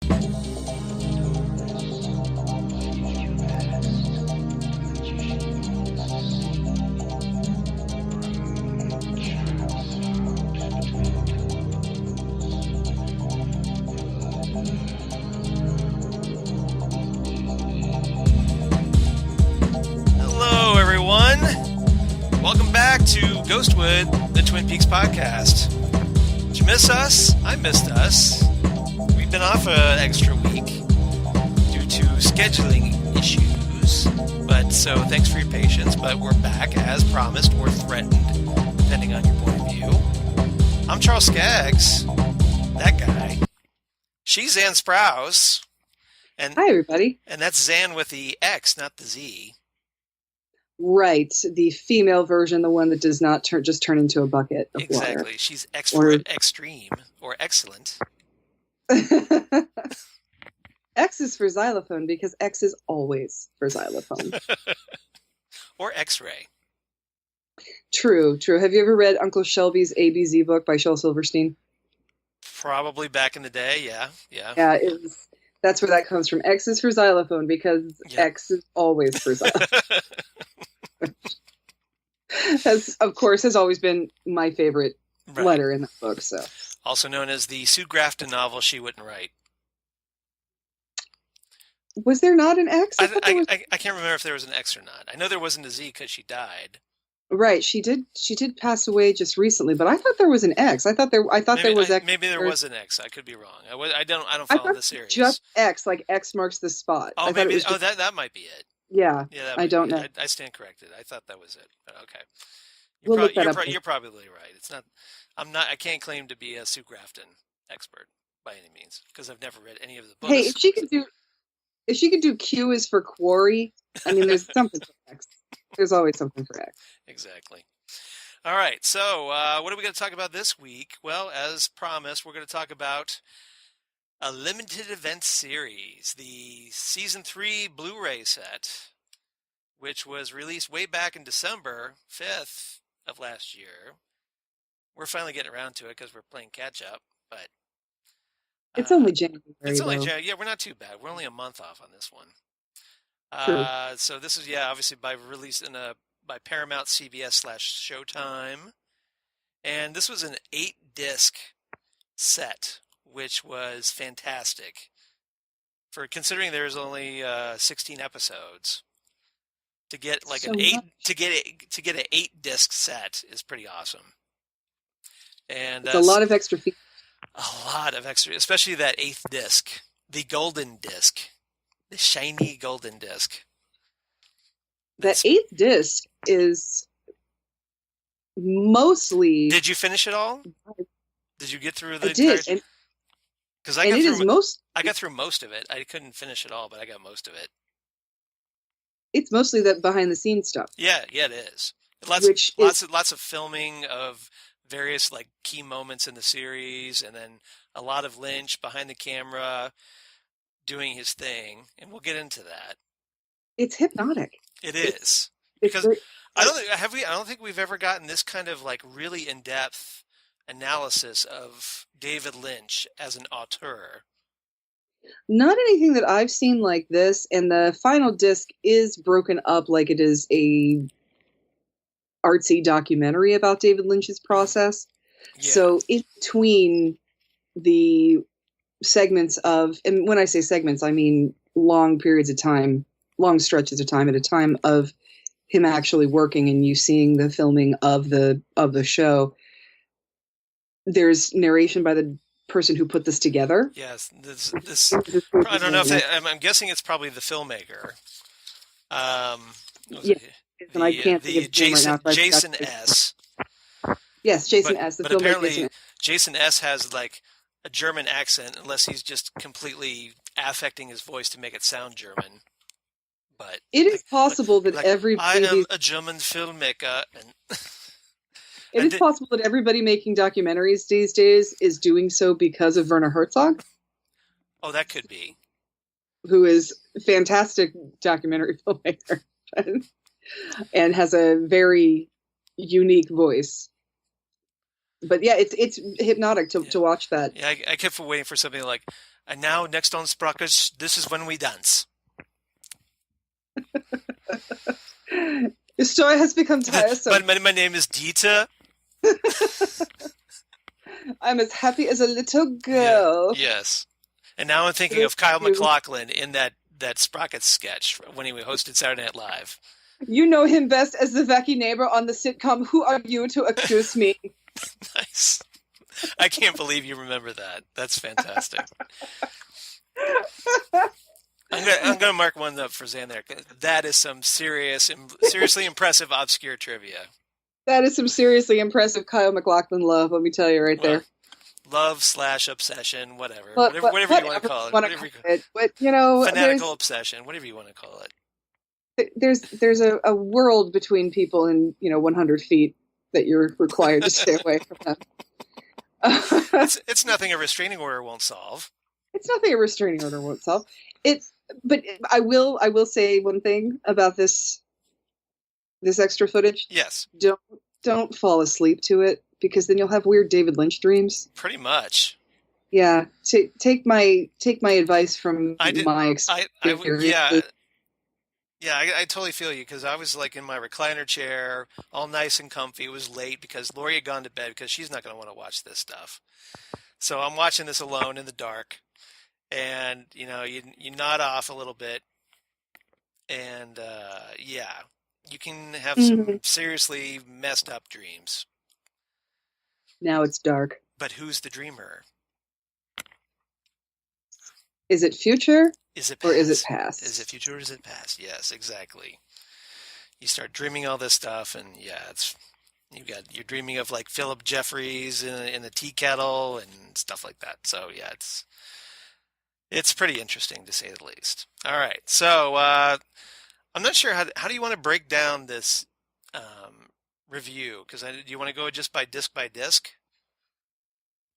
Hello, everyone. Welcome back to Ghostwood, the Twin Peaks podcast. Did you miss us? I missed us. We've been off an extra week due to scheduling issues. So thanks for your patience, but we're back as promised, or threatened, depending on your point of view. I'm Charles Skaggs, that guy. She's Zan Sprouse. And, hi, everybody. And that's Zan with the X, not the Z. Right, the female version, the one that does not just turn into a bucket of water. Exactly. She's extreme or excellent. X is for xylophone because X is always for xylophone. Or X-ray. True. Have you ever read Uncle Shelby's ABZ book by Shel Silverstein? Probably back in the day, yeah. Yeah, that's where that comes from. X is for xylophone because X is always for xylophone. Has, of course, has always been my favorite letter in that book. So, also known as the Sue Grafton novel she wouldn't write. Was there not an X? I can't remember if there was an X or not. I know there wasn't a Z because she died. Right, she did pass away just recently, but I thought there was an X. I thought there was X. Maybe there was an X. I could be wrong. I don't follow the series. Just X, like X marks the spot. Oh, maybe. That might be it. Yeah, I don't know. I stand corrected. I thought that was it. But okay. You're probably right. It's not. I can't claim to be a Sue Grafton expert by any means because I've never read any of the books. Hey, if she could do Q is for quarry, I mean, there's something for X. There's always something for X. Exactly. All right. So, what are we going to talk about this week? Well, as promised, we're going to talk about a limited event series, the Season 3 Blu-ray set, which was released way back in December 5th of last year. We're finally getting around to it because we're playing catch-up, but... it's only January. It's only January. Yeah, we're not too bad. We're only a month off on this one. So this is, obviously released by Paramount, CBS / Showtime. And this was an 8-disc set, which was fantastic. For considering there's only 16 episodes, to get like an 8-disc set is pretty awesome. And it's a lot of extra features. A lot of extra, especially that 8th disc, the golden disc, the shiny golden disc. That 8th disc is mostly. Did you finish it all? Did you get through the? I did, because I got through most of it. I couldn't finish it all, but I got most of it. It's mostly that behind the scenes stuff. Yeah, it is. Lots of filming of various like key moments in the series, and then a lot of Lynch behind the camera doing his thing, and we'll get into that. It's hypnotic. It is because I don't think we've ever gotten this kind of like really in-depth analysis of David Lynch as an auteur. Not anything that I've seen like this, and the final disc is broken up like it is a artsy documentary about David Lynch's process. Yeah. So in between the segments of, and when I say segments, I mean long periods of time, long stretches of time at a time of him actually working and you seeing the filming of the show. There's narration by the person who put this together. Yes, this I don't know if I'm guessing it's probably the filmmaker. And I can't think of Jason, right now, Jason S. Yes, Jason S. But apparently Jason S. has like a German accent, unless he's just completely affecting his voice to make it sound German. But it is possible that everybody. I am a German filmmaker. It is possible that everybody making documentaries these days is doing so because of Werner Herzog. Oh, that could be. Who is a fantastic documentary filmmaker and has a very unique voice. But yeah, it's hypnotic to watch that. Yeah, I kept waiting for something like, And now, next on Sprockets, this is when we dance. The story has become tiresome. My name is Dieter. I'm as happy as a little girl. Yeah, yes. And now I'm thinking of Kyle MacLachlan in that Sprockets sketch when he hosted Saturday Night Live. You know him best as the wacky neighbor on the sitcom Who Are You to Accuse Me? Nice. I can't believe you remember that. That's fantastic. I'm gonna mark one up for Zan there. That is some seriously impressive obscure trivia. That is some seriously impressive Kyle MacLachlan love, let me tell you right there. Love/obsession, whatever you want to call it. Fanatical obsession, whatever you want to call it. There's a world between people in 100 feet that you're required to stay away from them. It's nothing a restraining order won't solve. It's nothing a restraining order won't solve. But I will say one thing about this extra footage. Yes. Don't fall asleep to it, because then you'll have weird David Lynch dreams. Pretty much. Yeah. Take my advice from my experience. I totally feel you, because I was like in my recliner chair, all nice and comfy. It was late because Lori had gone to bed because she's not going to want to watch this stuff. So I'm watching this alone in the dark, and you nod off a little bit, and you can have some seriously messed up dreams. Now it's dark. But who's the dreamer? Is it future? Is it past? Or is it past? Is it future or is it past? Yes, exactly. You start dreaming all this stuff, and you're dreaming of like Philip Jeffries in a tea kettle and stuff like that. So yeah, it's pretty interesting to say the least. All right, so I'm not sure how do you want to break down this review? Because do you want to go just by disc,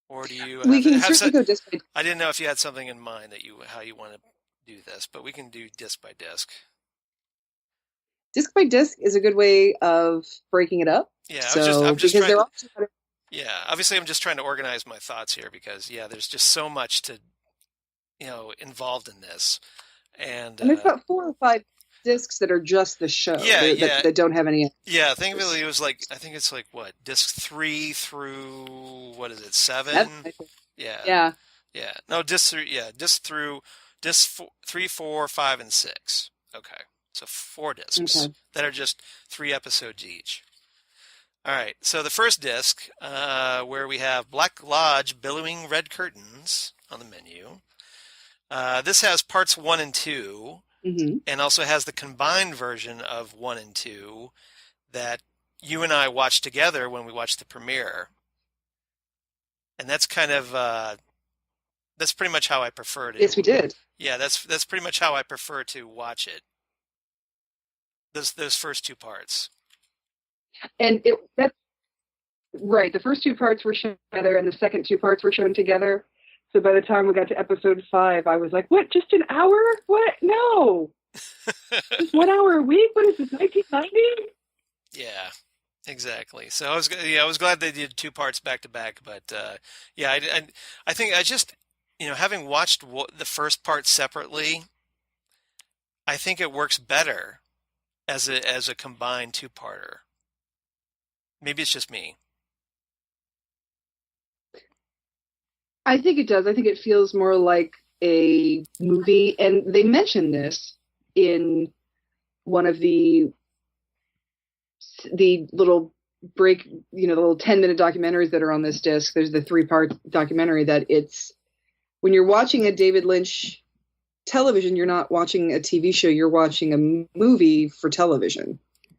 or do you? We can certainly go disc by disc. I didn't know if you had something in mind how you want to do this, but we can do disc by disc. Disc by disc is a good way of breaking it up. Yeah, obviously I'm just trying to organize my thoughts here, because there's just so much to involved in this, and there's about 4 or 5 discs that are just the show. That don't have any. Yeah, thankfully it was like, I think it's like what, disc 3 through, what is it, 7? Yeah. No, disc 3. Yeah, disc 3, 4, 5, and 6. Okay, so 4 discs that are just 3 episodes each. All right, so the first disc, where we have Black Lodge Billowing Red Curtains on the menu. This has parts 1 and 2, and also has the combined version of 1 and 2 that you and I watched together when we watched the premiere. And that's kind of that's pretty much how I prefer to. Yes, we did. Yeah, that's pretty much how I prefer to watch it. Those first 2 parts. And that's right. The first 2 parts were shown together, and the second 2 parts were shown together. So by the time we got to episode 5, I was like, "What? Just an hour? What? No, just 1 hour a week? What is this? 1990?" Yeah, exactly. So I was glad they did 2 parts back to back. But I think I just having watched the first part separately, I think it works better as a combined 2-parter. Maybe it's just me. I think it does. I think it feels more like a movie, and they mention this in one of the little break, the little 10-minute documentaries that are on this disc. There's the 3-part documentary that it's when you're watching a David Lynch television, you're not watching a TV show, you're watching a movie for television,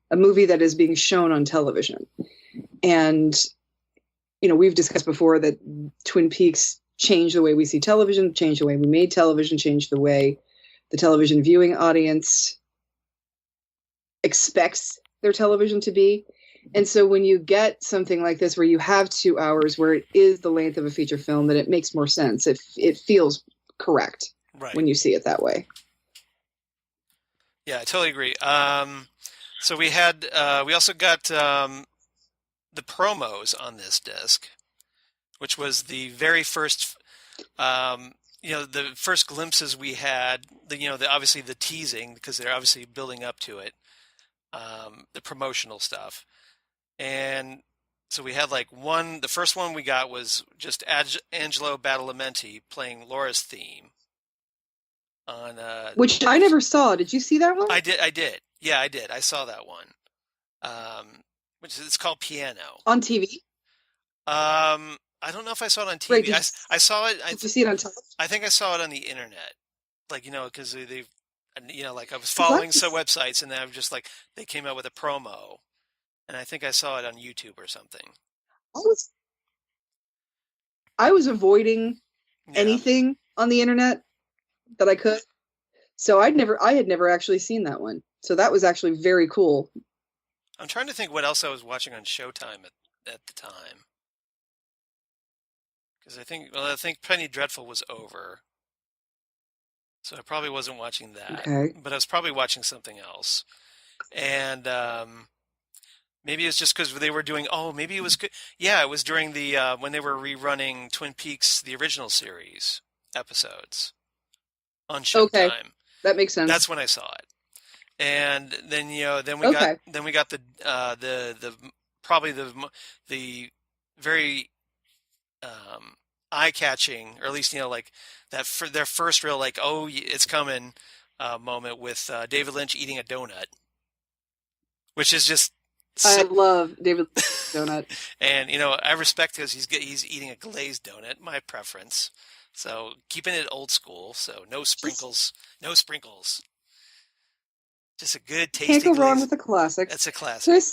a movie that is being shown on television. And we've discussed before that Twin Peaks changed the way we see television, changed the way we made television, changed the way the television viewing audience expects their television to be. And so when you get something like this, where you have 2 hours, where it is the length of a feature film, that it makes more sense. It feels correct when you see it that way. Yeah, I totally agree. So we also got the promos on this disc, which was the very first, the first glimpses we had, obviously the teasing, because they're obviously building up to it, the promotional stuff. And so we had like the first one we got was just Angelo Badalamenti playing Laura's theme on, Which I never saw. Did you see that one? I did. Yeah, I did. I saw that one. It's called Piano. On TV? I don't know if I saw it on Right. TV. I saw it. Did you see it on television? I think I saw it on the internet. Like, because like I was following some websites and then I was just like, they came out with a promo. And I think I saw it on YouTube or something. I was avoiding Yeah. anything on the internet that I could. So I had never actually seen that one. So that was actually very cool. I'm trying to think what else I was watching on Showtime at the time. Because I think Penny Dreadful was over. So I probably wasn't watching that. Okay. But I was probably watching something else. And maybe it's just because they were doing, maybe it was good. Yeah, it was during when they were rerunning Twin Peaks, the original series episodes on Showtime. Okay. That makes sense. That's when I saw it. And then then we got the probably the very eye-catching, or at least like that for their first real like, oh, it's coming moment with David Lynch eating a donut, which is just I love David Lynch's donut. And I respect because he's eating a glazed donut, my preference. So keeping it old school, so no sprinkles, no sprinkles. Just a good tasty Can't go glaze. wrong with a classic. That's a classic.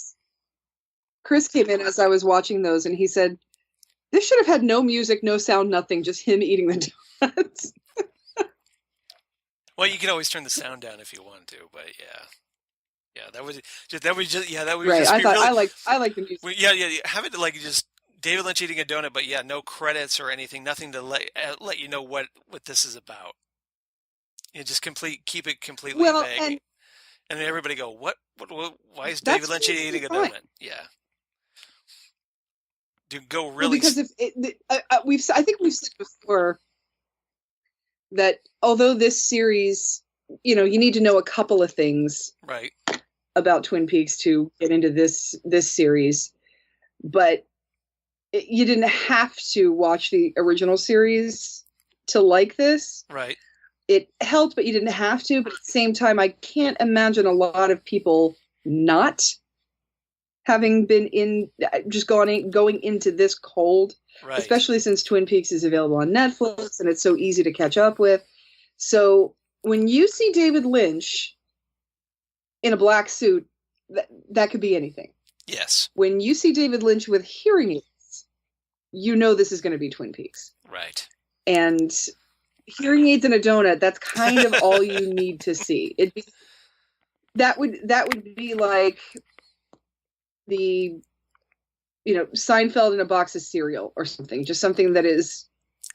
Chris came in as I was watching those, and he said, "This should have had no music, no sound, nothing. Just him eating the donuts." Well, you can always turn the sound down if you want to, but yeah, that would just right. Just be I thought really, I like the music. well, yeah, have it like just David Lynch eating a donut, but yeah, no credits or anything, nothing to let you know what this is about. Just keep it completely vague. And then everybody go, what? Why is David Lynch eating a donut? Yeah. Go really. Well, because I think we've said before that although this series, you need to know a couple of things right about Twin Peaks to get into this series, but you didn't have to watch the original series to like this. Right. It helped, but you didn't have to. But at the same time, I can't imagine a lot of people not having been going into this cold, right. Especially since Twin Peaks is available on Netflix and it's so easy to catch up with. So when you see David Lynch in a black suit, that could be anything. Yes. When you see David Lynch with hearing aids, this is going to be Twin Peaks. Right. And hearing aids and a donut, that's kind of all you need to see. That would be like the Seinfeld in a box of cereal or something, just something that is,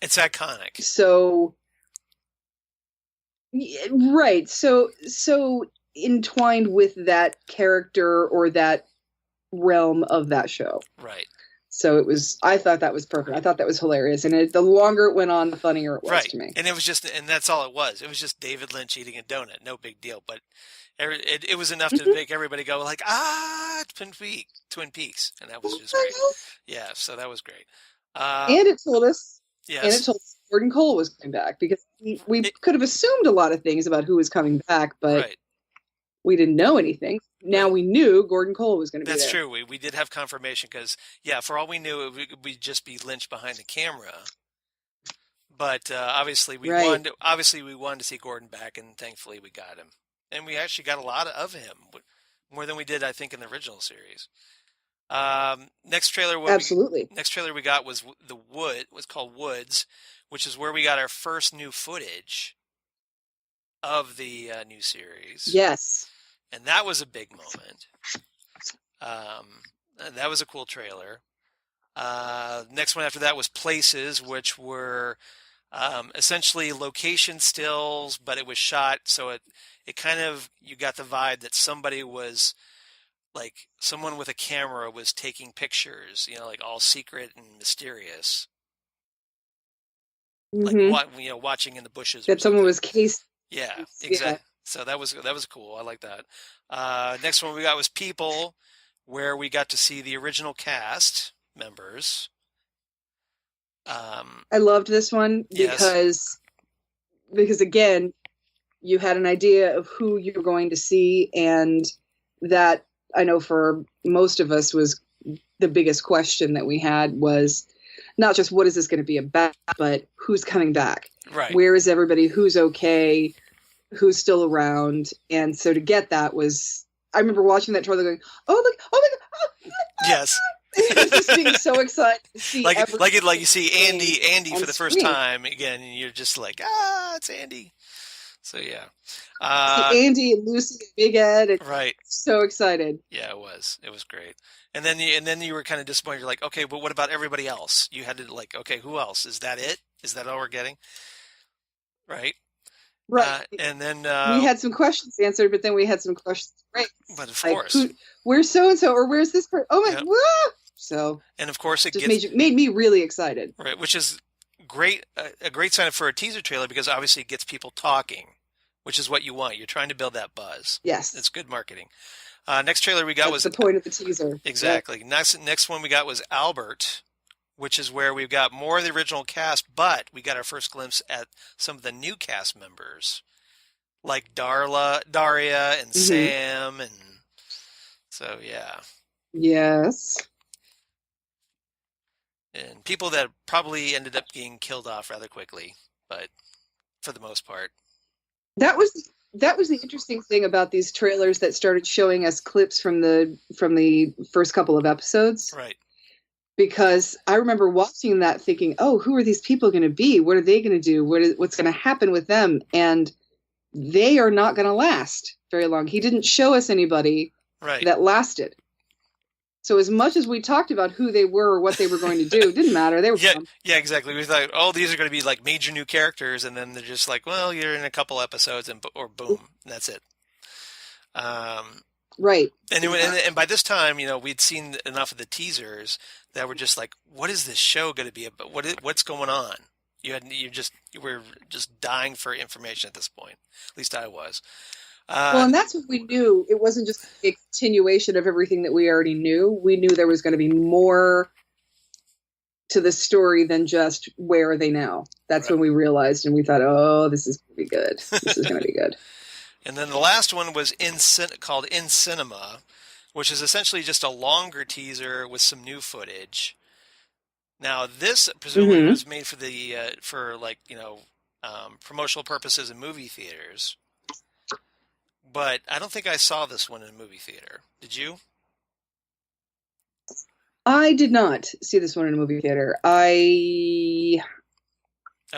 it's iconic. So right, so entwined with that character or that realm of that show. Right. So I thought that was perfect. I thought that was hilarious. And the longer it went on, the funnier it was right. to me. And and that's all it was. It was just David Lynch eating a donut. No big deal. But it was enough to make everybody go like, Twin Peaks. And that was just great. Yeah. So that was great. And it told us, yes. Gordon Cole was coming back, because we could have assumed a lot of things about who was coming back, but right. We didn't know anything. Now we knew Gordon Cole was going to be there. That's true. We did have confirmation because, for all we knew, it would just be Lynch behind the camera. But obviously, we wanted to see Gordon back, and thankfully we got him. And we actually got a lot of him, more than we did, I think, in the original series. Next trailer we got was called Woods, which is where we got our first new footage of the new series. Yes. And that was a big moment. That was a cool trailer. Next one after that was Places, which were essentially location stills, but it was shot, so it kind of, you got the vibe that somebody was, like, someone with a camera was taking pictures, like all secret and mysterious. like Hmm. watching in the bushes or That someone something. was cased. Yeah, Yeah, exactly. So that was cool. I like that. Next one we got was People, where we got to see the original cast members. Um, I loved this one yes, because again, you had an idea of who you were going to see, and that I know for most of us was the biggest question that we had was not just what is this going to be about, but who's coming back? right. Where is everybody? Who's okay? Who's still around? And so to get that was, I remember watching that trailer going, oh, look, oh my God. Yes. It was just being so excited to see Like you see everything Andy on for the first screen. time again, and you're just like, it's Andy. So yeah, See uh, Andy and Lucy and Big Ed, and right. so excited. Yeah, it was great. And then you were kind of disappointed. You're like, okay, but what about everybody else? You had to like, okay, who else? Is that it? Is that all we're getting? Right. Right. And then, We had some questions answered, but then we had some questions raised. but of Like, course, where's so and so, or where's this person? Oh my, yeah. whoa! So And of course it just gets made me really excited. right, which is great, a great sign for a teaser trailer because obviously it gets people talking, which is what you want. You're trying to build that buzz. Yes, It's good marketing. Next trailer we got that's was the point of the teaser. Yep. exactly next one we got was Albert, which is where we've got more of the original cast, but we got our first glimpse at some of the new cast members, like Daria, and Hmm. Sam, and so yeah, Yes, and people that probably ended up getting killed off rather quickly, but for the most part, that was the interesting thing about these trailers that started showing us clips from the first couple of episodes. right, Because I remember watching that thinking, oh, who are these people going to be? What are they going to do? What's going to happen with them? And they are not going to last very long. He didn't show us anybody right. that lasted. So as much as we talked about who they were or what they were going to do, it didn't matter. They were Yeah, gone. yeah, exactly. We thought, oh, these are going to be like major new characters, and then they're just like, well, you're in a couple episodes, or boom, and that's it. Um, Right. and by this time, we'd seen enough of the teasers that were just like, what is this show going to be about? What's going on? You were just dying for information at this point. At least I was. Well, and that's what we knew. It wasn't just a continuation of everything that we already knew. We knew there was going to be more to the story than just where are they now. That's Right. when we realized, and we thought, oh, this is going to be good. This is going to be good. And then the last one was called In Cinema, which is essentially just a longer teaser with some new footage. Now, this presumably Hmm. was made for promotional purposes in movie theaters. But I don't think I saw this one in a movie theater. Did you? I did not see this one in a movie theater. I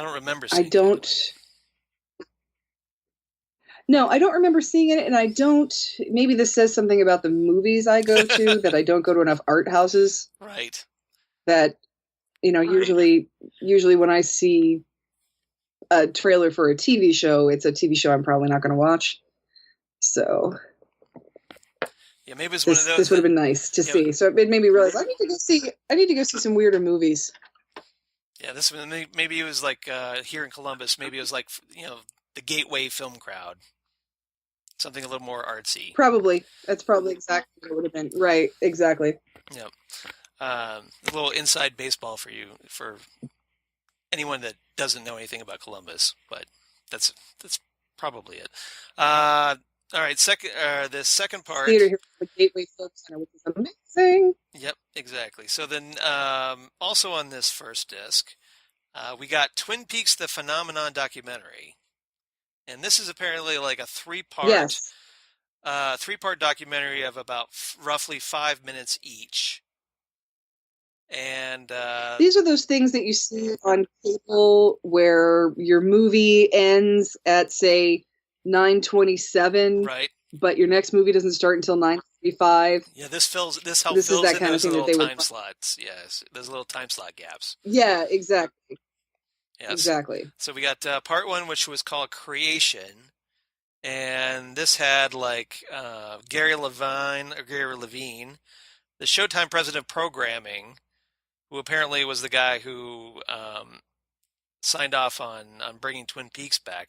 don't remember I seeing it don't. anyway. No, I don't remember seeing it, and I don't. Maybe this says something about the movies I go to that I don't go to enough art houses. Right. That usually when I see a trailer for a TV show, it's a TV show I'm probably not going to watch. So Yeah, maybe it's one of those this would have that, been nice to you know, see. So it made me realize I need to go see some weirder movies. yeah, this one maybe it was like here in Columbus, maybe it was like the Gateway Film Crowd, something a little more artsy. Probably that's probably exactly what it would have been. Right, exactly. Yep. A little inside baseball for you, for anyone that doesn't know anything about Columbus, but that's probably it. All right, the second part. Theater here at the Gateway Film Center, which is amazing. Yep, exactly. So then, also on this first disc, we got Twin Peaks: The Phenomenon documentary, and this is apparently like a Yes, three-part documentary of about roughly 5 minutes each. And these are those things that you see on cable where your movie ends at say 9:27, right, but your next movie doesn't start until 9:35. yeah, this helps This is fills that in kind of those thing that little they would. time slots. Yes, those little time slot gaps. Yeah, exactly, Yes. exactly. So we got part one, which was called Creation, and this had like Gary Levine, the Showtime president of programming, who apparently was the guy who signed off on bringing Twin Peaks back.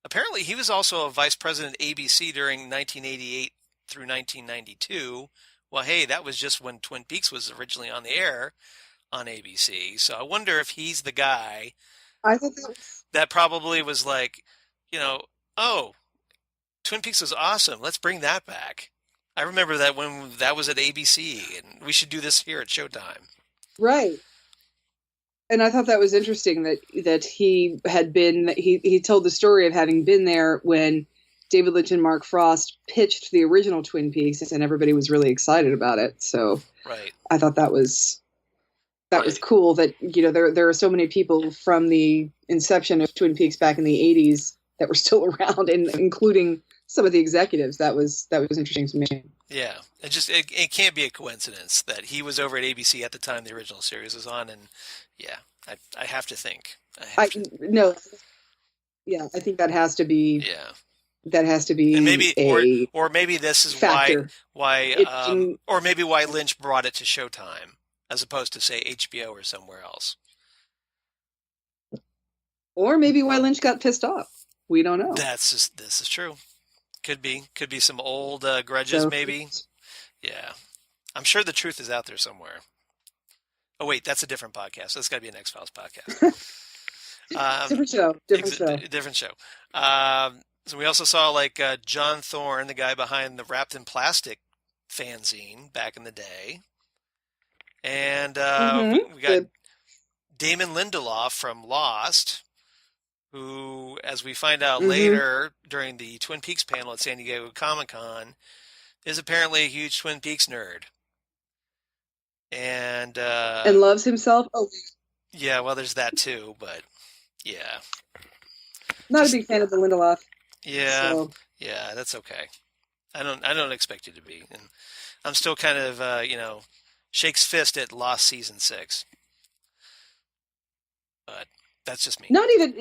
Apparently, he was also a vice president at ABC during 1988 through 1992. Well, hey, that was just when Twin Peaks was originally on the air on ABC. So I wonder if he's the guy I thought that was that probably was like, oh, Twin Peaks was awesome. Let's bring that back. I remember that when that was at ABC, and we should do this here at Showtime. right. And I thought that was interesting that he had been he told the story of having been there when David Lynch and Mark Frost pitched the original Twin Peaks, and everybody was really excited about it. So Right. I thought that was Right. cool that there are so many people from the inception of Twin Peaks back in the 80s that were still around, and including some of the executives. That was interesting to me. Yeah. It can't be a coincidence that he was over at ABC at the time the original series was on, and yeah, I have to think. No, yeah, I think that has to be Yeah. And maybe a or maybe this is factor. or maybe why Lynch brought it to Showtime as opposed to say HBO or somewhere else. Or maybe why Lynch got pissed off. We don't know. This is true. Could be some old grudges, So, maybe. Yeah, I'm sure the truth is out there somewhere. Oh wait, that's a different podcast. That's got to be an X-Files podcast. different show. Different show. So we also saw like John Thorne, the guy behind the Wrapped in Plastic fanzine back in the day, and we got Damon Lindelof from Lost, who, as we find out later during the Twin Peaks panel at San Diego Comic-Con, is apparently a huge Twin Peaks nerd. And loves himself. Oh, yeah, well, there's that too, but yeah. Not a big fan of the Lindelof. Yeah, So. yeah, that's okay. I don't expect you to be, and I'm still kind of shakes fist at Lost season 6, but that's just me.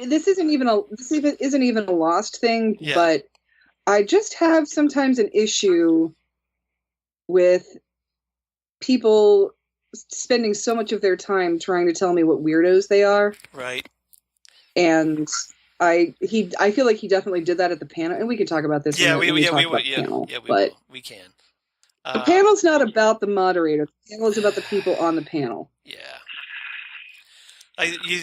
This isn't even a Lost thing. Yeah. But I just have sometimes an issue with people spending so much of their time trying to tell me what weirdos they are. Right. And I feel like he definitely did that at the panel, and we can talk about this. Yeah, we will. But we can. The panel's not about the moderator. The panel is about the people on the panel. Yeah.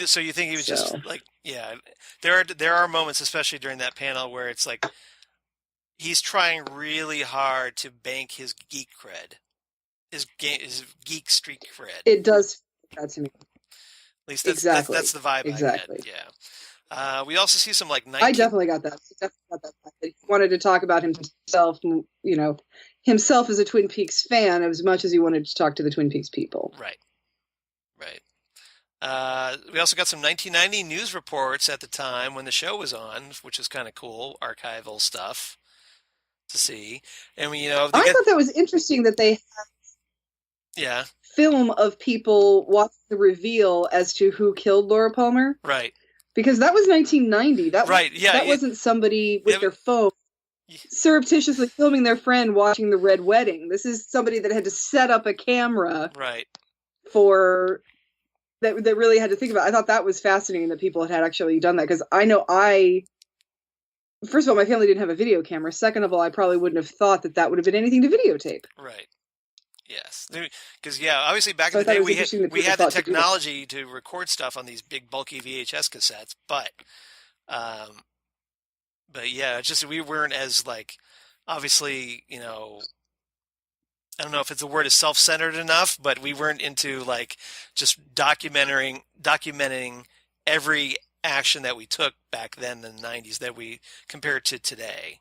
So you think he was just So. like, yeah? There are moments, especially during that panel, where it's like he's trying really hard to bank his geek cred, his geek streak cred. It does that to me. At least that's the vibe Exactly. I get. Yeah. We also see some like I definitely got that. That he wanted to talk about himself, himself as a Twin Peaks fan as much as he wanted to talk to the Twin Peaks people. Right. We also got some 1990 news reports at the time when the show was on, which is kind of cool, archival stuff to see. And I thought that was interesting that they had film of people watching the reveal as to who killed Laura Palmer. Right. Because that was 1990. That wasn't somebody with their phone surreptitiously filming their friend watching the Red Wedding. This is somebody that had to set up a camera. Right. For that really had to think about. I thought that was fascinating that people had actually done that, because I know first of all, my family didn't have a video camera. Second of all, I probably wouldn't have thought that would have been anything to videotape. Right. Yes, because obviously back in the day we had the technology to record stuff on these big bulky VHS cassettes, but yeah, it's just we weren't as like obviously I don't know if the word is self-centered enough, but we weren't into like just documenting every action that we took back then in the 90s that we compared to today.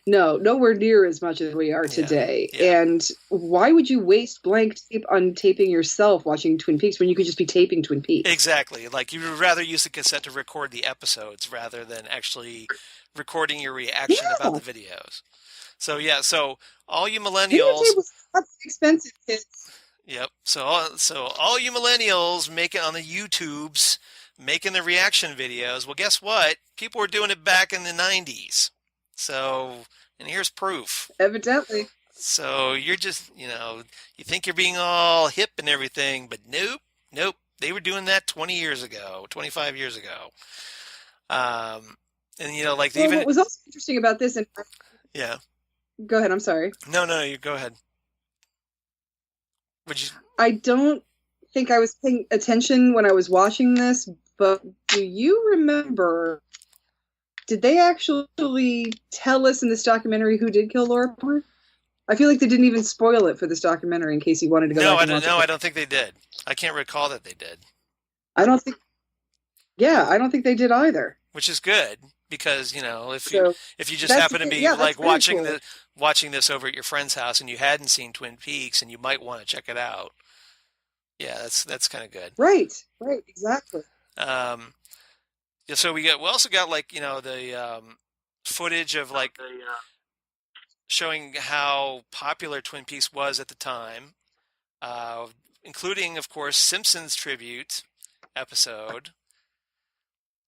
No, nowhere near as much as we are today. Yeah. And why would you waste blank tape on taping yourself watching Twin Peaks when you could just be taping Twin Peaks? Exactly. Like you would rather use the cassette to record the episodes rather than actually recording your reaction about the videos. So all you millennials, expensive kids. Yep. So all you millennials making on the YouTubes, making the reaction videos. Well, guess what? People were doing it back in the 90s. So, and here's proof. Evidently. So you're just, you think you're being all hip and everything, but nope. They were doing that 20 years ago, 25 years ago. And like they Well, even what was also interesting about this, and yeah. go ahead, I'm sorry. No, you go ahead. Would you? I don't think I was paying attention when I was watching this, but do you remember, did they actually tell us in this documentary who did kill Laura Palmer? I feel like they didn't even spoil it for this documentary in case you wanted to go back and watch it. No, I don't think they did. I can't recall that they did. I don't think they did either. Which is good because, if So you just happen to be like watching cool. watching this over at your friend's house and you hadn't seen Twin Peaks and you might want to check it out. Yeah, that's kind of good. Right, exactly. So we also got like, the footage of like showing how popular Twin Peaks was at the time, including, of course, Simpsons tribute episode,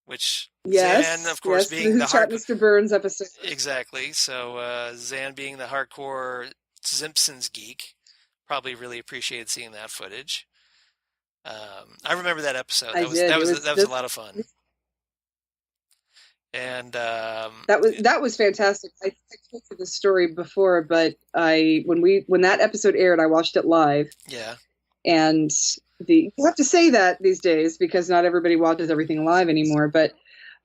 which Zan, of course, being the Mr. Burns episode. Exactly. So Zan, being the hardcore Simpsons geek, probably really appreciated seeing that footage. I remember that episode. That was a lot of fun. And that was fantastic. I told you the story before, but when that episode aired, I watched it live. Yeah. And you have to say that these days because not everybody watches everything live anymore. But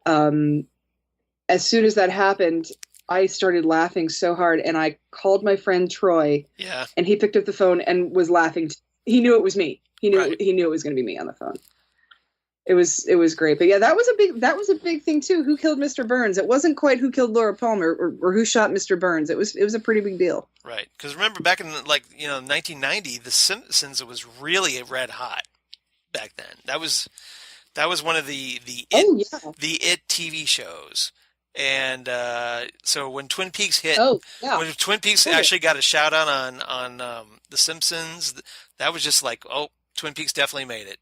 as soon as that happened, I started laughing so hard, and I called my friend Troy. Yeah. And he picked up the phone and was laughing. He knew it was me. He knew it was going to be me on the phone. It was great. But yeah, that was a big thing too. Who killed Mr. Burns? It wasn't quite who killed Laura Palmer or who shot Mr. Burns. It was a pretty big deal. Right. Because remember back in 1990, The Simpsons was really red hot back then. That was one of the It TV shows. And so when Twin Peaks hit, when Twin Peaks actually got a shout out on The Simpsons, that was just like, oh, Twin Peaks definitely made it.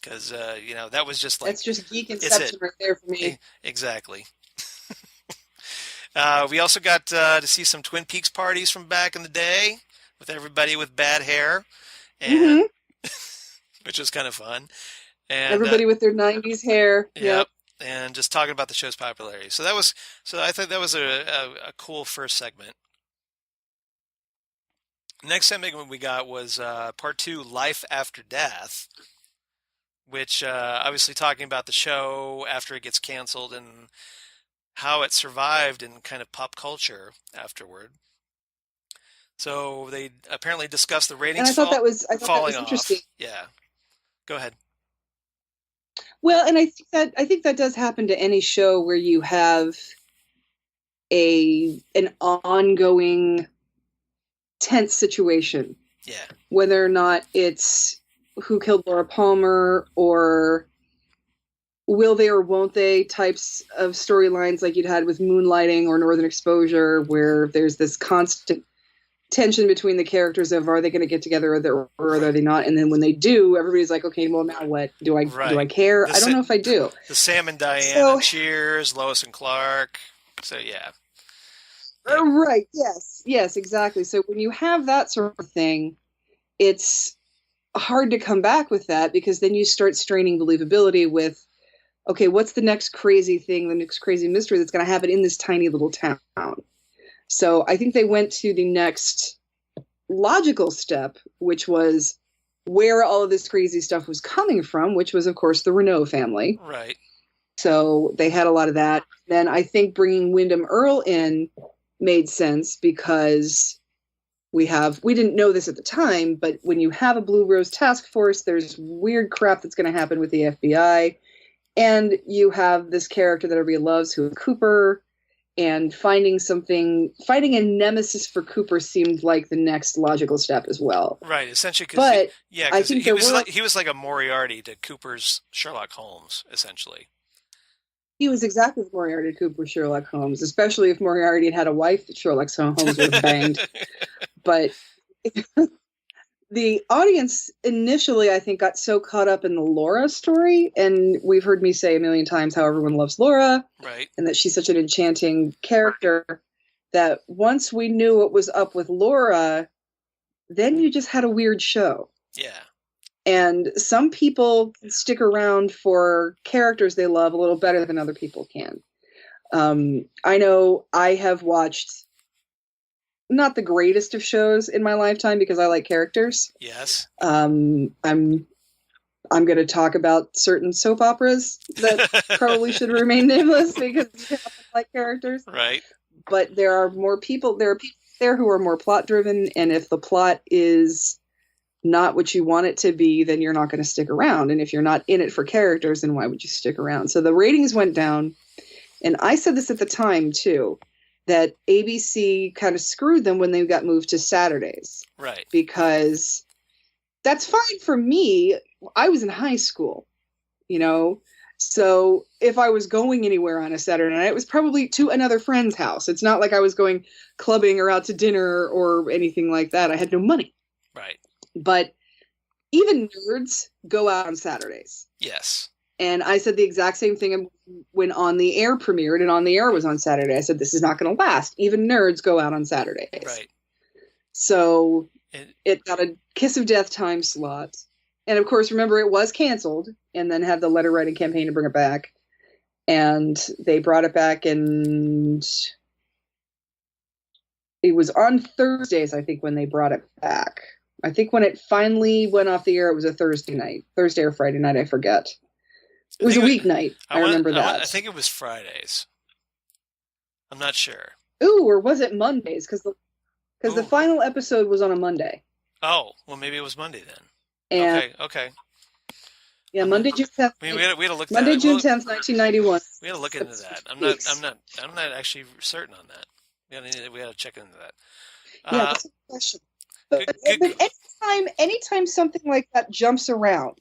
Because, that was just like... That's just geek inception right there for me. Exactly. We also got to see some Twin Peaks parties from back in the day with everybody with bad hair, and which was kind of fun. And everybody with their 90s hair. Yep. And just talking about the show's popularity. So I thought that was a cool first segment. Next segment we got was part 2, Life After Death, which obviously talking about the show after it gets canceled and how it survived in kind of pop culture afterward. So they apparently discussed the ratings. And I thought that was interesting. Yeah, go ahead. Well, and I think that does happen to any show where you have an ongoing tense situation. Yeah. Whether or not it's Who Killed Laura Palmer or will they or won't they types of storylines like you'd had with Moonlighting or Northern Exposure, where there's this constant tension between the characters of are they going to get together or are they not, and then when they do, everybody's like, okay, well now what? Do I care? I don't know if I do. The Sam and Diane, Cheers, Lois and Clark. So yeah. Right. Yes, exactly. So when you have that sort of thing, it's hard to come back with that because then you start straining believability with, okay, what's the next crazy thing, the next crazy mystery that's going to happen in this tiny little town? So I think they went to the next logical step, which was where all of this crazy stuff was coming from, which was, of course, the Renault family. Right. So they had a lot of that. Then I think bringing Wyndham Earle in made sense because we didn't know this at the time, but when you have a Blue Rose task force, there's weird crap that's going to happen with the FBI. And you have this character that everybody loves, who is Cooper, and finding a nemesis for Cooper seemed like the next logical step as well. Right, essentially, because he was like a Moriarty to Cooper's Sherlock Holmes, essentially. He was exactly the Moriarty to Cooper's Sherlock Holmes, especially if Moriarty had had a wife that Sherlock Holmes would have banged. But the audience initially, I think, got so caught up in the Laura story, and we've heard me say a million times how everyone loves Laura, right, and that she's such an enchanting character, that once we knew what was up with Laura, then you just had a weird show. Yeah. And some people stick around for characters they love a little better than other people can. I know I have watched not the greatest of shows in my lifetime because I like characters. Yes. I'm going to talk about certain soap operas that probably should remain nameless because I like characters. Right. But there are people there who are more plot driven, and if the plot is not what you want it to be, then you're not going to stick around. And if you're not in it for characters, then why would you stick around? So the ratings went down, and I said this at the time too, that ABC kind of screwed them when they got moved to Saturdays. Right. Because that's fine for me. I was in high school, so if I was going anywhere on a Saturday night, it was probably to another friend's house. It's not like I was going clubbing or out to dinner or anything like that. I had no money. Right. But even nerds go out on Saturdays. Yes. And I said the exact same thing when On the Air premiered, and On the Air was on Saturday. I said, this is not going to last. Even nerds go out on Saturdays. Right. So it got a kiss of death time slot. And of course, remember, it was canceled and then had the letter writing campaign to bring it back. And they brought it back, and it was on Thursdays, I think, when they brought it back. I think when it finally went off the air, it was a Thursday or Friday night, I forget. It was a weeknight. I remember that. I think it was Fridays. I'm not sure. Ooh, or was it Mondays? Because the final episode was on a Monday. Oh, well, maybe it was Monday then. And okay. Yeah, Monday, June 10th. We had to look. Monday, June 10th, 1991. We had to look into that. I'm not actually certain on that. We had to check into that. Yeah, that's a question. But anytime something like that jumps around,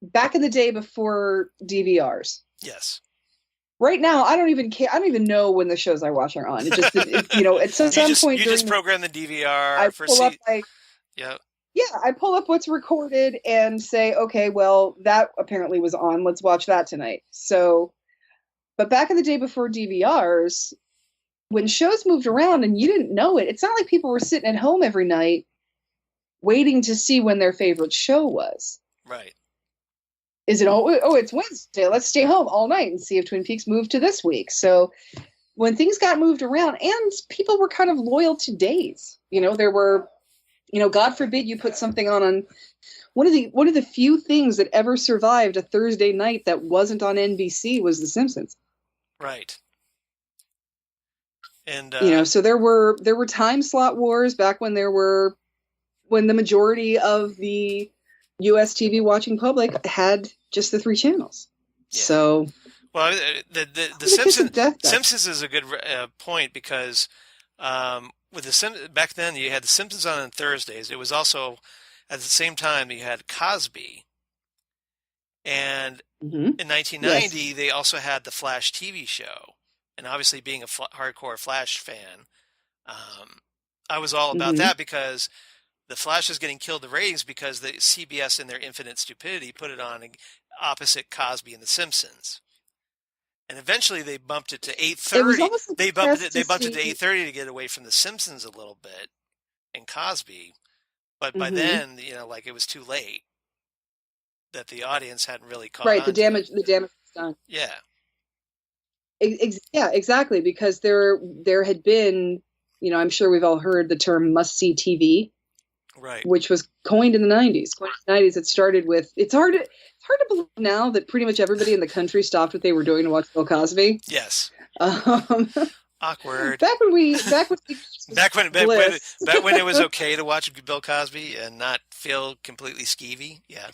back in the day before DVRs. Yes. Right now, I don't even care. I don't even know when the shows I watch are on. It just, at some point, you just program the DVR. I pull up what's recorded and say, okay, well, that apparently was on. Let's watch that tonight. So, but back in the day before DVRs, when shows moved around and you didn't know it, it's not like people were sitting at home every night waiting to see when their favorite show was. Right. Is it it's Wednesday. Let's stay home all night and see if Twin Peaks moved to this week. So when things got moved around, and people were kind of loyal to days, there were, God forbid you put something on one of the few things that ever survived a Thursday night that wasn't on NBC was The Simpsons. Right. And so there were time slot wars back when the majority of the U.S. TV watching public had just the 3 channels. Yeah. So, well, the Simpsons is a good point because with back then you had the Simpsons on Thursdays. It was also at the same time you had Cosby, and in 1990 they also had the Flash TV show. And obviously, being a hardcore Flash fan, I was all about that because the Flash is getting killed the ratings because the CBS, in their infinite stupidity, put it on opposite Cosby and The Simpsons. And eventually, they bumped it to 8:30. They bumped it to 8:30 to get away from The Simpsons a little bit and Cosby. But by then, it was too late. That the audience hadn't really caught on. Right, the damage was done. Yeah. Yeah, exactly. Because there had been, I'm sure we've all heard the term must-see TV, right? Which was coined in the 90s. It started with. It's hard to believe now that pretty much everybody in the country stopped what they were doing to watch Bill Cosby. Yes. Awkward. Back when it was okay to watch Bill Cosby and not feel completely skeevy. Yeah.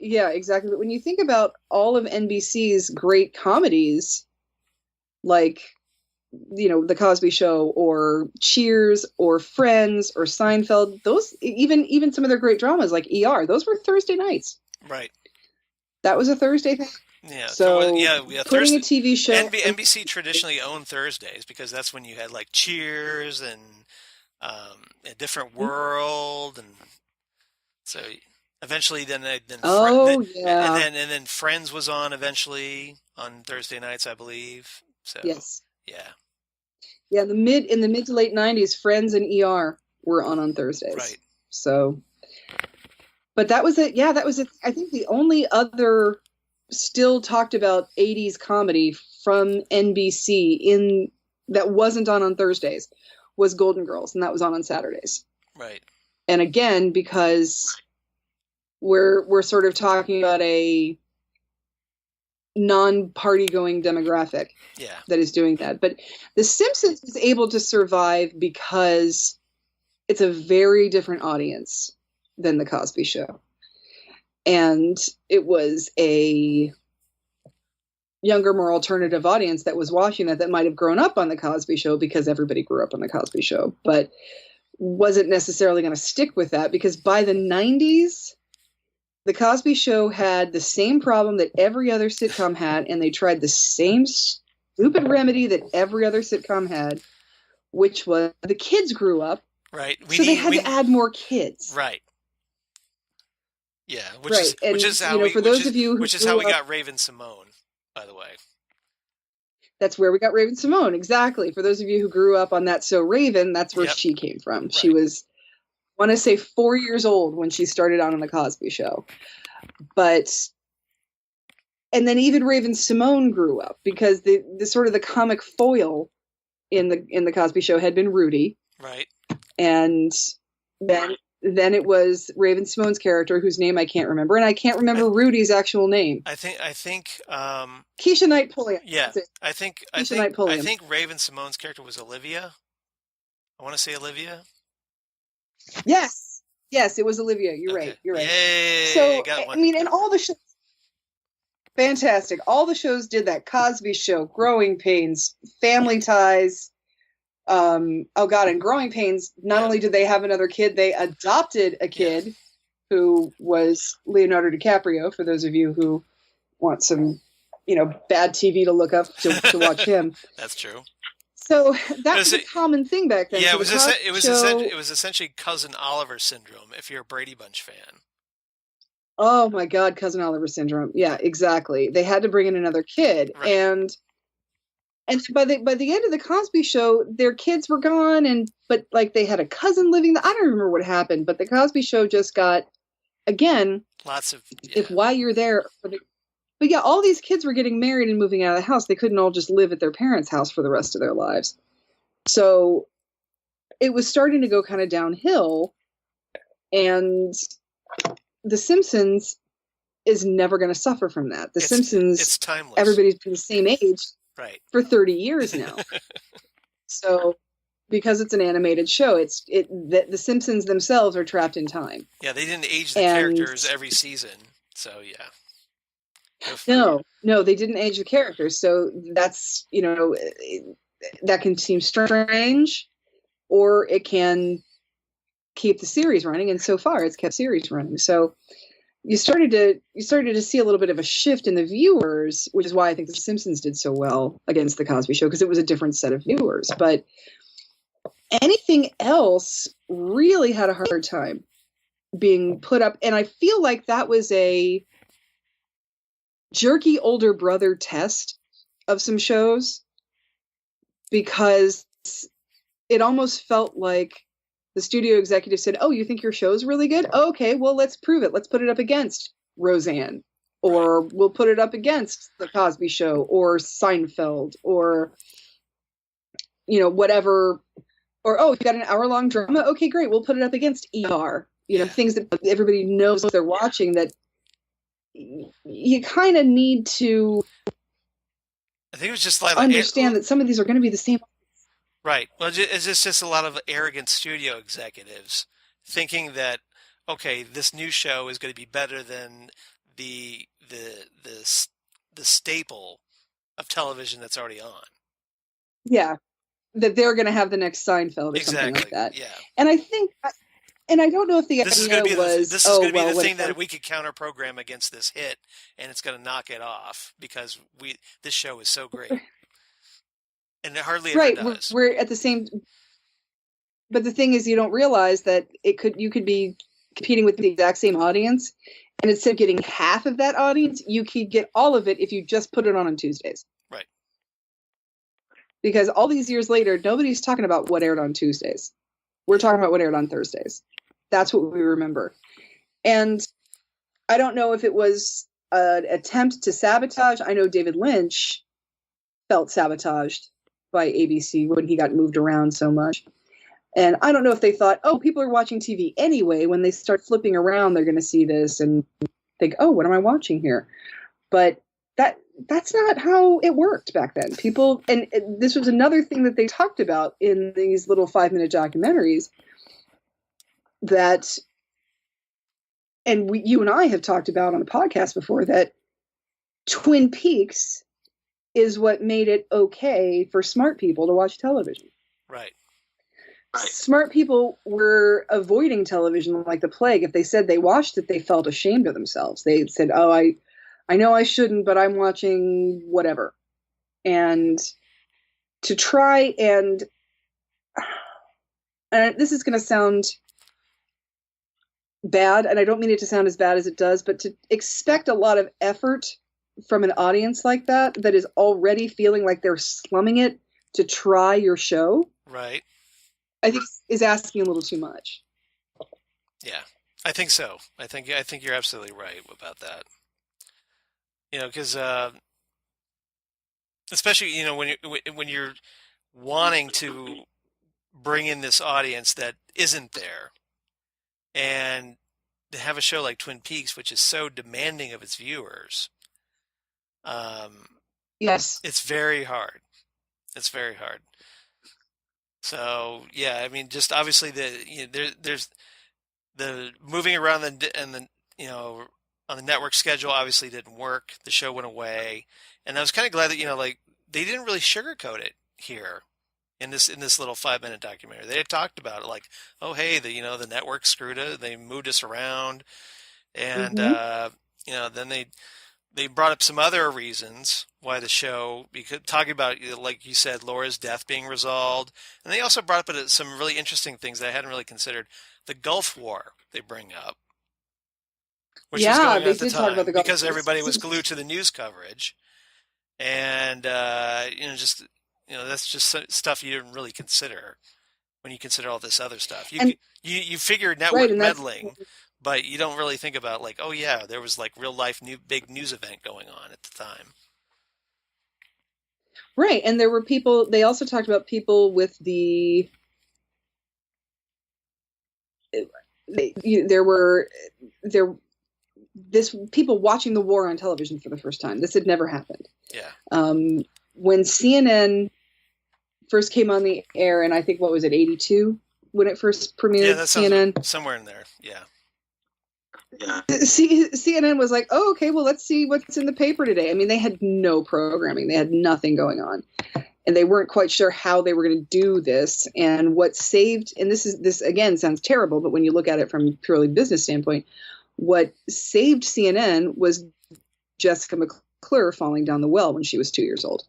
Yeah, exactly. But when you think about all of NBC's great comedies, like, The Cosby Show or Cheers or Friends or Seinfeld, those even some of their great dramas like ER, those were Thursday nights. Right. That was a Thursday thing. Yeah. So putting a TV show. NBC traditionally owned Thursdays because that's when you had like Cheers and A Different World, and so. Eventually, then Friends was on eventually on Thursday nights, I believe. So yes, yeah. In the mid to late 90s, Friends and ER were on Thursdays. Right. So But that was it. Yeah, that was it. I think the only other still talked about 80s comedy from NBC that wasn't on Thursdays was Golden Girls, and that was on Saturdays. Right. And again, because we're sort of talking about a non-party going demographic that is doing that. But The Simpsons was able to survive because it's a very different audience than The Cosby Show. And it was a younger, more alternative audience that was watching that might have grown up on The Cosby Show because everybody grew up on The Cosby Show, but wasn't necessarily going to stick with that because by the 90s, The Cosby Show had the same problem that every other sitcom had, and they tried the same stupid remedy that every other sitcom had, which was the kids grew up. Right. They had to add more kids. Right. Yeah, which right. is how we got Raven Simone, by the way. That's where we got Raven Simone, exactly. For those of you who grew up on That's So Raven, that's where she came from. Right. She was, I want to say, 4 years old when she started out on The Cosby Show. And then even Raven Simone grew up because the sort of the comic foil in the Cosby Show had been Rudy. Right. And then it was Raven Simone's character, whose name I can't remember, and I can't remember Rudy's actual name. I think Keisha Knight Pulliam. Yeah, I think Raven Simone's character was Olivia. I want to say Olivia. Yes, it was Olivia. You're right. Yay, so I mean, and all the shows, fantastic. All the shows did that. Cosby Show, Growing Pains, Family Ties. And Growing Pains, not only did they have another kid, they adopted a kid who was Leonardo DiCaprio, for those of you who want some, bad TV to look up to watch him. That's true. So that was a common thing back then. Yeah, so it was essentially Cousin Oliver syndrome, if you're a Brady Bunch fan. Oh my God, Cousin Oliver syndrome. Yeah, exactly. They had to bring in another kid. Right. And by the end of the Cosby Show, their kids were gone, but they had a cousin living there. I don't remember what happened, but the Cosby Show just got, again, lots of. If while you're there, but yeah, all these kids were getting married and moving out of the house. They couldn't all just live at their parents' house for the rest of their lives. So it was starting to go kind of downhill, and The Simpsons is never going to suffer from that. The Simpsons, it's timeless. Everybody's been the same age. Right. For 30 years now. So, because it's an animated show, the Simpsons themselves are trapped in time. Yeah, they didn't age the characters every season, so yeah. No, they didn't age the characters. So that's that can seem strange, or it can keep the series running. And so far, it's kept series running. So. You started to see a little bit of a shift in the viewers, which is why I think The Simpsons did so well against The Cosby Show, because it was a different set of viewers. But anything else really had a hard time being put up. And I feel like that was a jerky older brother test of some shows, because it almost felt like the studio executive said, "Oh, you think your show's really good? Oh, okay, well, let's prove it. Let's put it up against Roseanne, or we'll put it up against The Cosby Show, or Seinfeld, or whatever. Or you got an hour-long drama? Okay, great. We'll put it up against ER. Things that everybody knows they're watching. That you kind of need to. I think it was just understand that some of these are going to be the same. Right. Well, it's just a lot of arrogant studio executives thinking that, okay, this new show is going to be better than the staple of television that's already on. Yeah, that they're going to have the next Seinfeld or something like that. Yeah. And I think, and I don't know if the this idea was this is going to be the thing that we could counter program against this hit, and it's going to knock it off because this show is so great. And it hardly ever does. We're at the same, but the thing is, you don't realize that you could be competing with the exact same audience, and instead of getting half of that audience, you could get all of it if you just put it on Tuesdays. Right. Because all these years later, nobody's talking about what aired on Tuesdays. We're talking about what aired on Thursdays. That's what we remember. And I don't know if it was an attempt to sabotage. I know David Lynch felt sabotaged by ABC when he got moved around so much. And I don't know if they thought, oh, people are watching TV anyway. When they start flipping around, they're going to see this and think, oh, what am I watching here? But that's not how it worked back then. People, and this was another thing that they talked about in these little 5-minute documentaries that, and you and I have talked about on the podcast before, that Twin Peaks is what made it okay for smart people to watch television. Right. Smart people were avoiding television like the plague. If they said they watched it, they felt ashamed of themselves. They said, oh, I know I shouldn't, but I'm watching whatever. And to try and this is going to sound bad, and I don't mean it to sound as bad as it does, but to expect a lot of effort from an audience like that is already feeling like they're slumming it to try your show. Right. I think is asking a little too much. Yeah, I think so. I think you're absolutely right about that. You know, because especially, you know, when you're wanting to bring in this audience that isn't there, and to have a show like Twin Peaks, which is so demanding of its viewers, yes, it's very hard. It's very hard. So yeah, I mean, just obviously there's the moving around and the on the network schedule obviously didn't work. The show went away, and I was kind of glad that like they didn't really sugarcoat it here in this little 5-minute documentary. They had talked about it like, oh hey, the network screwed it. They moved us around, and then they brought up some other reasons why the show, because talking about, like you said, Laura's death being resolved. And they also brought up some really interesting things that I hadn't really considered. The Gulf War they bring up. Which was going on they at the did time, talk about the Gulf because War. everybody was glued to the news coverage. And, that's just stuff you didn't really consider when you consider all this other stuff. You figure network meddling, but you don't really think about like, oh yeah, there was like real life big news event going on at the time. Right, and there were people. They also talked about people with the. People watching the war on television for the first time. This had never happened. Yeah. When CNN first came on the air, and I think what was it, 82 when it first premiered? Yeah, that sounds CNN somewhere in there. Yeah. Yeah. CNN was like, oh, okay, well, let's see what's in the paper today. I mean, they had no programming. They had nothing going on. And they weren't quite sure how they were going to do this. And what saved, and this again sounds terrible, but when you look at it from a purely business standpoint, what saved CNN was Jessica McClure falling down the well when she was 2 years old.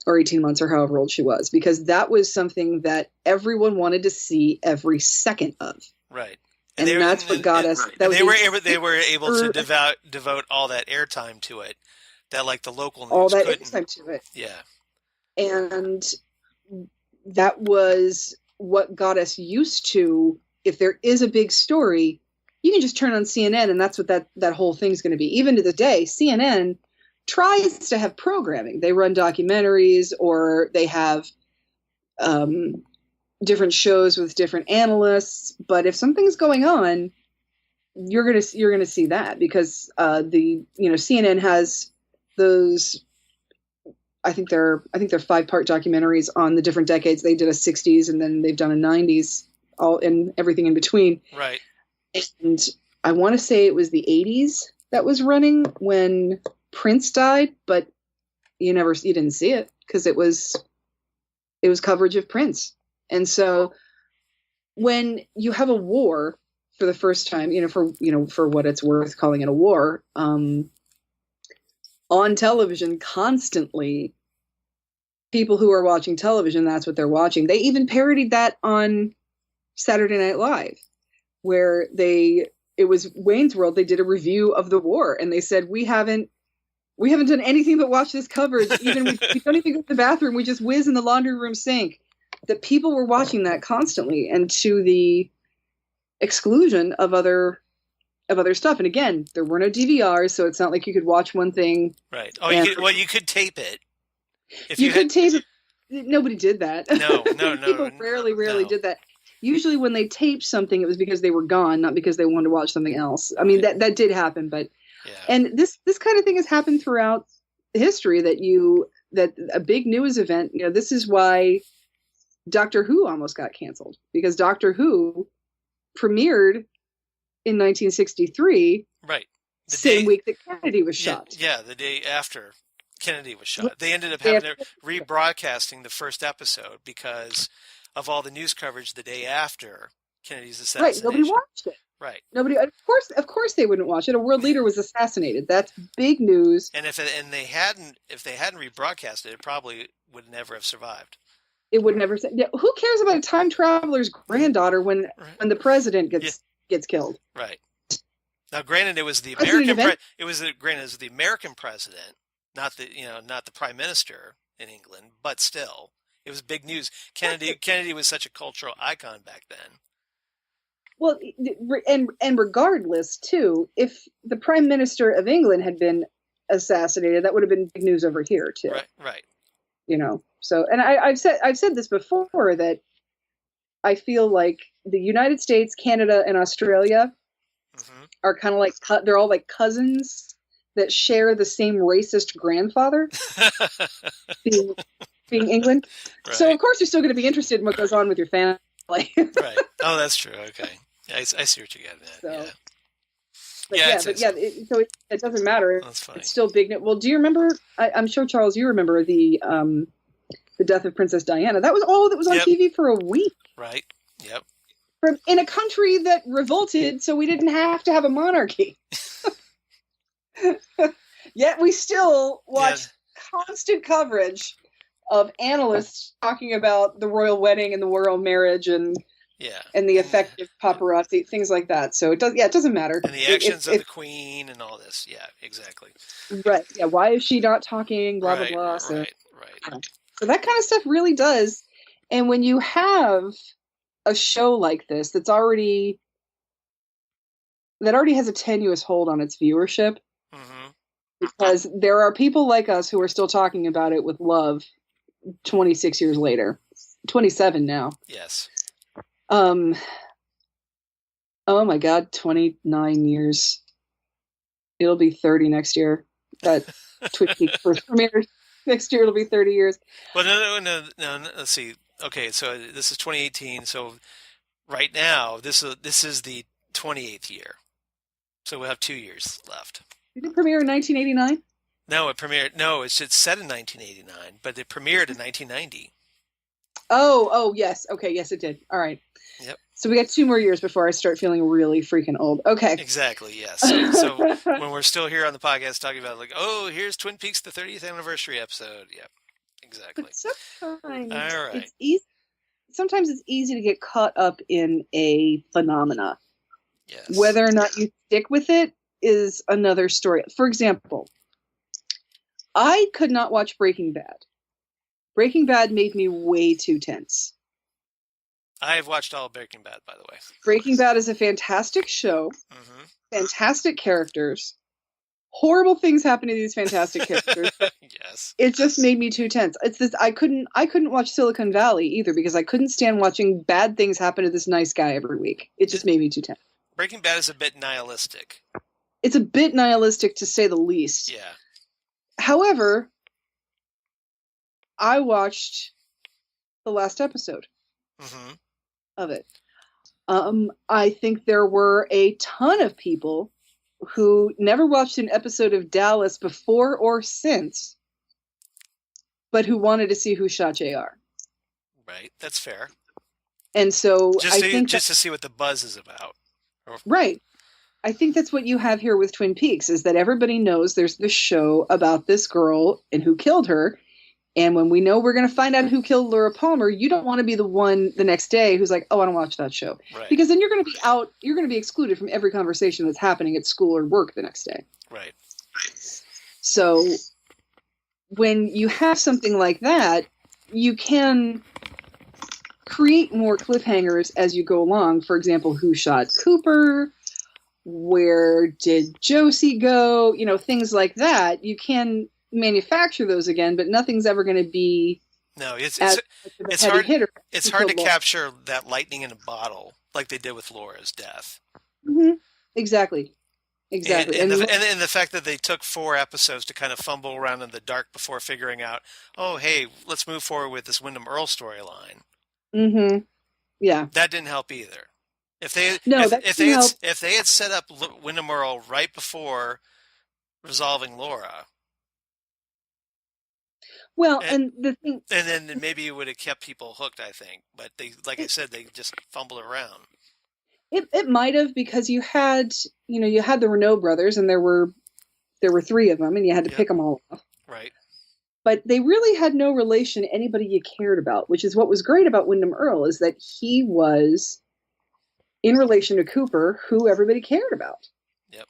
Or 18 months or however old she was, because that was something that everyone wanted to see every second of. Right. And that's what got us. That they were able to devote all that airtime to it, that like the local news all that couldn't. Airtime to it. Yeah. And that was what got us used to. If there is a big story, you can just turn on CNN, and that's what that whole thing's going to be. Even to the day, CNN tries to have programming. They run documentaries, or they have different shows with different analysts. But if something's going on, you're gonna see that, because CNN has those. I think they're 5-part documentaries on the different decades. They did a 60s, and then they've done a 90s, all and everything in between. Right. And I want to say it was the 80s that was running when Prince died, but you didn't see it because it was coverage of Prince. And so when you have a war for the first time, for what it's worth, calling it a war, on television constantly, people who are watching television, that's what they're watching. They even parodied that on Saturday Night Live, where it was Wayne's World. They did a review of the war, and they said, we haven't done anything but watch this coverage. Even we don't even go to the bathroom. We just whiz in the laundry room sink. That people were watching that constantly, and to the exclusion of other of other stuff. And again, there were no DVRs, so it's not like you could watch one thing. Right. Oh, you could tape it. If you could tape it. Nobody did that. No. People rarely did that. Usually when they taped something, it was because they were gone, not because they wanted to watch something else. I mean, that did happen, but and this kind of thing has happened throughout history that a big news event, this is why Doctor Who almost got canceled, because Doctor Who premiered in 1963. Right. Same week that Kennedy was shot. Yeah, the day after Kennedy was shot. They ended up having to rebroadcasting the first episode because of all the news coverage the day after Kennedy's assassination. Right, nobody watched it. Right. Nobody. Of course, they wouldn't watch it. A world leader was assassinated. That's big news. And if they hadn't rebroadcast it, it probably would never have survived. It would never. Yeah, who cares about a time traveler's granddaughter when the president gets killed? Right. Now, granted, it was the American. It was the American president, not the prime minister in England, but still, it was big news. Kennedy was such a cultural icon back then. Well, and regardless, too, if the Prime Minister of England had been assassinated, that would have been big news over here, too. Right. So, and I've said this before, that I feel like the United States, Canada, and Australia are kind of like, they're all like cousins that share the same racist grandfather, being England. Right. So, of course, you're still going to be interested in what goes on with your family. Right. Oh, that's true. Okay. I see what you get at. So, so it doesn't matter. That's funny. It's still big. Well, do you remember? I'm sure, Charles, you remember the death of Princess Diana. That was all that was on TV for a week. Right. Yep. In a country that revolted, so we didn't have to have a monarchy. Yet we still watch constant coverage of analysts talking about the royal wedding and the royal marriage and the effect of paparazzi, things like that. So it doesn't matter. And the actions of the queen and all this. Yeah, exactly. Right. Yeah. Why is she not talking? Blah, blah, blah. Right. So that kind of stuff really does. And when you have a show like this that already has a tenuous hold on its viewership, because there are people like us who are still talking about it with love 26 years later, 27 now. Yes. Oh my God, 29 years. It'll be 30 next year. That Twin Peaks first premiere next year. It'll be 30 years. Well, no. Let's see. Okay, so this is 2018. So right now, this is the 28th year. So we'll have 2 years left. Did it premiere in 1989? No, it premiered. No, it's set in 1989, but it premiered in 1990. Oh, yes. Okay, yes, it did. All right. Yep. So we got 2 more years before I start feeling really freaking old. Okay. Exactly, yes. So when we're still here on the podcast talking about here's Twin Peaks, the 30th anniversary episode. Yep, exactly. But sometimes, all right. It's easy. Sometimes it's easy to get caught up in a phenomena. Yes. Whether or not you stick with it is another story. For example, I could not watch Breaking Bad. Breaking Bad made me way too tense. I have watched all of Breaking Bad, by the way. Breaking Bad is a fantastic show. Fantastic characters. Horrible things happen to these fantastic characters. Yes. It just made me too tense. It's this. I couldn't watch Silicon Valley either because I couldn't stand watching bad things happen to this nice guy every week. It just made me too tense. Breaking Bad is a bit nihilistic. It's a bit nihilistic, to say the least. Yeah. However, I watched the last episode of it. I think there were a ton of people who never watched an episode of Dallas before or since, but who wanted to see who shot JR. Right, that's fair. And so just to see what the buzz is about. Right. I think that's what you have here with Twin Peaks, is that everybody knows there's this show about this girl and who killed her. And when we know we're going to find out who killed Laura Palmer, you don't want to be the one the next day who's like, oh, I don't watch that show. Right. Because then you're going to be out, you're going to be excluded from every conversation that's happening at school or work the next day. Right. So when you have something like that, you can create more cliffhangers as you go along. For example, who shot Cooper? Where did Josie go? You know, things like that. You can manufacture those again, but nothing's ever going to be No, it's as it's much of a it's heavy hard. hitter. It's hard to capture that lightning in a bottle like they did with Laura's death. Mm-hmm. Exactly. And, Exactly. and And the and, and the fact that they took 4 episodes to kind of fumble around in the dark before figuring out, oh hey, let's move forward with this Wyndham Earl storyline. mm-hmm. Yeah. That didn't help either. If they No, if, that if didn't they had help. if they had set up Wyndham Earl right before resolving Laura, Well, and, and the thing, and then maybe it would have kept people hooked, I think. But they, like I said, they just fumbled around. it might have, because you had the Renault brothers, and there were 3 of them, and you had to Yep. pick them all off. Right. But they really had no relation to anybody you cared about, which is what was great about Wyndham Earl, is that he was in relation to Cooper, who everybody cared about. Yep.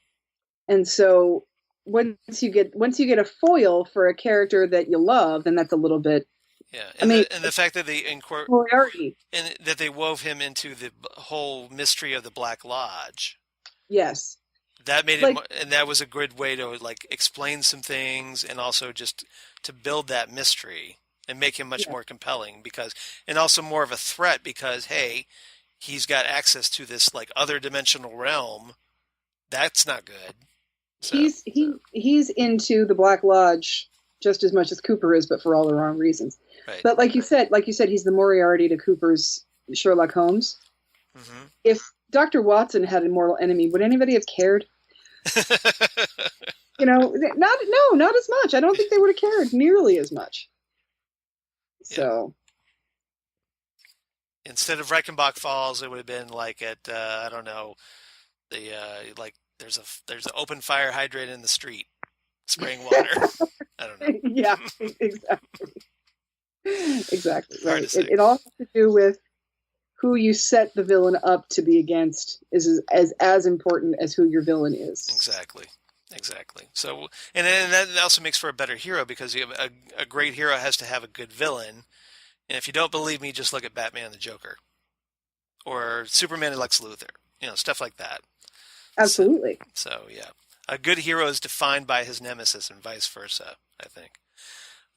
And so once you get a foil for a character that you love, then that's a little bit. Yeah, and the fact that they Moriarty. and that they wove him into the whole mystery of the Black Lodge. Yes. That made it, and that was a good way to like explain some things, and also just to build that mystery and make him much more compelling, and also more of a threat, because hey, he's got access to this like other dimensional realm. That's not good. So, he's into the Black Lodge just as much as Cooper is, but for all the wrong reasons. right. But like you said, he's the Moriarty to Cooper's Sherlock Holmes. Mm-hmm. If Dr. Watson had a mortal enemy, would anybody have cared? Not as much. I don't think they would have cared nearly as much. So instead of Reichenbach Falls, it would have been like at I don't know, the like there's an open fire hydrant in the street spraying water. I don't know. Yeah, exactly. Exactly. Hard Right. to say. It all has to do with who you set the villain up to be against is as important as who your villain is. Exactly. So, and then that also makes for a better hero, because you have a great hero has to have a good villain. And if you don't believe me, just look at Batman and the Joker, or Superman and Lex Luthor. Stuff like that. Absolutely. So yeah, a good hero is defined by his nemesis, and vice versa, I think.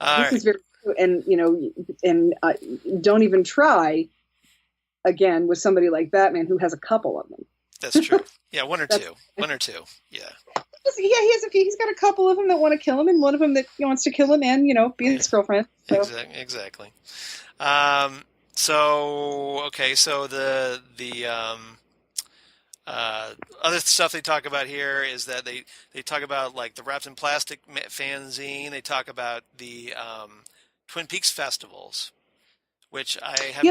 This is very true, and don't even try again with somebody like Batman, who has a couple of them. That's true. Yeah, one or two. Yeah. Yeah, he's got a couple of them that want to kill him, and one of them that wants to kill him and be his girlfriend. So. Exactly. So the other stuff they talk about here is that they talk about like the Wrapped in Plastic fanzine. They talk about the Twin Peaks festivals, which I have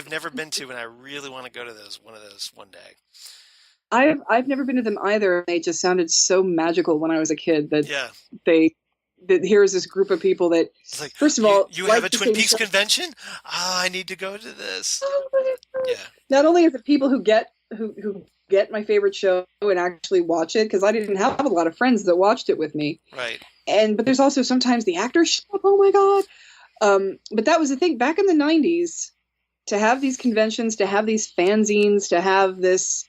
never been to, and I really want to go to one of those one day. I've never been to them either. They just sounded so magical when I was a kid that that here's this group of people that, like, first of all, you have a Twin Peaks convention? I need to go to this. Yeah. Not only is it people who get my favorite show and actually watch it, because I didn't have a lot of friends that watched it with me. Right. But there's also sometimes the actors show up. Oh my god. But that was the thing back in the 90s, to have these conventions, to have these fanzines, to have this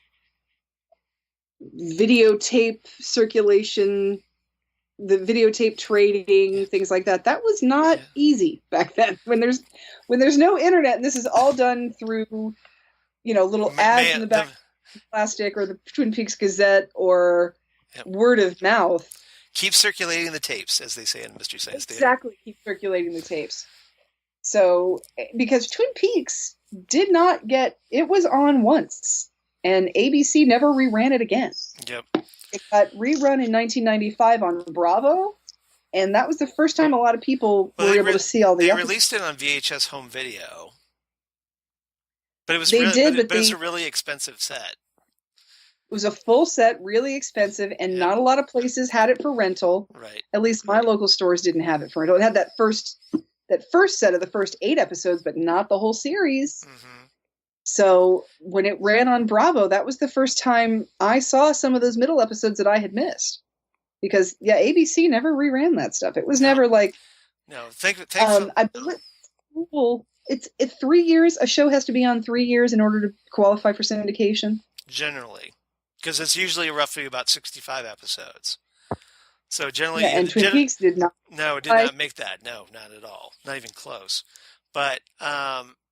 videotape circulation, the videotape trading, things like that. That was not easy back then. When there's no internet, and this is all done through, little ads in the back of plastic, or the Twin Peaks Gazette, or word of mouth. Keep circulating the tapes, as they say in Mystery Science Theater. Exactly, keep circulating the tapes. So, because Twin Peaks it was on once, and ABC never reran it again. Yep. It got rerun in 1995 on Bravo, and that was the first time a lot of people were able to see all the episodes. They released it on VHS home video, but it was it was a really expensive set. It was a full set, really expensive, and not a lot of places had it for rental. Right. At least my local stores didn't have it for rental. It had that first set of the first 8 episodes, but not the whole series. Mm-hmm. So when it ran on Bravo, that was the first time I saw some of those middle episodes that I had missed. Because ABC never reran that stuff. It was never like. No, thankfully. I believe it's 3 years. A show has to be on 3 years in order to qualify for syndication. Generally, because it's usually roughly about 65 episodes. So generally, Yeah, and Twin Peaks did not. no, it did not make that. No, not at all. Not even close. But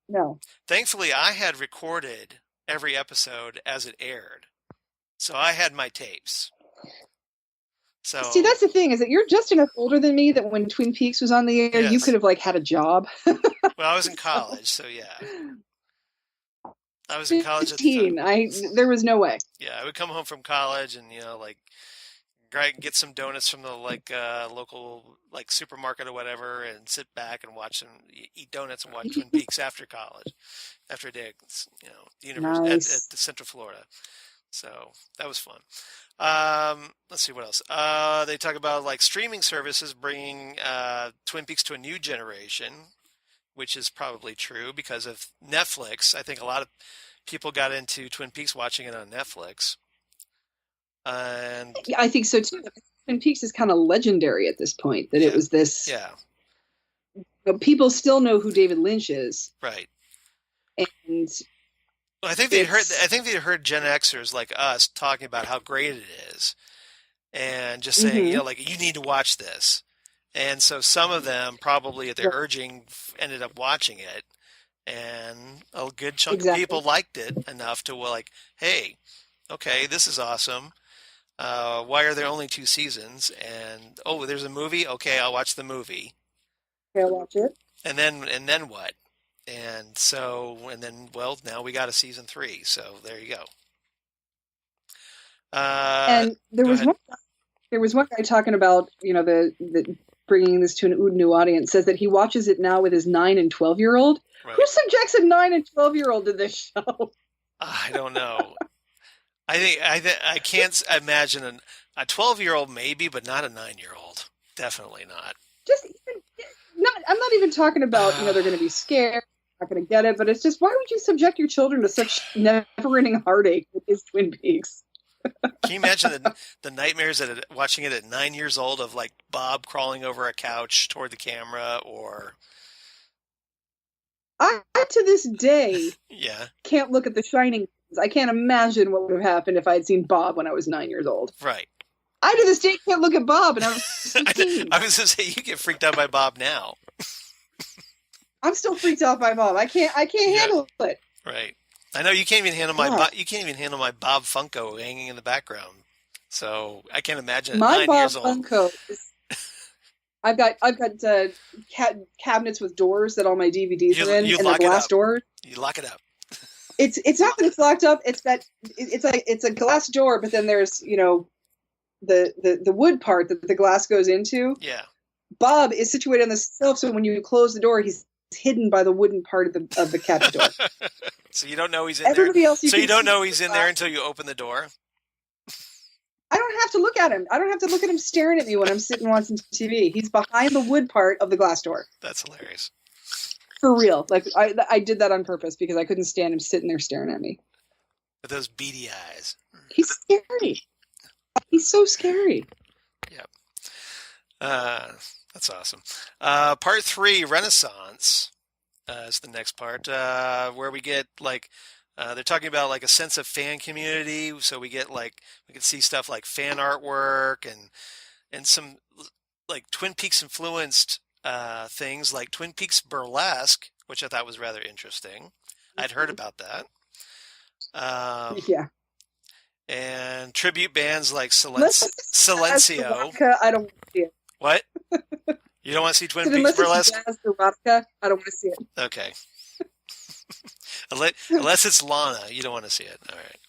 No. thankfully, I had recorded every episode as it aired, so I had my tapes. So See, that's the thing, is that you're just enough older than me that when Twin Peaks was on the air, you Yes. could have had a job. Well, I was in college, so yeah. I was in college at the 15. time. There was no way. Yeah, I would come home from college and get some donuts from the local supermarket or whatever, and sit back and eat donuts and watch Twin Peaks after college, after a day at the university Nice. at the Central Florida. So that was fun. Let's see what else. They talk about streaming services bringing Twin Peaks to a new generation, which is probably true because of Netflix. I think a lot of people got into Twin Peaks watching it on Netflix. And I think so too. Twin Peaks is kind of legendary at this point, that it was this. Yeah. People still know who David Lynch is. Right. And well, I think they heard Gen Xers like us talking about how great it is, and just saying, you need to watch this. And so some of them, probably at their urging, ended up watching it, and a good chunk of people liked it enough to hey, okay, this is awesome. Why are there only 2 seasons? And there's a movie. Okay, I'll watch the movie. Okay, I'll watch it. And then what? And then now we got a season 3. So there you go. And there was one guy talking about the bringing this to a new audience. Says that he watches it now with his 9 and 12-year-old. Right. Who subjects a 9 and 12-year-old to this show? I don't know. I can't imagine a 12-year-old maybe, but not a 9-year-old. Definitely not. I'm not even talking about they're going to be scared, not going to get it, but it's just, why would you subject your children to such never-ending heartache with this Twin Peaks? Can you imagine the nightmares watching it at 9 years old of Bob crawling over a couch toward the camera, or I to this day yeah, can't look at The Shining. I can't imagine what would have happened if I had seen Bob when I was 9 years old. Right. I to this day can't look at Bob, and I was 15. I was going to say, you get freaked out by Bob now. I'm still freaked out by Bob. I can't handle it. Right. I know you can't even handle my Bob Funko hanging in the background. So I can't imagine my 9 Bob years old. Funko. I've got cabinets with doors that all my DVDs are in, and the glass doors. You lock it up. It's not that it's locked up. It's that it's a glass door, but then there's the wood part that the glass goes into. Yeah. Bob is situated on the shelf, so when you close the door, he's hidden by the wooden part of the cabinet door. So you don't know he's in Everybody there. Else so you don't know he's in there until you open the door. I don't have to look at him. I don't have to look at him staring at me when I'm sitting watching TV. He's behind the wood part of the glass door. That's hilarious. For real. I did that on purpose because I couldn't stand him sitting there staring at me. With those beady eyes. He's scary. He's so scary. Yep. That's awesome. Part 3, Renaissance, is the next part, where we get they're talking about a sense of fan community. So we get we can see stuff like fan artwork and some Twin Peaks influenced things like Twin Peaks burlesque, which I thought was rather interesting. I'd heard about that. Yeah. And tribute bands like Silencio. I don't want to see it. What? You don't want to see Twin Peaks burlesque? Unless it's jazz erotica, I don't want to see it. Okay. Unless it's Lana, you don't want to see it. All right.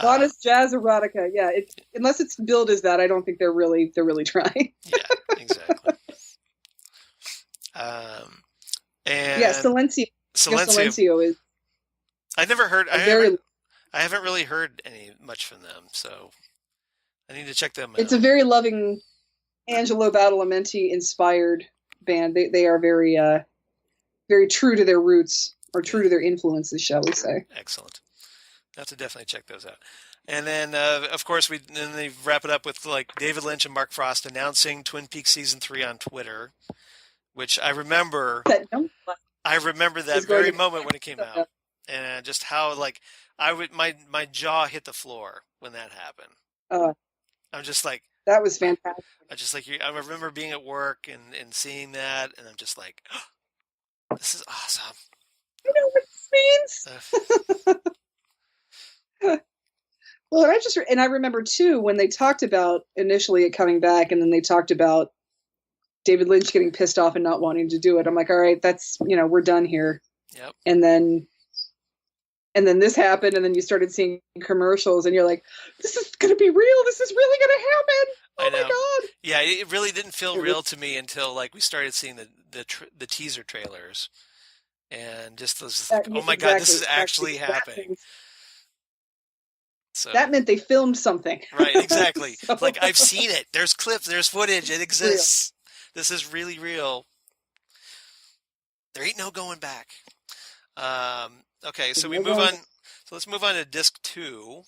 Lana's jazz erotica, yeah. Unless it's billed as that, I don't think they're really trying. Yeah, exactly. And yeah, Silencio is. I never heard. I haven't really heard much from them, so I need to check them out. It's a very loving Angelo Badalamenti inspired band. They are very very true to their roots, or true to their influences, shall we say. Excellent. I have to definitely check those out. And then, of course, they wrap it up with David Lynch and Mark Frost announcing Twin Peaks season 3 on Twitter, which I remember. I remember that very moment when it came out, and just how like my jaw hit the floor when that happened. Uh, I'm just like that was fantastic. I remember being at work and seeing that, and I'm just like, oh, this is awesome. You know what this means? Well, I remember too when they talked about initially it coming back, and then they talked about David Lynch getting pissed off and not wanting to do it. I'm like, all right, that's, we're done here. Yep. And then this happened, and then you started seeing commercials, and you're like, this is going to be real. This is really going to happen. Oh my God. Yeah, it really didn't feel real to me until like we started seeing the teaser trailers, and just was like, oh my God, this is actually happening. So that meant they filmed something. Right, exactly. So, like, I've seen it. There's clips, there's footage, it exists. Real. This is really real. There ain't no going back. Okay, so we move on. So let's move on to disc 2,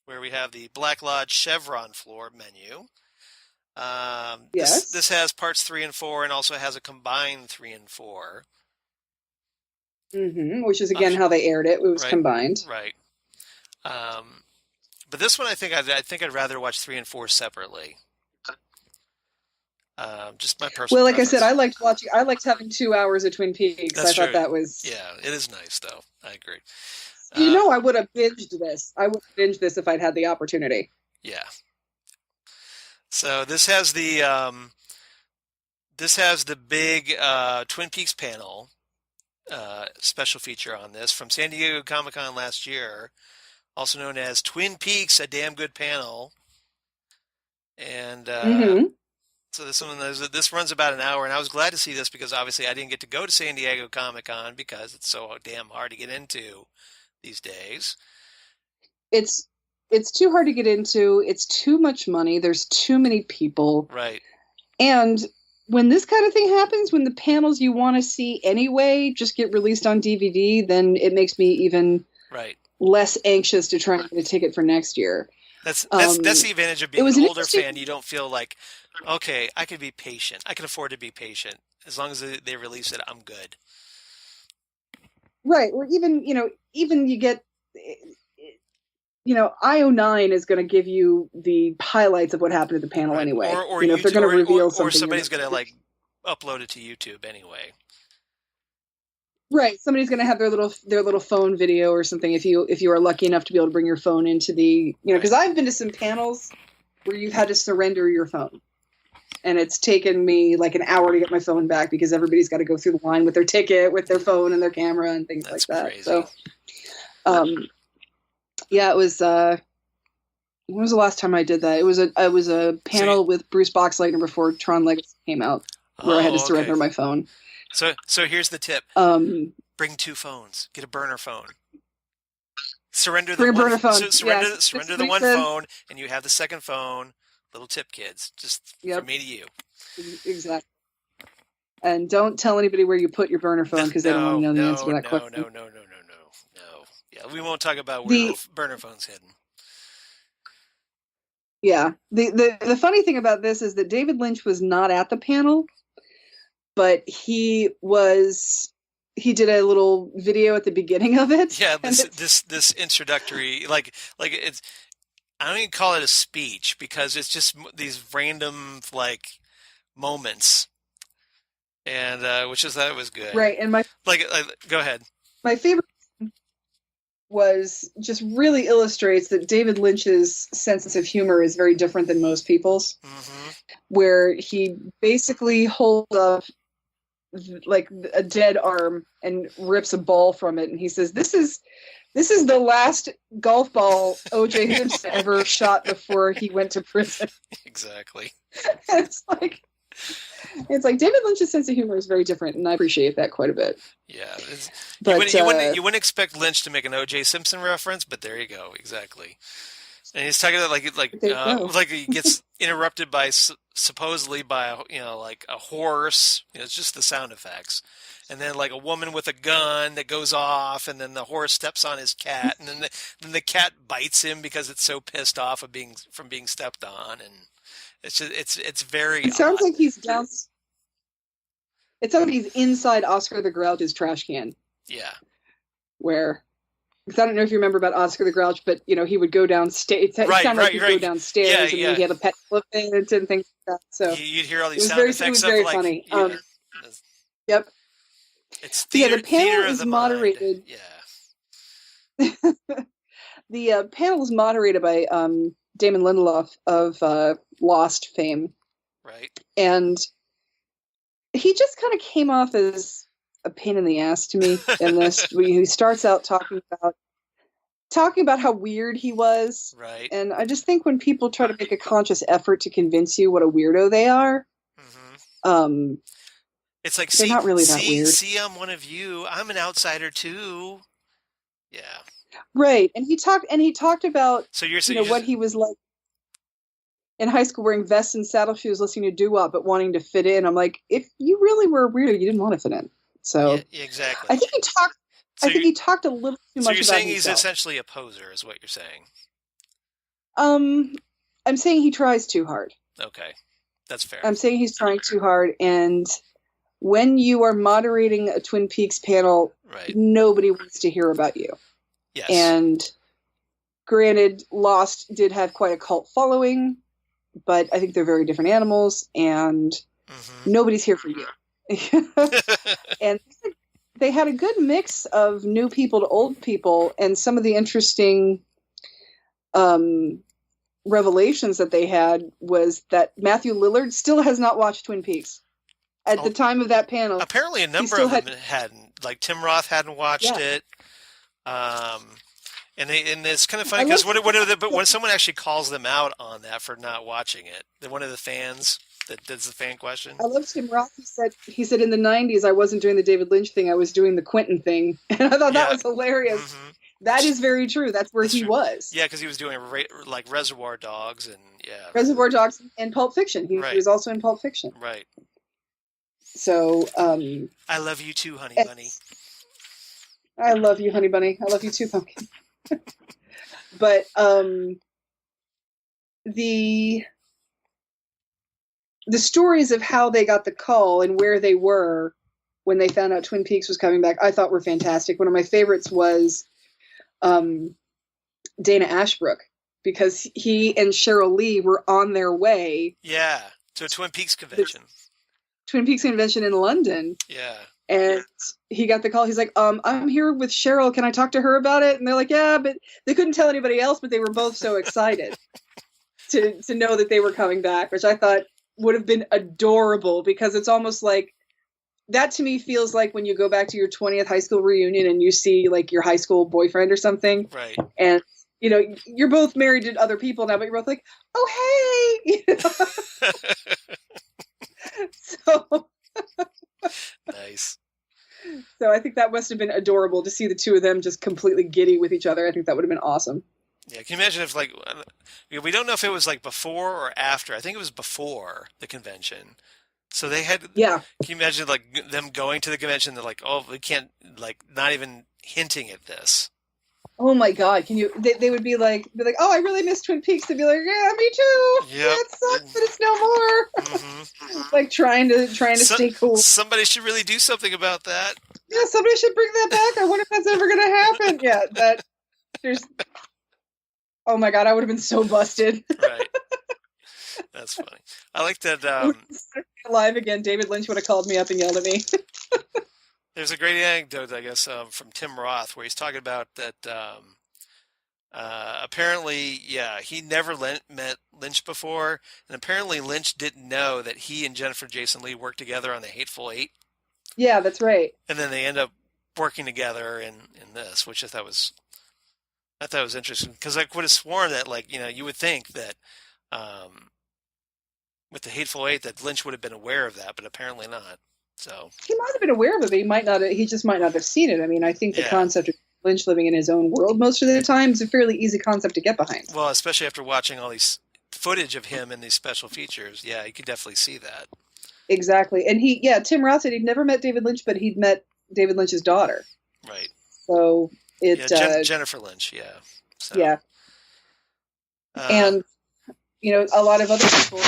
where we have the Black Lodge Chevron floor menu. Yes. This has parts 3 and 4, and also has a combined 3 and 4. Mm-hmm, which is again how they aired it. It was combined. Right. But this one, I think I'd rather watch 3 and 4 separately. Just my personal. Well, like preference. I said, I liked having 2 hours of Twin Peaks. That's true. Thought that was. Yeah, it is nice though. I agree. I would have binged this. I would have binged this if I'd had the opportunity. Yeah. So this has the big Twin Peaks panel special feature on this from San Diego Comic-Con last year, also known as Twin Peaks: A Damn Good Panel. And so this runs about an hour, and I was glad to see this because obviously I didn't get to go to San Diego Comic-Con because it's so damn hard to get into these days. It's too hard to get into. It's too much money. There's too many people. Right. And when this kind of thing happens, when the panels you want to see anyway just get released on DVD, then it makes me even less anxious to try and get a ticket for next year. That's the advantage of being an older fan. You don't feel like, okay, I can be patient. I can afford to be patient. As long as they release it, I'm good. Right. Or even you get, IO9 is going to give you the highlights of what happened at the panel anyway. Or if they're going to reveal something. Or somebody's going to upload it to YouTube anyway. Right. Somebody's going to have their little phone video or something if you are lucky enough to be able to bring your phone into the, because I've been to some panels where you've had to surrender your phone. And it's taken me like an hour to get my phone back because everybody's got to go through the line with their ticket, with their phone and their camera and things like that. Crazy. So, yeah, it was. When was the last time I did that? It was a panel with Bruce Boxleitner before Tron Legacy came out, where I had to surrender my phone. So here's the tip: bring 2 phones. Get a burner phone. Surrender the burner phone. Surrender the one phone, and you have the second phone. Little tip, kids. Just from me to you. Exactly. And don't tell anybody where you put your burner phone because they don't want to know the answer to that question. No. Yeah, we won't talk about where the burner phone's hidden. Yeah. The funny thing about this is that David Lynch was not at the panel, but he did a little video at the beginning of it. Yeah, this introductory, like it's, I don't even call it a speech because it's just these random moments, and which is that it was good. Right, and go ahead. My favorite was just really illustrates that David Lynch's sense of humor is very different than most people's, where he basically holds up like a dead arm and rips a ball from it, and he says, "This is the last golf ball O.J. Simpson ever shot before he went to prison." Exactly. It's like David Lynch's sense of humor is very different, and I appreciate that quite a bit. Yeah, but you wouldn't expect Lynch to make an O.J. Simpson reference, but there you go, exactly. And he's talking about like he gets interrupted by supposedly by a horse. It's just the sound effects, and then like a woman with a gun that goes off, and then the horse steps on his cat, and then the cat bites him because it's so pissed off of being stepped on, and it's just it's very. It sounds like he's down. It sounds like he's inside Oscar the Grouch's trash can. Yeah. where, because I don't know if you remember about Oscar the Grouch, but he would go downstairs. It sounded like he'd go downstairs, and then he had a pet elephant and things like that. So you'd hear all these sound effects. It was very funny. Yep. It's theater, the panel theater is of the moderated. Mind. Yeah. The panel is moderated by Damon Lindelof of Lost fame. Right. And he just kind of came off as a pain in the ass to me in this. He starts out talking about how weird he was. Right. And I just think when people try to make a conscious effort to convince you what a weirdo they are, it's like, they're not really that weird. See, I'm one of you. I'm an outsider too. Yeah. Right. And he talked about so you're saying what he was like in high school, wearing vests and saddle shoes, listening to doo-wop, but wanting to fit in. I'm like, if you really were a weirdo, you didn't want to fit in. So yeah, exactly. I think he talked a little too much about himself. So you're saying he's essentially a poser, is what you're saying? I'm saying he tries too hard. Okay, that's fair. I'm saying he's trying too hard, and when you are moderating a Twin Peaks panel, nobody wants to hear about you. Yes. And granted, Lost did have quite a cult following, but I think they're very different animals, and nobody's here for you. And they had a good mix of new people to old people, and some of the interesting revelations that they had was that Matthew Lillard still has not watched Twin Peaks. At the time of that panel. Apparently a number of them hadn't. Like Tim Roth hadn't watched it. And it's kind of funny because when someone actually calls them out on that for not watching it, one of the fans that does the fan question. I love Tim Roth. He said in the 90s I wasn't doing the David Lynch thing, I was doing the Quentin thing. And I thought that was hilarious. Mm-hmm. That is very true. That's where he was. Yeah, because he was doing like Reservoir Dogs and Reservoir Dogs and Pulp Fiction. He was also in Pulp Fiction. Right. So I love you too, honey bunny. I love you, honey bunny. I love you too, pumpkin. But the stories of how they got the call and where they were when they found out Twin Peaks was coming back, I thought were fantastic. One of my favorites was Dana Ashbrook, because he and Cheryl Lee were on their way. Yeah, to a Twin Peaks convention. Twin Peaks convention in London. Yeah. And he got the call. He's like, I'm here with Cheryl. Can I talk to her about it? And they're like, yeah, but they couldn't tell anybody else, but they were both so excited to know that they were coming back, which I thought would have been adorable, because it's almost like, that to me feels like when you go back to your 20th high school reunion and you see like your high school boyfriend or something. Right. And, you're both married to other people now, but you're both like, oh, hey. So nice. So I think that must have been adorable to see the two of them just completely giddy with each other. I think that would have been awesome. Yeah, can you imagine if we don't know if it was like before or after. I think it was before the convention. So they had. Yeah. Can you imagine like them going to the convention? They're like, oh, we can't, like, not even hinting at this. Oh my God! Can you? They would be like, oh, I really miss Twin Peaks. They'd be like, yeah, me too. Yep. Yeah, it sucks, but it's no more. Mm-hmm. Like trying to stay cool. Somebody should really do something about that. Yeah, somebody should bring that back. I wonder if that's ever going to happen. Yeah, there's. Oh my God! I would have been so busted. Right. That's funny. I like that. Alive again, David Lynch would have called me up and yelled at me. There's a great anecdote, I guess, from Tim Roth, where he's talking about that apparently, he never met Lynch before, and apparently Lynch didn't know that he and Jennifer Jason Leigh worked together on The Hateful Eight. Yeah, that's right. And then they end up working together in this, which I thought was interesting, because I would have sworn that, like, you would think that with The Hateful Eight that Lynch would have been aware of that, but apparently not. So he might have been aware of it, but he might not. He just might not have seen it. I mean, I think the concept of Lynch living in his own world most of the time is a fairly easy concept to get behind. Well, especially after watching all these footage of him in these special features, you could definitely see that. Exactly, and Tim Roth said he'd never met David Lynch, but he'd met David Lynch's daughter. Right. So Jennifer Lynch, yeah. So, yeah. And a lot of other people.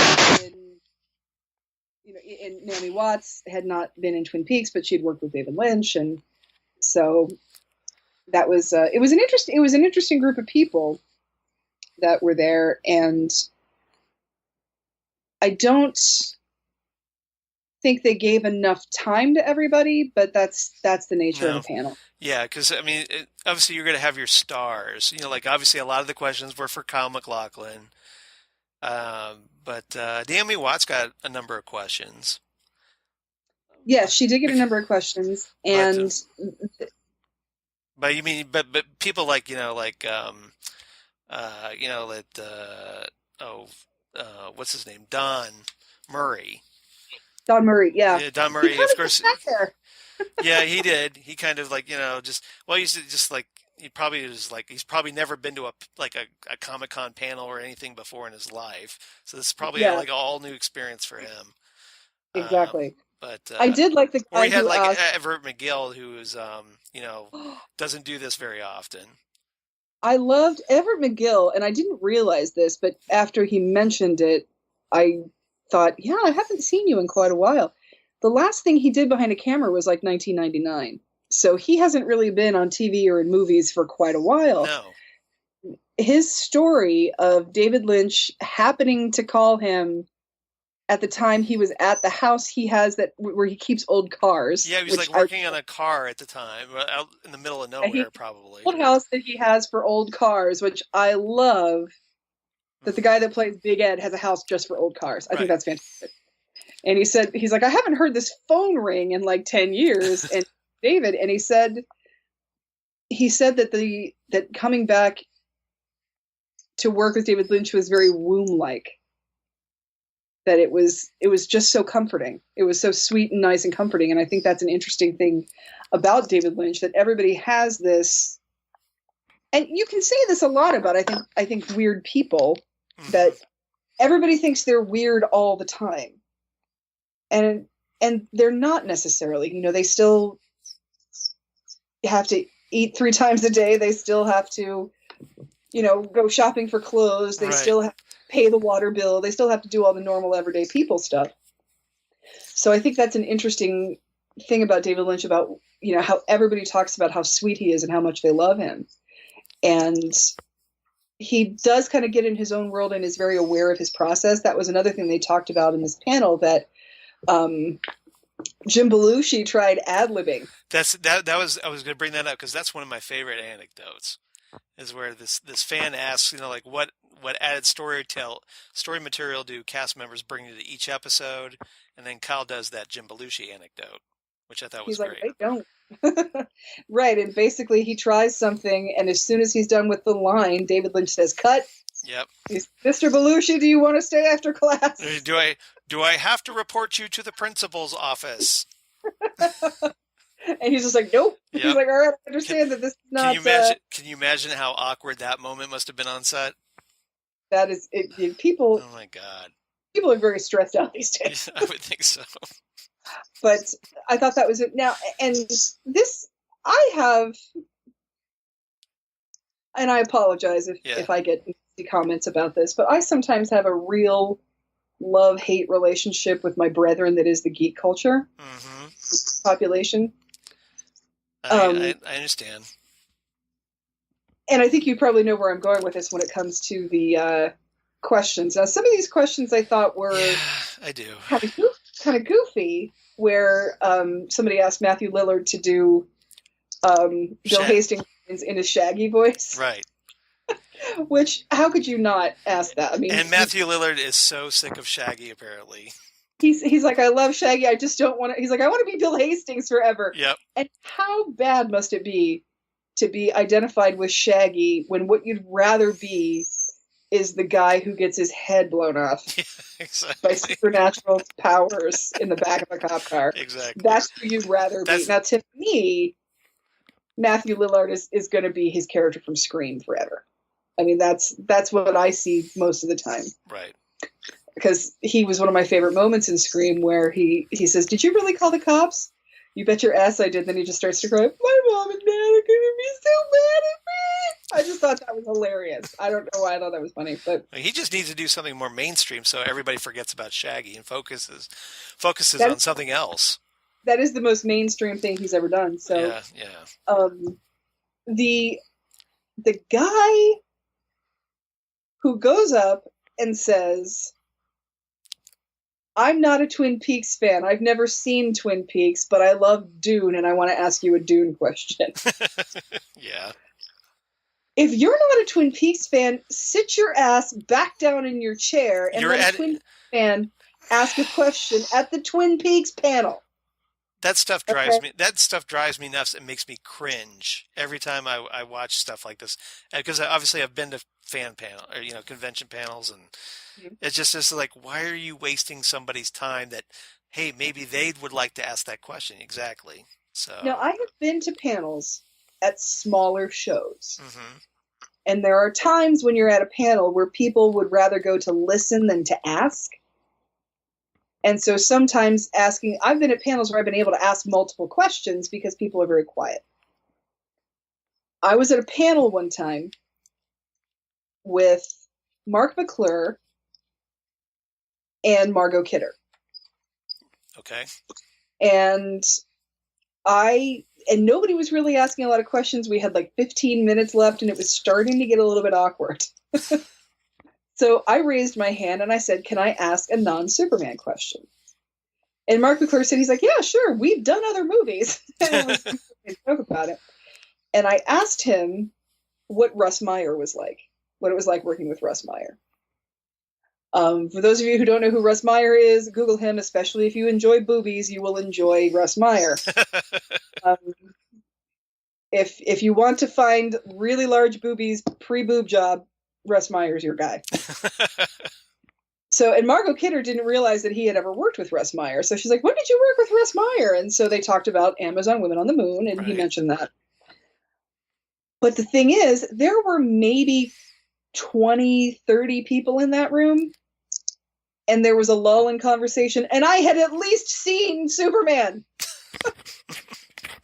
And Naomi Watts had not been in Twin Peaks, but she'd worked with David Lynch, and so that was it was an interesting group of people that were there, and I don't think they gave enough time to everybody, but that's the nature of No. a panel. Yeah, because I mean, obviously you're going to have your stars. Like obviously a lot of the questions were for Kyle MacLachlan, but Naomi Watts got a number of questions. Yes, she did get a number of questions, But and but you mean but people like that oh what's his name, Don Murray. Don Murray, yeah, Yeah, Don he Murray, kind of of just course. sat there. Yeah, he did. He kind of like, just, well, he's just like, he probably was like, he's probably never been to a Comic-Con panel or anything before in his life. So this is probably Yeah, like all new experience for him. Um, exactly. but, I did like the or guy he had who like asked. Everett McGill, who is, doesn't do this very often. I loved Everett McGill, and I didn't realize this, but after he mentioned it, I thought, yeah, I haven't seen you in quite a while. The last thing he did behind a camera was like 1999. So he hasn't really been on TV or in movies for quite a while. No. His story of David Lynch happening to call him at the time he was at the house he has that where he keeps old cars. Yeah, he was like working on a car at the time, out in the middle of nowhere, probably. Old house that he has for old cars, which I love. That the guy that plays Big Ed has a house just for old cars. I think that's fantastic. And he's like, I haven't heard this phone ring in like 10 years. And David, and he said that that coming back to work with David Lynch was very womb-like. That it was just so comforting. It was so sweet and nice and comforting. And I think that's an interesting thing about David Lynch, that everybody has this, and you can say this a lot about, I think weird people, that everybody thinks they're weird all the time. And they're not necessarily, they still have to eat 3 times a day. They still have to, go shopping for clothes. They still have to pay the water bill. They still have to do all the normal everyday people stuff. So I think that's an interesting thing about David Lynch, about, how everybody talks about how sweet he is and how much they love him. And he does kind of get in his own world and is very aware of his process. That was another thing they talked about in this panel, that Jim Belushi tried ad-libbing. I was going to bring that up because that's one of my favorite anecdotes, is where this fan asks, what added story material do cast members bring to each episode, and then Kyle does that Jim Belushi anecdote, which I thought was great. He's like, they don't. Right, and basically he tries something, and as soon as he's done with the line, David Lynch says, "Cut." Yep. Mr. Belushi, do you want to stay after class? Do I have to report you to the principal's office? And he's just like, nope. Yep. He's like, all right, I understand that this is not. Can you imagine how awkward that moment must have been on set? That is it. People. Oh my God. People are very stressed out these days. I would think so. But I thought that was it. Now, and this, I have, and I apologize if I get comments about this, but I sometimes have a real love-hate relationship with my brethren that is the geek culture population. I understand. And I think you probably know where I'm going with this when it comes to the questions. Now, some of these questions I thought were I do. kind of goofy, where somebody asked Matthew Lillard to do Bill Hastings in his Shaggy voice. Right. Which, how could you not ask that? I mean, and Matthew Lillard is so sick of Shaggy, apparently. He's like, I love Shaggy, I just don't want to. He's like, I want to be Bill Hastings forever. Yep. And how bad must it be to be identified with Shaggy when what you'd rather be is the guy who gets his head blown off by supernatural powers in the back of a cop car? Exactly. That's who you'd rather be. Now, to me, Matthew Lillard is going to be his character from Scream forever. I mean, that's what I see most of the time. Right. Because he was one of my favorite moments in Scream, where he says, "Did you really call the cops?" "You bet your ass I did." Then he just starts to cry, "My mom and dad are going to be so mad at me." I just thought that was hilarious. I don't know why I thought that was funny, but he just needs to do something more mainstream so everybody forgets about Shaggy and focuses on something else. That is the most mainstream thing he's ever done. So, yeah. the guy who goes up and says, I'm not a Twin Peaks fan. I've never seen Twin Peaks, but I love Dune, and I want to ask you a Dune question. Yeah. If you're not a Twin Peaks fan, sit your ass back down in your chair and let a Twin Peaks fan ask a question at the Twin Peaks panel. That stuff drives me. That stuff drives me nuts. It makes me cringe every time I watch stuff like this. Because obviously I've been to fan panel or convention panels, and it's just like, why are you wasting somebody's time? That hey, maybe they would like to ask that question. Exactly. So now I have been to panels at smaller shows, and there are times when you're at a panel where people would rather go to listen than to ask. And so sometimes I've been at panels where I've been able to ask multiple questions because people are very quiet. I was at a panel one time with Mark McClure and Margot Kidder. Okay. And nobody was really asking a lot of questions. We had like 15 minutes left, and it was starting to get a little bit awkward. So I raised my hand and I said, can I ask a non-Superman question? And Mark McClure said, he's like, yeah, sure. We've done other movies. And we spoke about it. And I asked him what Russ Meyer was like, what it was like working with Russ Meyer. For those of you who don't know who Russ Meyer is, Google him, especially if you enjoy boobies, you will enjoy Russ Meyer. If you want to find really large boobies pre-boob job, Russ Meyer's your guy. So, and Margot Kidder didn't realize that he had ever worked with Russ Meyer. So she's like, when did you work with Russ Meyer? And so they talked about Amazon Women on the Moon, and he mentioned that. But the thing is, there were maybe 20, 30 people in that room, and there was a lull in conversation, and I had at least seen Superman.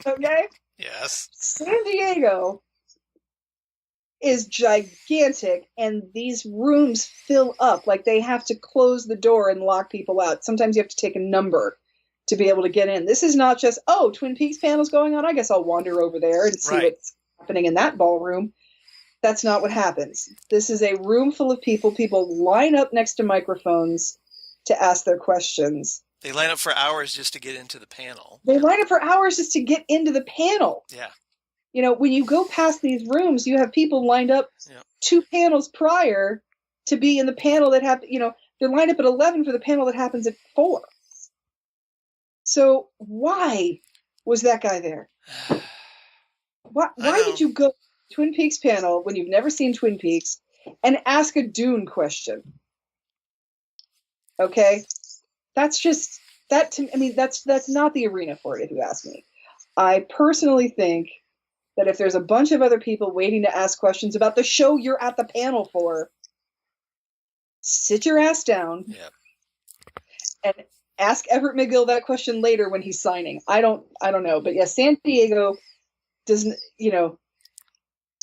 Okay? Yes. San Diego is gigantic, and these rooms fill up. Like, they have to close the door and lock people out. Sometimes you have to take a number to be able to get in. This is not just, Twin Peaks panel's going on, I guess I'll wander over there and see what's happening in that ballroom. That's not what happens. This is a room full of people. People line up next to microphones to ask their questions. They line up for hours just to get into the panel. They line up for hours just to get into the panel. Yeah. When you go past these rooms, you have people lined up 2 panels prior to be in the panel that they're lined up at 11 for the panel that happens at 4. So why was that guy there? Why did you go to Twin Peaks panel when you've never seen Twin Peaks and ask a Dune question? Okay? That's just, that's not the arena for it, if you ask me. I personally think that if there's a bunch of other people waiting to ask questions about the show you're at the panel for, sit your ass down and ask Everett McGill that question later when he's signing. I don't know. But San Diego doesn't,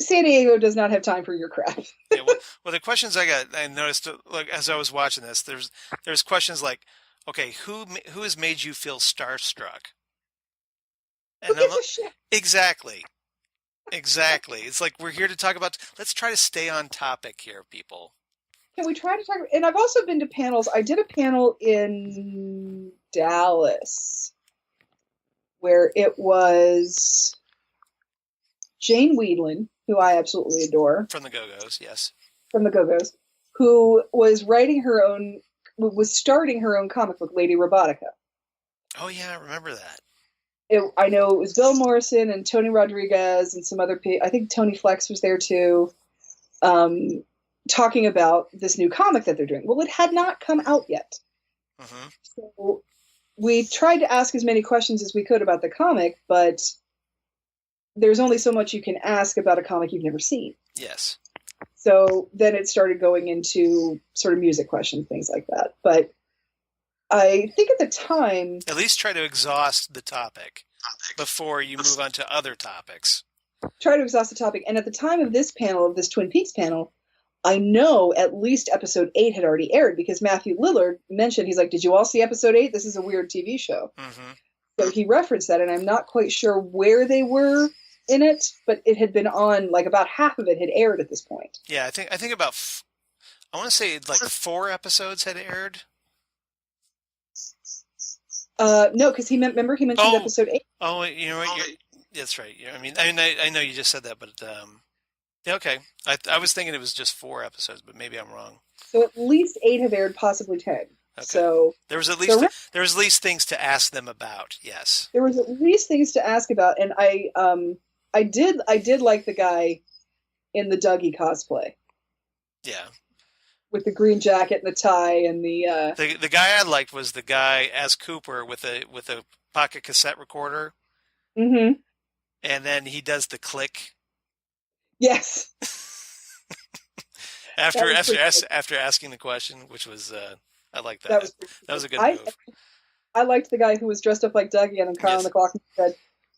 San Diego does not have time for your crap. Well, the questions I noticed, like, as I was watching this, there's questions like, okay, who has made you feel starstruck? And who gives a shit? Exactly. It's like, we're here to talk about, let's try to stay on topic here, people. Can we try to talk? And I've also been to panels. I did a panel in Dallas where it was Jane Weedland, who I absolutely adore. From the Go-Go's, yes. From the Go-Go's, who was starting her own comic book, Lady Robotica. Oh, yeah, I remember that. I know it was Bill Morrison and Tony Rodriguez and some other people. I think Tony Flex was there too, talking about this new comic that they're doing. Well, it had not come out yet. Mm-hmm. So we tried to ask as many questions as we could about the comic, but there's only so much you can ask about a comic you've never seen. Yes. So then it started going into sort of music questions, things like that. But I think at the time... At least try to exhaust the topic before you move on to other topics. Try to exhaust the topic. And at the time of this panel, of this Twin Peaks panel, I know at least episode 8 had already aired because Matthew Lillard mentioned, he's like, did you all see episode 8? This is a weird TV show. Mm-hmm. So he referenced that, and I'm not quite sure where they were in it, but it had been on, like, about half of it had aired at this point. Yeah, I think about I want to say like 4 episodes had aired. No, because he mentioned episode 8. Oh, you know what? That's right. Yeah, I know you just said that, but yeah, okay. I was thinking it was just 4 episodes, but maybe I'm wrong. So at least 8 have aired, possibly 10. Okay. So there was at least things to ask them about. Yes, there was at least things to ask about, and I did like the guy in the Dougie cosplay. Yeah. With the green jacket and the tie and the guy I liked was the guy as Cooper with a pocket cassette recorder. Mm-hmm. And then he does the click. Yes. after asking the question, which was I like that. That was a good move. I liked the guy who was dressed up like Dougie and on Car on the Clock and said,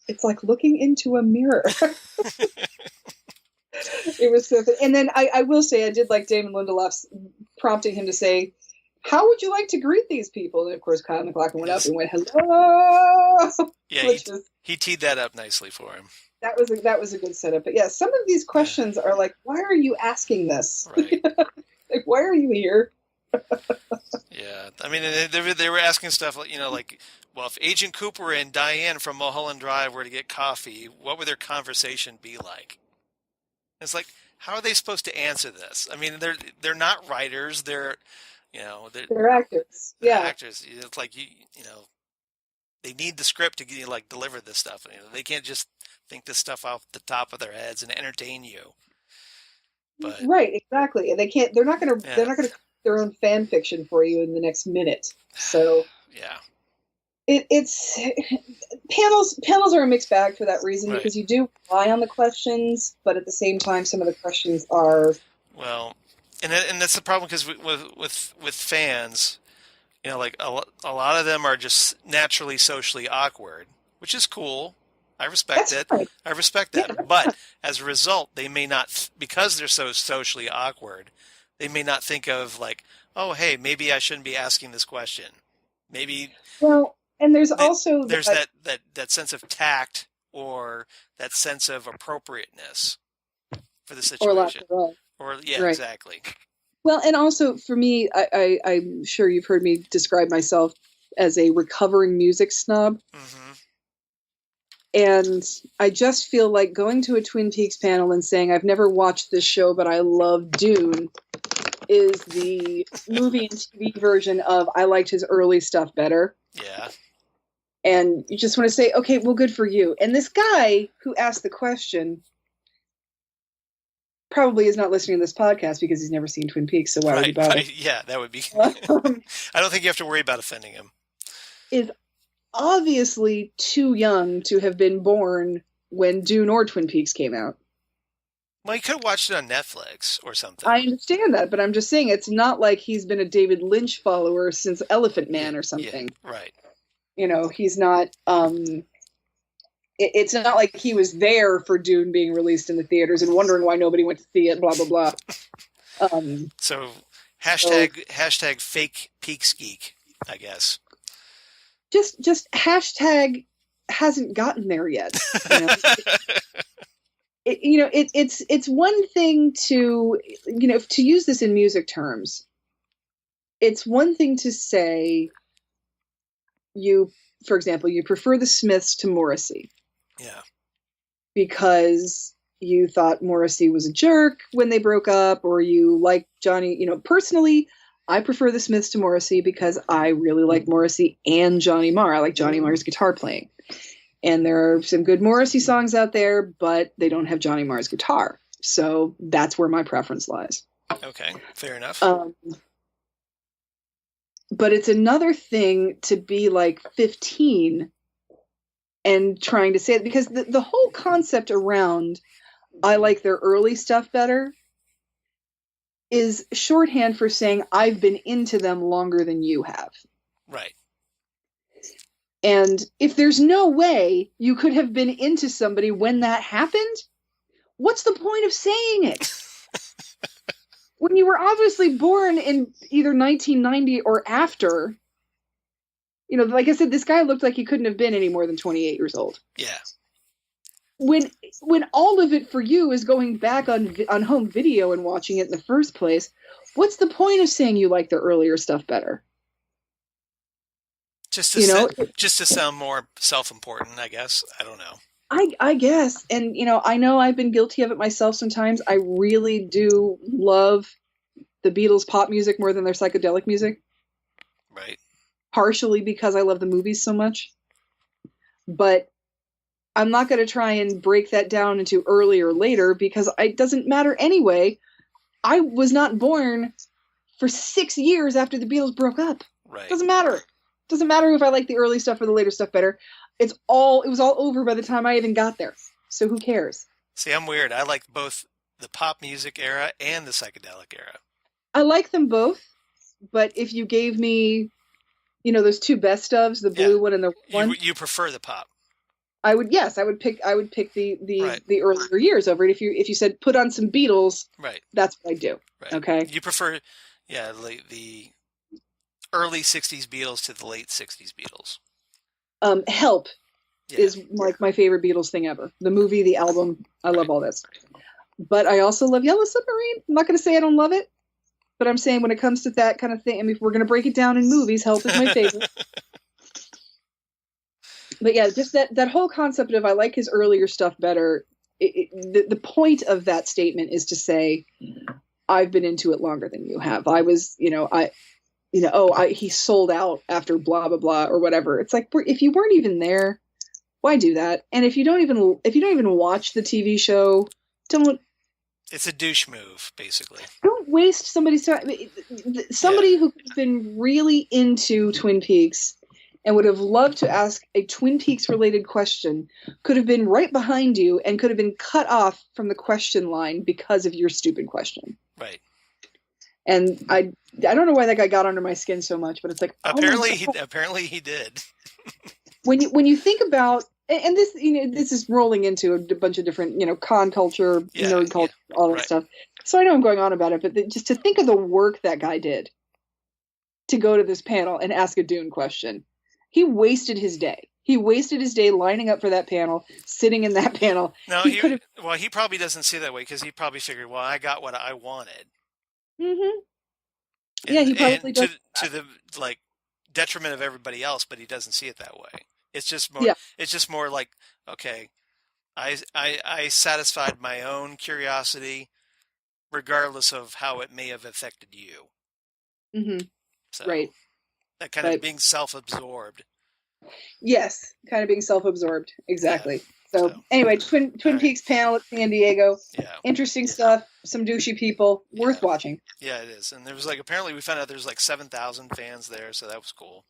"It's like looking into a mirror." It was so good. And then I will say I did like Damon Lindelof's prompting him to say, "How would you like to greet these people?" And of course, Kyle MacLachlan went up and went, "Hello." Yeah, he teed that up nicely for him. That was a good setup. But yeah, some of these questions are like, "Why are you asking this? Right. Like, why are you here?" Yeah, I mean, they were asking stuff like, like, well, if Agent Cooper and Diane from Mulholland Drive were to get coffee, what would their conversation be like? It's like, how are they supposed to answer this? I mean, they're not writers. They're actors. They're actors. It's like they need the script to deliver this stuff. They can't just think this stuff off the top of their heads and entertain you. But right, exactly. And they're not going to create their own fan fiction for you in the next minute. So yeah. It's panels are a mixed bag for that reason, right? Because you do rely on the questions, but at the same time, some of the questions are and that's the problem, because with fans, like a lot of them are just naturally socially awkward, which is cool. I respect it. Right. I respect that, yeah. But as a result, they may not, because they're so socially awkward, they may not think of like, oh, hey, maybe I shouldn't be asking this question. Maybe. Well. And there's also that sense of tact, or that sense of appropriateness for the situation. Or yeah, right. Exactly. Well, and also for me, I'm sure you've heard me describe myself as a recovering music snob. Mm-hmm. And I just feel like going to a Twin Peaks panel and saying, "I've never watched this show, but I love Dune," is the movie and TV version of "I liked his early stuff better." Yeah. And you just want to say, okay, well, good for you. And this guy who asked the question probably is not listening to this podcast because he's never seen Twin Peaks, so why would he bother? Yeah, that would be... I don't think you have to worry about offending him. Is obviously too young to have been born when Dune or Twin Peaks came out. Well, you could have watched it on Netflix or something. I understand that, but I'm just saying it's not like he's been a David Lynch follower since Elephant Man or something. Yeah, right. He's not, it's not like he was there for Dune being released in the theaters and wondering why nobody went to see it, blah, blah, blah. So hashtag fake Peaks Geek, I guess. Just hashtag hasn't gotten there yet. It's one thing to, to use this in music terms. It's one thing to say, for example, you prefer the Smiths to Morrissey. Yeah. Because you thought Morrissey was a jerk when they broke up, or you like Johnny. Personally, I prefer the Smiths to Morrissey because I really like Morrissey and Johnny Marr. I like Johnny Marr's guitar playing. And there are some good Morrissey songs out there, but they don't have Johnny Marr's guitar. So that's where my preference lies. Okay, fair enough. But it's another thing to be like 15 and trying to say it, because the whole concept around "I like their early stuff better" is shorthand for saying I've been into them longer than you have. Right. And if there's no way you could have been into somebody when that happened, what's the point of saying it? When you were obviously born in either 1990 or after, like I said, this guy looked like he couldn't have been any more than 28 years old. Yeah. when all of it for you is going back on home video and watching it in the first place, what's the point of saying you like the earlier stuff better? Just to sound more self-important, I guess. I don't know. I guess. And, I know I've been guilty of it myself sometimes. I really do love the Beatles' pop music more than their psychedelic music. Right. Partially because I love the movies so much. But I'm not going to try and break that down into earlier or later because it doesn't matter anyway. I was not born for 6 years after the Beatles broke up. Right. Doesn't matter. Doesn't matter if I like the early stuff or the later stuff better. It was all over by the time I even got there. So who cares? See, I'm weird. I like both the pop music era and the psychedelic era. I like them both, but if you gave me, those two best ofs, the blue one and the one, you prefer the pop. I would pick the Right. the earlier years over it. If you said put on some Beatles, right, that's what I do. Right. Okay. You prefer, the early '60s Beatles to the late '60s Beatles. Help is like my favorite Beatles thing ever. The movie, the album, I love all this. But I also love Yellow Submarine. I'm not going to say I don't love it, but I'm saying when it comes to that kind of thing, I mean, if we're going to break it down in movies, Help is my favorite. But yeah, just that whole concept of I like his earlier stuff better. The point of that statement is to say, I've been into it longer than you have. I was, he sold out after blah blah blah or whatever. It's like if you weren't even there, why do that? And if you don't even watch the TV show, don't. It's a douche move, basically. Don't waste somebody's time. Somebody who's been really into Twin Peaks and would have loved to ask a Twin Peaks related question could have been right behind you and could have been cut off from the question line because of your stupid question. Right. And I don't know why that guy got under my skin so much, but it's like apparently he did. when you think about and this this is rolling into a bunch of different con culture, nerd culture, all that stuff. So I know I'm going on about it, but just to think of the work that guy did to go to this panel and ask a Dune question. He wasted his day. He wasted his day lining up for that panel, sitting in that panel. No, he probably doesn't see it that way because he probably figured, well, I got what I wanted. Mm-hmm. Yeah, he probably does. To the detriment of everybody else, but he doesn't see it that way. It's just more. Yeah. It's just more like, okay, I satisfied my own curiosity, regardless of how it may have affected you. Mm-hmm. So, right. That kind of being self-absorbed. Yes, kind of being self-absorbed. Exactly. Yeah. So anyway, Twin Peaks panel at San Diego. Yeah. Interesting stuff. Some douchey people. Worth watching. Yeah, it is. And there was apparently we found out there's 7,000 fans there, so that was cool.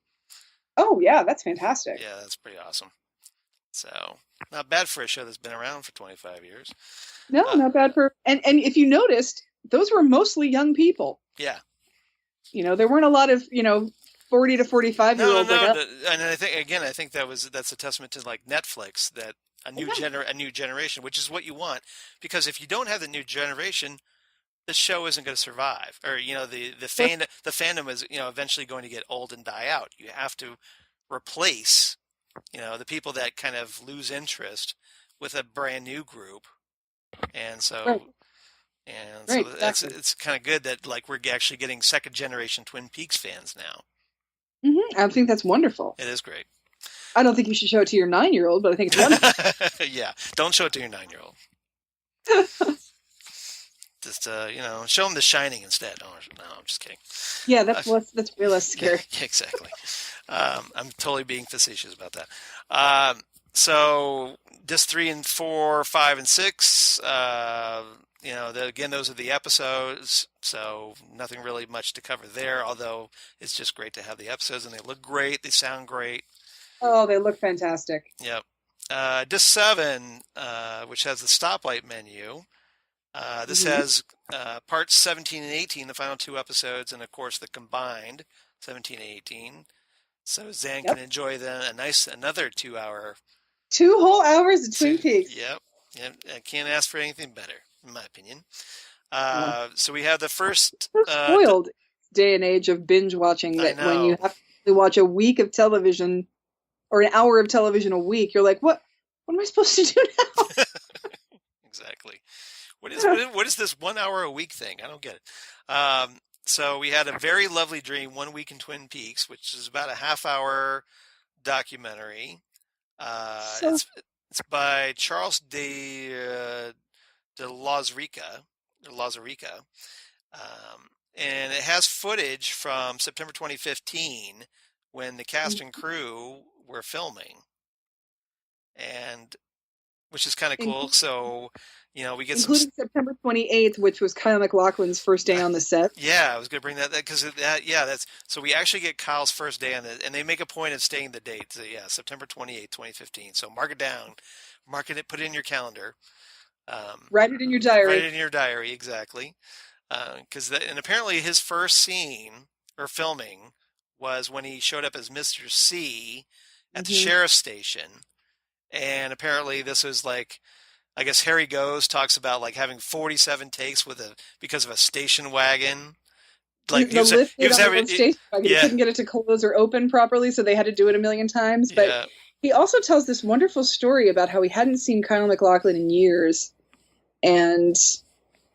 Oh yeah, that's fantastic. Yeah, that's pretty awesome. So not bad for a show that's been around for 25 years. No, not bad for and if you noticed, those were mostly young people. Yeah. There weren't a lot of 40 to 45-year-olds. No. And I think that's a testament to Netflix, that a new generation, which is what you want, because if you don't have the new generation, the show isn't going to survive, or the fandom is eventually going to get old and die out. You have to replace the people that kind of lose interest with a brand new group, and so. Right. And so it's kind of good that we're actually getting second generation Twin Peaks fans now. Mm-hmm. I think that's wonderful. It is great. I don't think you should show it to your 9-year-old, but I think it's wonderful. Yeah, don't show it to your 9-year-old. Just show them The Shining instead. No, I'm just kidding. Yeah, that's way less scary. Yeah, exactly. I'm totally being facetious about that. So disc 3 and 4, 5 and 6. Again, those are the episodes, so nothing really much to cover there, although it's just great to have the episodes, and they look great, they sound great. Oh, they look fantastic. Yep. Disc 7, which has the stoplight menu. This has parts 17 and 18, the final 2 episodes, and of course the combined 17 and 18. So Zan can enjoy another 2-hour. 2 whole hours of Twin Peaks. Yep. I can't ask for anything better, in my opinion. So we have the first... spoiled day and age of binge watching, that when you have to watch a week of television or an hour of television a week, you're like, what What am I supposed to do now? Exactly. What is this 1 hour a week thing? I don't get it. So we had a very lovely dream, 1 week in Twin Peaks, which is about a half-hour documentary. So It's by Charles de Lazarica, and it has footage from September 2015 when the cast and crew were filming, and which is kind of cool. So, we get including September 28th, which was Kyle MacLachlan's first day on the set. Yeah, I was going to bring that because that's so we actually get Kyle's first day on it, and they make a point of stating the date. So, yeah, September 28th, 2015. So mark it down, put it in your calendar. Write it in your diary. Write it in your diary, exactly. And apparently his first scene or filming was when he showed up as Mr. C at the sheriff's station, and apparently this was like, I guess Harry Goes talks about like having 47 takes because of a station wagon. Like he was having station wagon. He couldn't get it to close or open properly, so they had to do it a million times. But he also tells this wonderful story about how he hadn't seen Kyle MacLachlan in years, and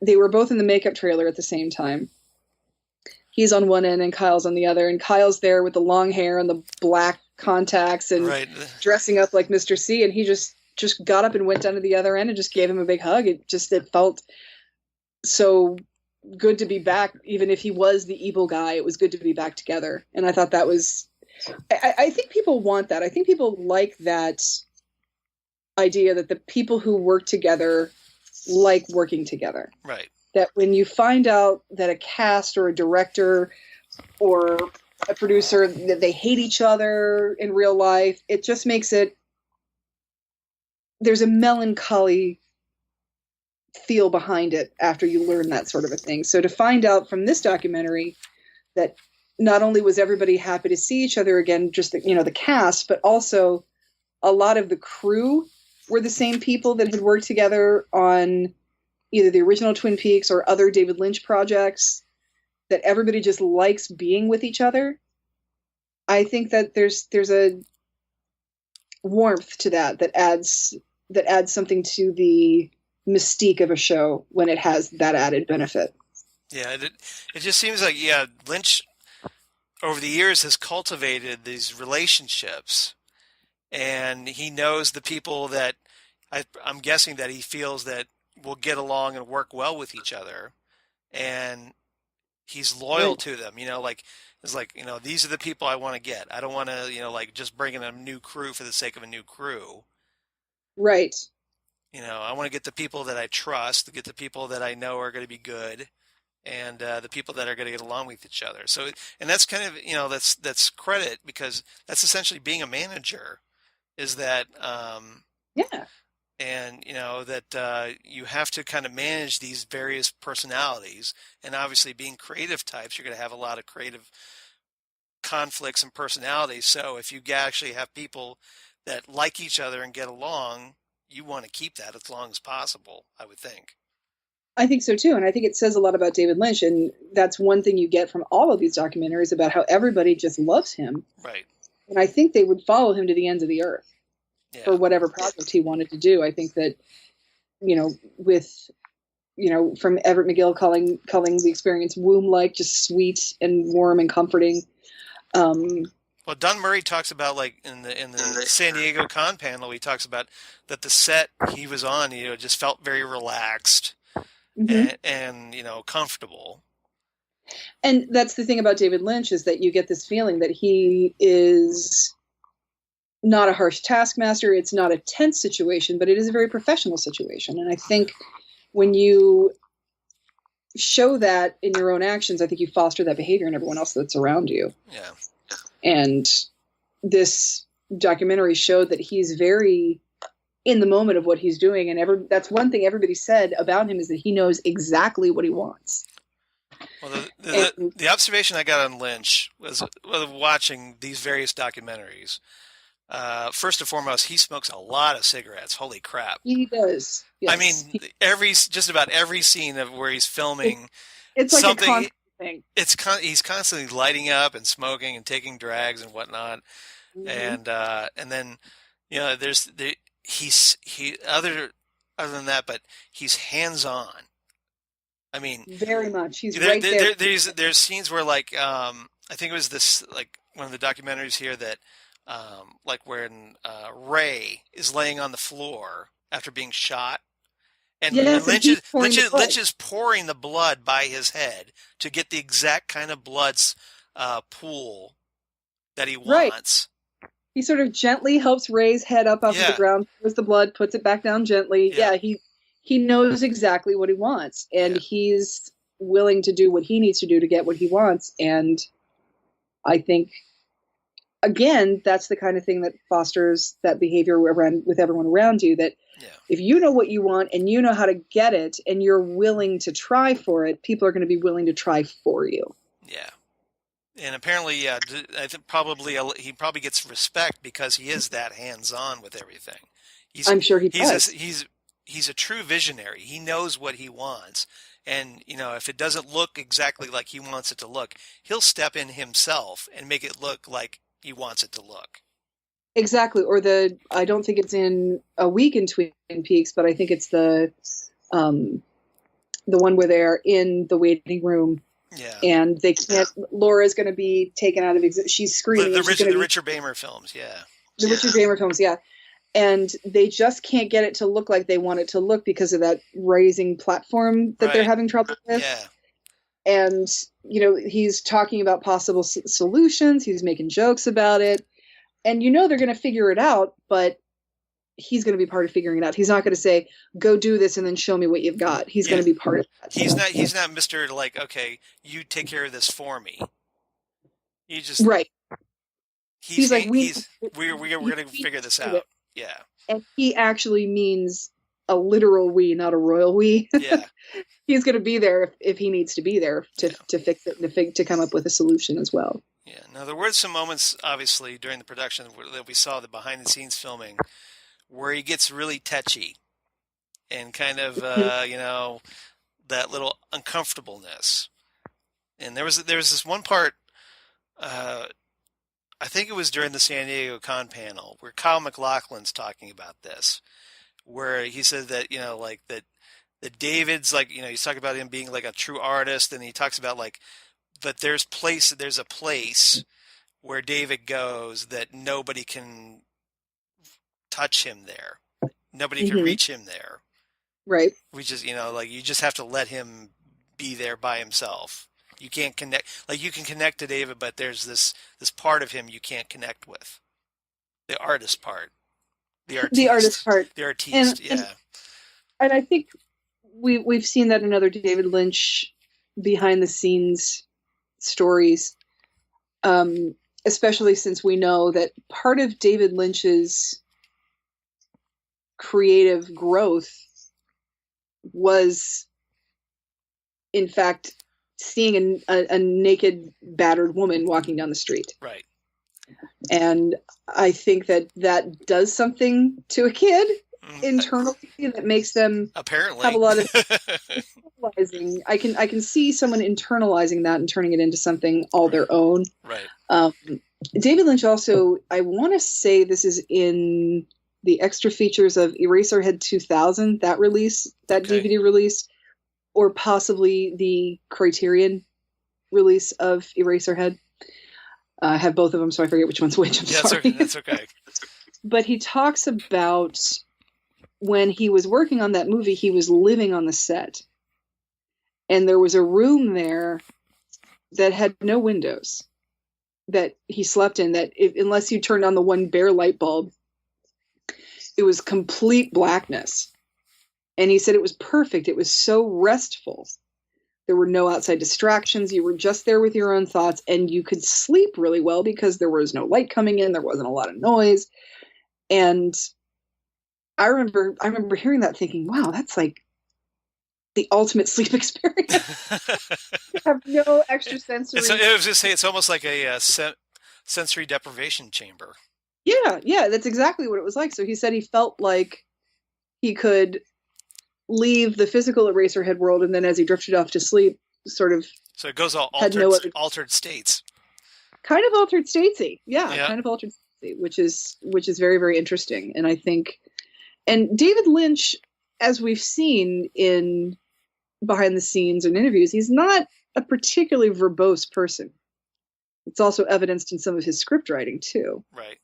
they were both in the makeup trailer at the same time. He's on one end and Kyle's on the other, and Kyle's there with the long hair and the black contacts and dressing up like Mr. C, and he just got up and went down to the other end and just gave him a big hug. It felt so good to be back. Even if he was the evil guy, it was good to be back together. And I thought that was, I think people want that. I think people like that idea that the people who work together like working together. Right. That when you find out that a cast or a director or a producer, that they hate each other in real life, it just makes it, there's a melancholy feel behind it after you learn that sort of a thing. So to find out from this documentary that not only was everybody happy to see each other again, just the cast, but also a lot of the crew were the same people that had worked together on either the original Twin Peaks or other David Lynch projects, that everybody just likes being with each other. I think that there's a warmth to that adds something to the mystique of a show when it has that added benefit. Yeah, it just seems like, Lynch over the years has cultivated these relationships, and he knows the people that I'm guessing that he feels that will get along and work well with each other, and he's loyal to them. It's like, these are the people I want to get. I don't want to, just bring in a new crew for the sake of a new crew. Right. I want to get the people that I trust, to get the people that I know are going to be good, and the people that are going to get along with each other. So, and that's kind of, that's credit, because that's essentially being a manager, is that, and that you have to kind of manage these various personalities, and obviously being creative types, you're going to have a lot of creative conflicts and personalities. So if you actually have people that like each other and get along, you want to keep that as long as possible, I would think. I think so too, and I think it says a lot about David Lynch, and that's one thing you get from all of these documentaries about how everybody just loves him. Right. And I think they would follow him to the ends of the earth for whatever project he wanted to do. I think that, from Everett McGill calling the experience womb-like, just sweet and warm and comforting. Well, Don Murray talks about, like, in the San Diego Con panel, he talks about that the set he was on, just felt very relaxed and comfortable. And that's the thing about David Lynch, is that you get this feeling that he is not a harsh taskmaster. It's not a tense situation, but it is a very professional situation. And I think when you show that in your own actions, I think you foster that behavior in everyone else that's around you. Yeah. And this documentary showed that he's very in the moment of what he's doing. And that's one thing everybody said about him, is that he knows exactly what he wants. Well, the observation I got on Lynch was watching these various documentaries. First and foremost, he smokes a lot of cigarettes. Holy crap. He does. Yes. I mean, just about every scene of where he's filming, it's like something, a constant thing. He's constantly lighting up and smoking and taking drags and whatnot. And then, other than that, but he's hands-on. I mean, Very much. He's right there. there's scenes where like I think it was this like one of the documentaries here that like when Ray is laying on the floor after being shot, and Yes, and he's pouring the blood. Lynch is pouring the blood by his head to get the exact kind of blood pool that he wants. He sort of gently helps Ray's head up off of the ground, pours the blood, puts it back down gently. Yeah, he knows exactly what he wants, and he's willing to do what he needs to do to get what he wants. And I think, again, that's the kind of thing that fosters that behavior with everyone around you, that if you know what you want and you know how to get it and you're willing to try for it, people are going to be willing to try for you. Yeah. And apparently, I think he probably gets respect because he is that hands-on with everything. I'm sure he does. He's a true visionary. He knows what he wants. And, if it doesn't look exactly like he wants it to look, he'll step in himself and make it look like he wants it to look. Exactly. Or I don't think it's in A Week in Twin Peaks, but I think it's the one where they're in the waiting room. Yeah. And they can't, Laura's going to be taken out of existence. She's screaming. The Richard Beymer films, yeah. The Richard Beymer films, yeah. And they just can't get it to look like they want it to look because of that raising platform that they're having trouble with. Yeah. And, he's talking about possible solutions. He's making jokes about it. And they're going to figure it out, but he's going to be part of figuring it out. He's not going to say, go do this and then show me what you've got. He's going to be part of that. He's not Mr. like, okay, you take care of this for me. You just He's like, we're going to figure this out. Yeah. And he actually means a literal we, not a royal we. Yeah. He's going to be there if he needs to be there to fix it, to come up with a solution as well. Yeah. Now, there were some moments, obviously, during the production that we saw the behind-the-scenes filming where he gets really touchy and kind of, that little uncomfortableness. And there was this one part, I think it was during the San Diego Con panel where Kyle MacLachlan's talking about this, where he said that, that David's like, he's talking about him being like a true artist, and he talks about like, but there's a place where David goes that nobody can touch him there. Nobody can reach him there. Right. We just, you just have to let him be there by himself. You can't connect, you can connect to David, but there's this part of him you can't connect with. The artist part. The artist part. The artiste, And I think we've seen that in other David Lynch behind the scenes stories, especially since we know that part of David Lynch's creative growth was, in fact, seeing a naked, battered woman walking down the street. Right. And I think that does something to a kid internally that makes them apparently have a lot of internalizing. I can see someone internalizing that and turning it into something all their own. Right. David Lynch also, I want to say this is in the extra features of Eraserhead 2000, that DVD release, or possibly the Criterion release of Eraserhead. I have both of them, so I forget which one's which. I'm sorry. That's okay. But he talks about when he was working on that movie, he was living on the set. And there was a room there that had no windows that he slept in, that unless you turned on the one bare light bulb, it was complete blackness. And he said it was perfect. It was so restful. There were no outside distractions. You were just there with your own thoughts, and you could sleep really well because there was no light coming in. There wasn't a lot of noise. And I remember hearing that thinking, wow, that's like the ultimate sleep experience. You have no extra sensory. I was just saying, it's almost like a sensory deprivation chamber. Yeah, that's exactly what it was like. So he said he felt like he could leave the physical Eraserhead world, and then as he drifted off to sleep, sort of. So it goes all altered states. Kind of altered statesy, yeah, kind of altered statesy, which is very, very interesting. And I think And David Lynch, as we've seen in behind the scenes and interviews, he's not a particularly verbose person. It's also evidenced in some of his script writing too. Right.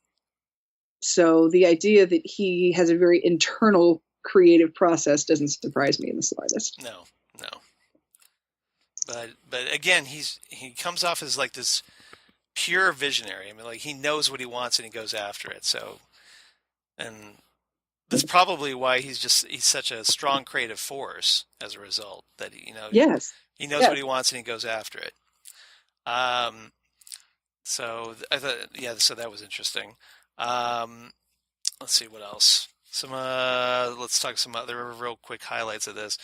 So the idea that he has a very internal creative process doesn't surprise me in the slightest. No. But again, he comes off as like this pure visionary. I mean, like, he knows what he wants and he goes after it. So, and that's probably why he's such a strong creative force as a result. That Yes, he knows what he wants and he goes after it. So I thought, so that was interesting. Let's see what else. Let's talk some other real quick highlights of this.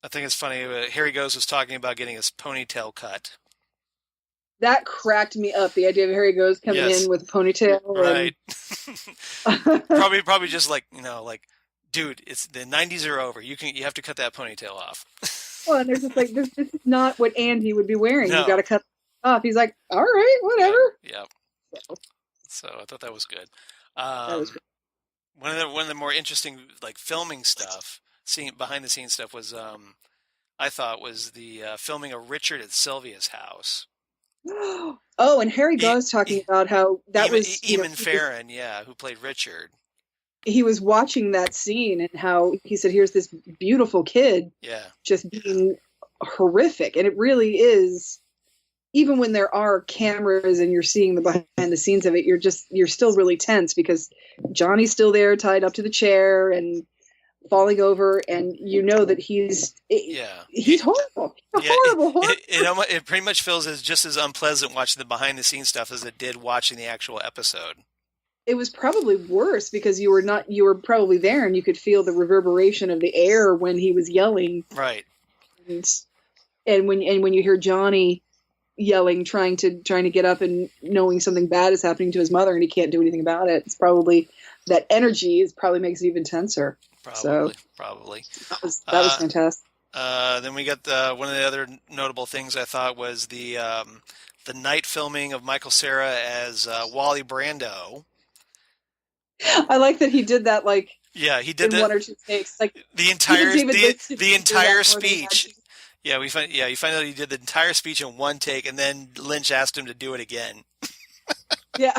I think it's funny. Harry Goes was talking about getting his ponytail cut. That cracked me up. The idea of Harry Goes coming in with a ponytail, right? probably just like dude, it's the 90s are over. You have to cut that ponytail off. Well, and there's just like this is not what Andy would be wearing. No. You got to cut it off. He's like, all right, whatever. Yeah. So I thought that was good. That was great. One of the more interesting like filming stuff, behind the scenes stuff was I thought was the filming of Richard at Sylvia's house. Oh, and Harry Goes talking about how that was Eamon Farron, who played Richard. He was watching that scene and how he said, here's this beautiful kid just being horrific. And it really is, even when there are cameras and you're seeing the behind the scenes of it, you're still really tense because Johnny's still there tied up to the chair and falling over, and you know that he's horrible. Horrible. It pretty much feels just as unpleasant watching the behind the scenes stuff as it did watching the actual episode. It was probably worse because you were probably there and you could feel the reverberation of the air when he was yelling. Right. And when you hear Johnny yelling, trying to get up and knowing something bad is happening to his mother and he can't do anything about it, it's probably that energy probably makes it even tenser. Probably. That was fantastic. Then we got one of the other notable things I thought was the night filming of Michael Cera as Wally Brando. I like that he did that. He did in one or two takes. Like the entire speech. You find out he did the entire speech in one take, and then Lynch asked him to do it again. Yeah.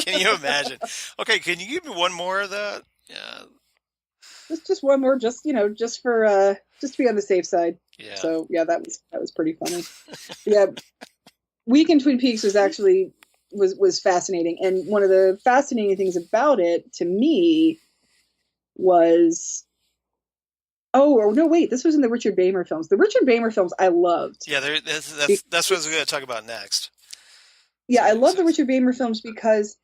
Can you imagine? Okay, can you give me one more of that? Yeah. Just one more, just for just to be on the safe side. Yeah. So that was pretty funny. Week in Twin Peaks was actually was fascinating, and one of the fascinating things about it to me was this was in the Richard Beymer films. The Richard Beymer films I loved. Yeah, that's what I was going to talk about next. Yeah, I love the Richard Beymer films because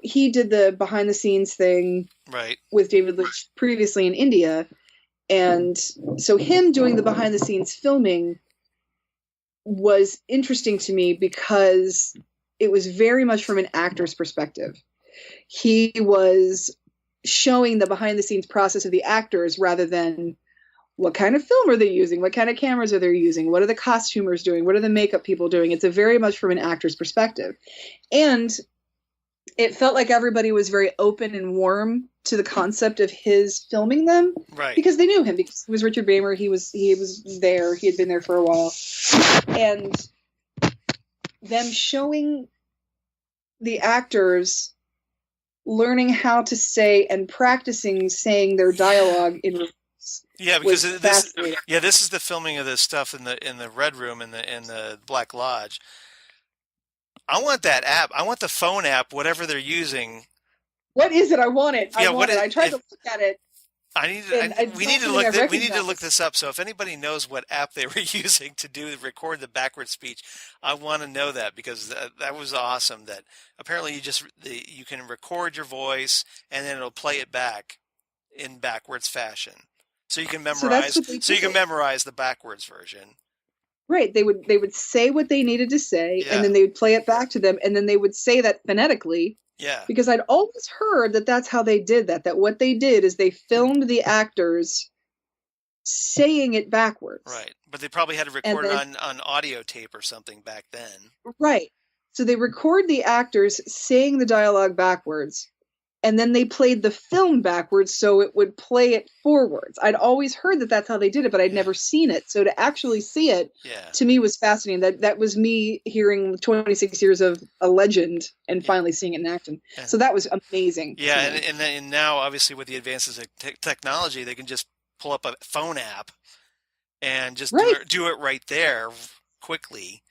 he did the behind the scenes thing with David Lynch previously in India. And so him doing the behind the scenes filming was interesting to me because it was very much from an actor's perspective. He was showing the behind the scenes process of the actors rather than what kind of film are they using? What kind of cameras are they using? What are the costumers doing? What are the makeup people doing? It's a very much from an actor's perspective. And it felt like everybody was very open and warm to the concept of his filming them, because they knew him, because he was Richard Beymer. He was there. He had been there for a while, and them showing the actors learning how to say and practicing saying their dialogue in reverse. Yeah, because this is the filming of this stuff in the Red Room in the Black Lodge. I want that app. I want the phone app, whatever they're using. What is it? I want it. I tried to look at it. We need to look this up. So if anybody knows what app they were using to record the backward speech, I want to know that, because that was awesome. That apparently you can record your voice and then it'll play it back in backwards fashion. So you can memorize. So you can memorize the backwards version. Right. They would say what they needed to say, and then they would play it back to them, and then they would say that phonetically. Yeah. Because I'd always heard that that's how they did that. That what they did is they filmed the actors saying it backwards. Right. But they probably had to record it on audio tape or something back then. Right. So they record the actors saying the dialogue backwards, and then they played the film backwards so it would play it forwards. I'd always heard that that's how they did it, but I'd never seen it. So to actually see it, to me, was fascinating. That was me hearing 26 years of a legend and finally seeing it in action. So that was amazing. Yeah, and now, obviously, with the advances of technology, they can just pull up a phone app and just do it right there quickly.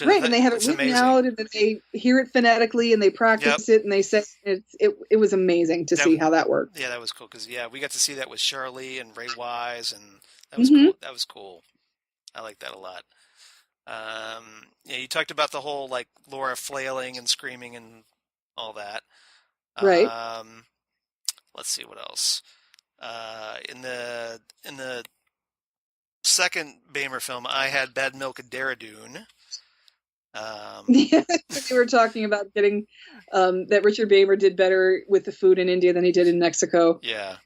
And they have it written out, and then they hear it phonetically, and they practice it, and they say it was amazing to see how that worked. Yeah, that was cool because we got to see that with Shirley and Ray Wise, and that was cool. That was cool. I like that a lot. You talked about the whole like Laura flailing and screaming and all that. Right. Let's see what else. In the second Bamer film, I had Bad Milk and Daradoon. We were talking about getting that Richard Bamer did better with the food in India than he did in Mexico. Yeah.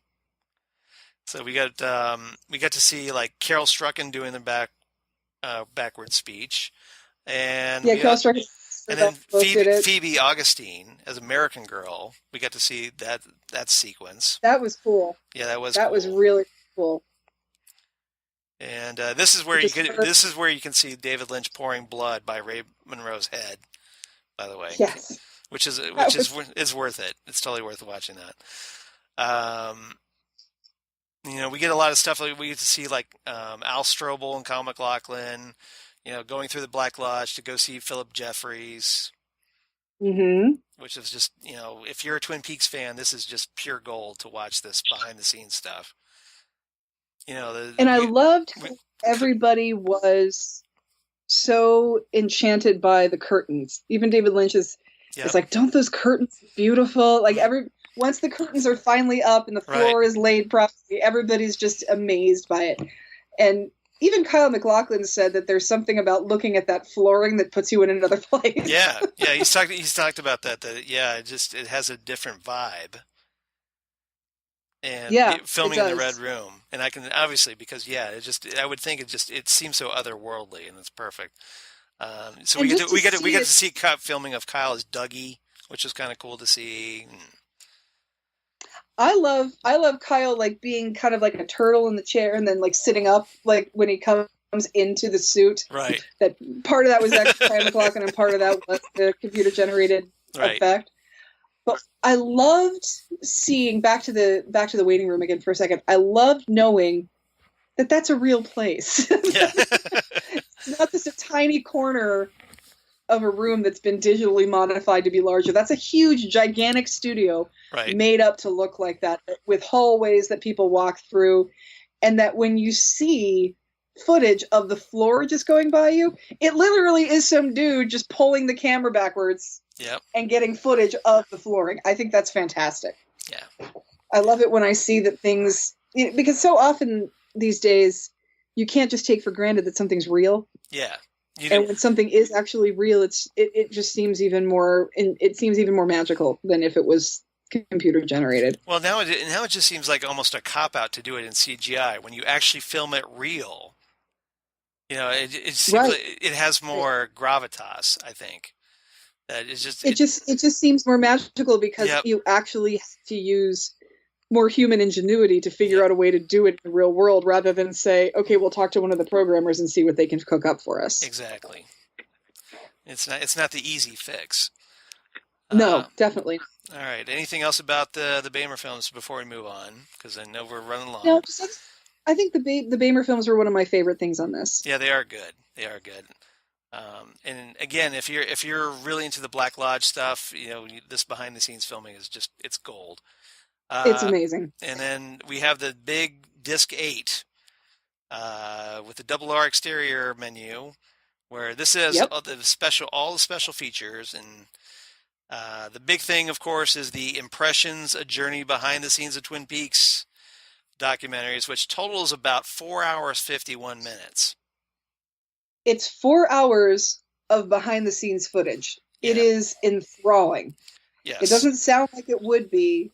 So we got to see like Carol Strucken doing the backward speech, and Carol Strucken, and then Phoebe Augustine as American Girl. We got to see that sequence. That was cool. Yeah, that was really cool. And this is where you can see David Lynch pouring blood by Ray Monroe's head. By the way, yes, which is worth it. It's totally worth watching that. We get a lot of stuff. Like we get to see like Al Strobel and Kyle MacLachlan, going through the Black Lodge to go see Philip Jeffries. Mm-hmm. Which is just if you're a Twin Peaks fan, this is just pure gold to watch this behind the scenes stuff. I loved how everybody was so enchanted by the curtains. Even David Lynch is like, don't those curtains beautiful? Like once the curtains are finally up and the floor is laid properly, everybody's just amazed by it. And even Kyle MacLachlan said that there's something about looking at that flooring that puts you in another place. Yeah, he's talked about that. It has a different vibe. And filming in the Red Room, and I can obviously because I would think it seems so otherworldly, and it's perfect. So we get to see filming of Kyle as Dougie, which is kind of cool to see. I love Kyle like being kind of like a turtle in the chair, and then like sitting up like when he comes into the suit. Right. That part of that was actually Kyle MacLachlan, and part of that was the computer generated effect. But I loved seeing back to the waiting room again for a second. I loved knowing that that's a real place. Yeah. It's not just a tiny corner of a room that's been digitally modified to be larger. That's a huge, gigantic studio made up to look like that, with hallways that people walk through, and that when you see footage of the floor just going by you, it literally is some dude just pulling the camera backwards. Yep. And getting footage of the flooring. I think that's fantastic. Yeah. I love it when I see that things, because so often these days you can't just take for granted that something's real. Yeah. And when something is actually real, it just seems even more magical than if it was computer generated. Well, now it just seems like almost a cop out to do it in CGI when you actually film it real. It seems like it has more gravitas, I think. It just seems more magical because you actually have to use more human ingenuity to figure out a way to do it in the real world, rather than say, okay, we'll talk to one of the programmers and see what they can cook up for us. Exactly. It's not the easy fix. No, definitely. All right. Anything else about the Bamer films before we move on? Because I know we're running long. No, I think the Bamer films were one of my favorite things on this. Yeah, they are good. And again, if you're really into the Black Lodge stuff, this behind the scenes filming is it's gold. It's amazing. And then we have the big disc 8 with the double R exterior menu, where this is all the special features, and the big thing, of course, is the Impressions: A Journey Behind the Scenes of Twin Peaks documentaries, which totals about 4 hours 51 minutes. It's 4 hours of behind-the-scenes footage. Yeah. It is enthralling. Yes. It doesn't sound like it would be,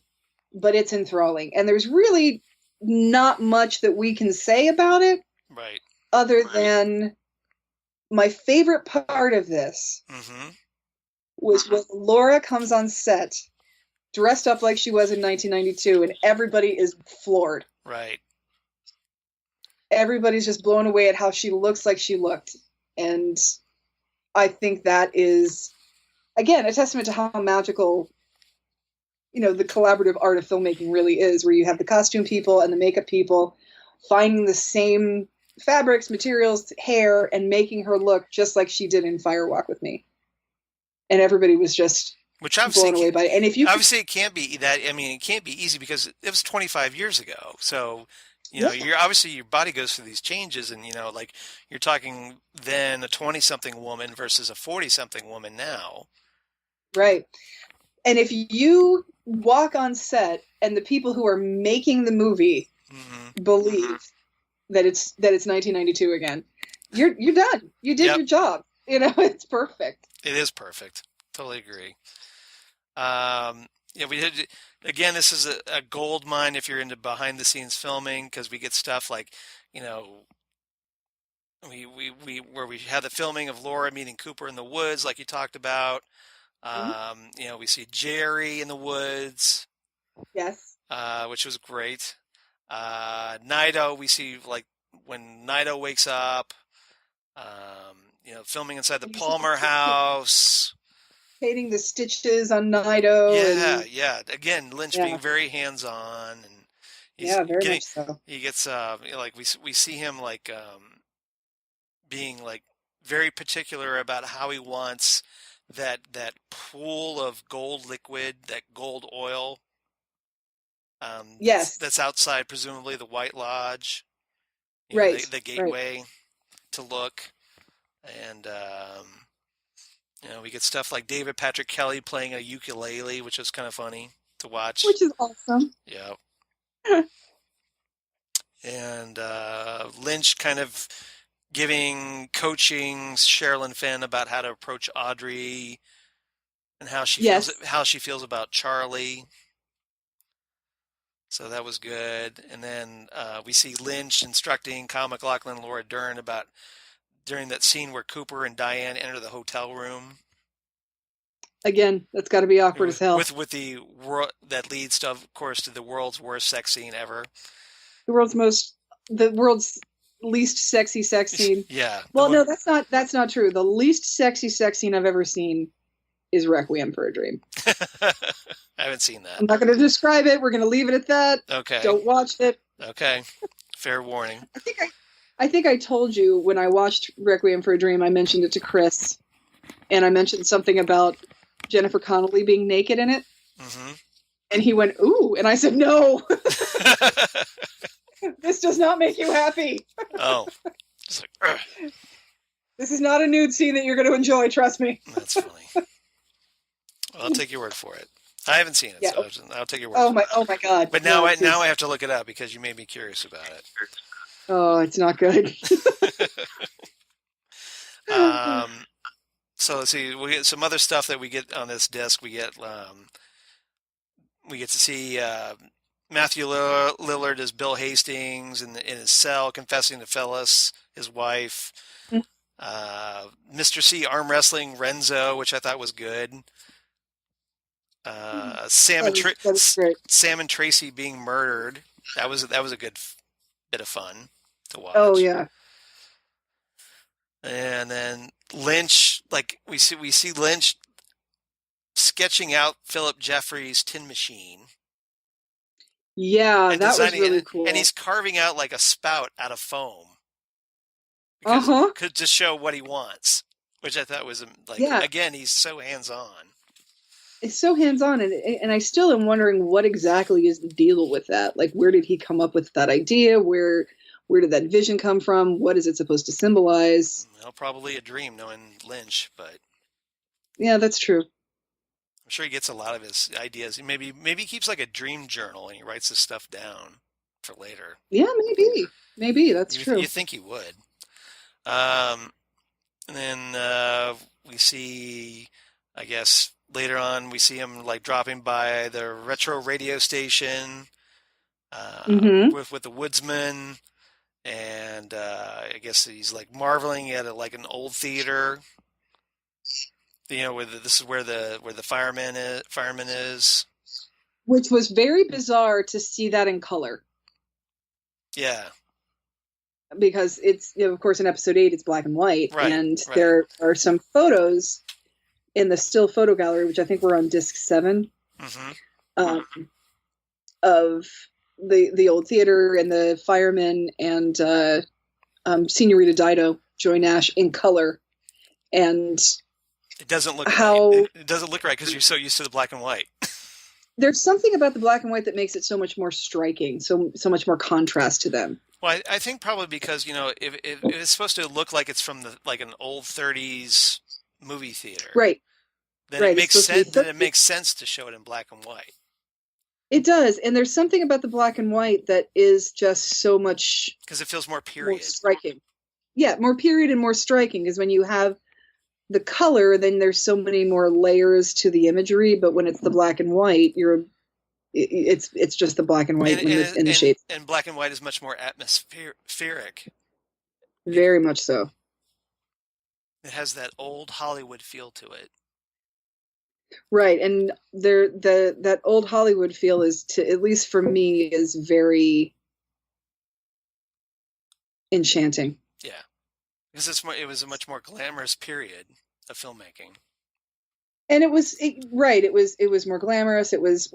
but it's enthralling. And there's really not much that we can say about it. Right. Other than my favorite part of this was when Laura comes on set, dressed up like she was in 1992, and everybody is floored. Right. Everybody's just blown away at how she looks like she looked. And I think that is, again, a testament to how magical, the collaborative art of filmmaking really is, where you have the costume people and the makeup people finding the same fabrics, materials, hair, and making her look just like she did in Fire Walk with Me. And everybody was just blown away by it. And if you obviously it can't be that. I mean, it can't be easy because it was 25 years ago. So you're obviously your body goes through these changes, and like you're talking then a 20-something woman versus a 40-something woman now. Right. And if you walk on set and the people who are making the movie believe that it's 1992 again, you're done. You did your job. It's perfect. It is perfect. Totally agree. We did again. This is a gold mine if you're into behind the scenes filming, because we get stuff like, we had the filming of Laura meeting Cooper in the woods, like you talked about. We see Jerry in the woods. Yes. Which was great. Nido, we see like when Nido wakes up. Filming inside the Palmer house. Painting the stitches on Nido. Yeah. Again, Lynch being very hands-on, and he's very much so. He gets like we see him like being like very particular about how he wants that pool of gold liquid, that gold oil. That's outside, presumably the White Lodge. Right. The gateway to look, and we get stuff like David Patrick Kelly playing a ukulele, which is kind of funny to watch. Which is awesome. Yeah. And Lynch kind of coaching Sherilyn Fenn about how to approach Audrey and how she feels about Charlie. So that was good. And then we see Lynch instructing Kyle MacLachlan and Laura Dern during that scene where Cooper and Diane enter the hotel room. Again, that's got to be awkward as hell. With that leads to, of course, to the world's worst sex scene ever. The world's least sexy sex scene. Yeah. Well, no, that's not true. The least sexy sex scene I've ever seen is Requiem for a Dream. I haven't seen that. I'm not going to describe it. We're going to leave it at that. Okay. Don't watch it. Okay. Fair warning. I think I told you when I watched Requiem for a Dream, I mentioned it to Chris, and I mentioned something about Jennifer Connelly being naked in it. Mm-hmm. And he went, ooh. And I said, no. This does not make you happy. Oh. Just like, ugh. This is not a nude scene that you're going to enjoy, trust me. That's funny. Well, I'll take your word for it. I haven't seen it, so I'll take your word for it. Oh my God. But now I have to look it up because you made me curious about it. Oh, it's not good. So let's see. We get some other stuff that we get on this disc. We get to see Matthew Lillard as Bill Hastings in his cell, confessing to Phyllis, his wife. Mr. C arm wrestling Renzo, which I thought was good. Sam and Tracy being murdered. That was a good bit of fun to watch. Oh yeah. And then Lynch, like we see Lynch sketching out Philip Jeffries' Tin Machine. Yeah, that was really cool. And he's carving out like a spout out of foam. To show what he wants, which I thought was again, he's so hands-on. It's so hands-on, and I still am wondering what exactly is the deal with that. Like, where did he come up with that idea? Where did that vision come from? What is it supposed to symbolize? Well, probably a dream, knowing Lynch, but yeah, that's true. I'm sure he gets a lot of his ideas. Maybe he keeps like a dream journal and he writes this stuff down for later. Yeah, maybe that's true. You think he would? And then we see, I guess later on, we see him like dropping by the retro radio station with the Woodsman, and I guess he's like marveling at like an old theater. this is where the fireman is. Which was very bizarre to see that in color. Yeah. Because it's, of course, in episode 8, it's black and white. Right, and right. there are some photos in the still photo gallery, which I think were on disc 7, of the old theater and the firemen and Senorita Dido, Joy Nash, in color. And it doesn't look right. It doesn't look right because you're so used to the black and white. There's something about the black and white that makes it so much more striking, so much more contrast to them. Well, I think probably because, if it's supposed to look like it's from like an old 30s movie theater, right? Then it makes sense. Then it makes sense to show it in black and white. It does, and there's something about the black and white that is just so much because it feels more period, more striking. Yeah, more period and more striking. Because when you have the color, then there's so many more layers to the imagery. But when it's the black and white, it's just the black and white in the shapes. And black and white is much more atmospheric. Very much so. It has that old Hollywood feel to it. Right, and that old Hollywood feel is, at least for me, is very enchanting. Yeah, because it was a much more glamorous period of filmmaking. And it was more glamorous. It was,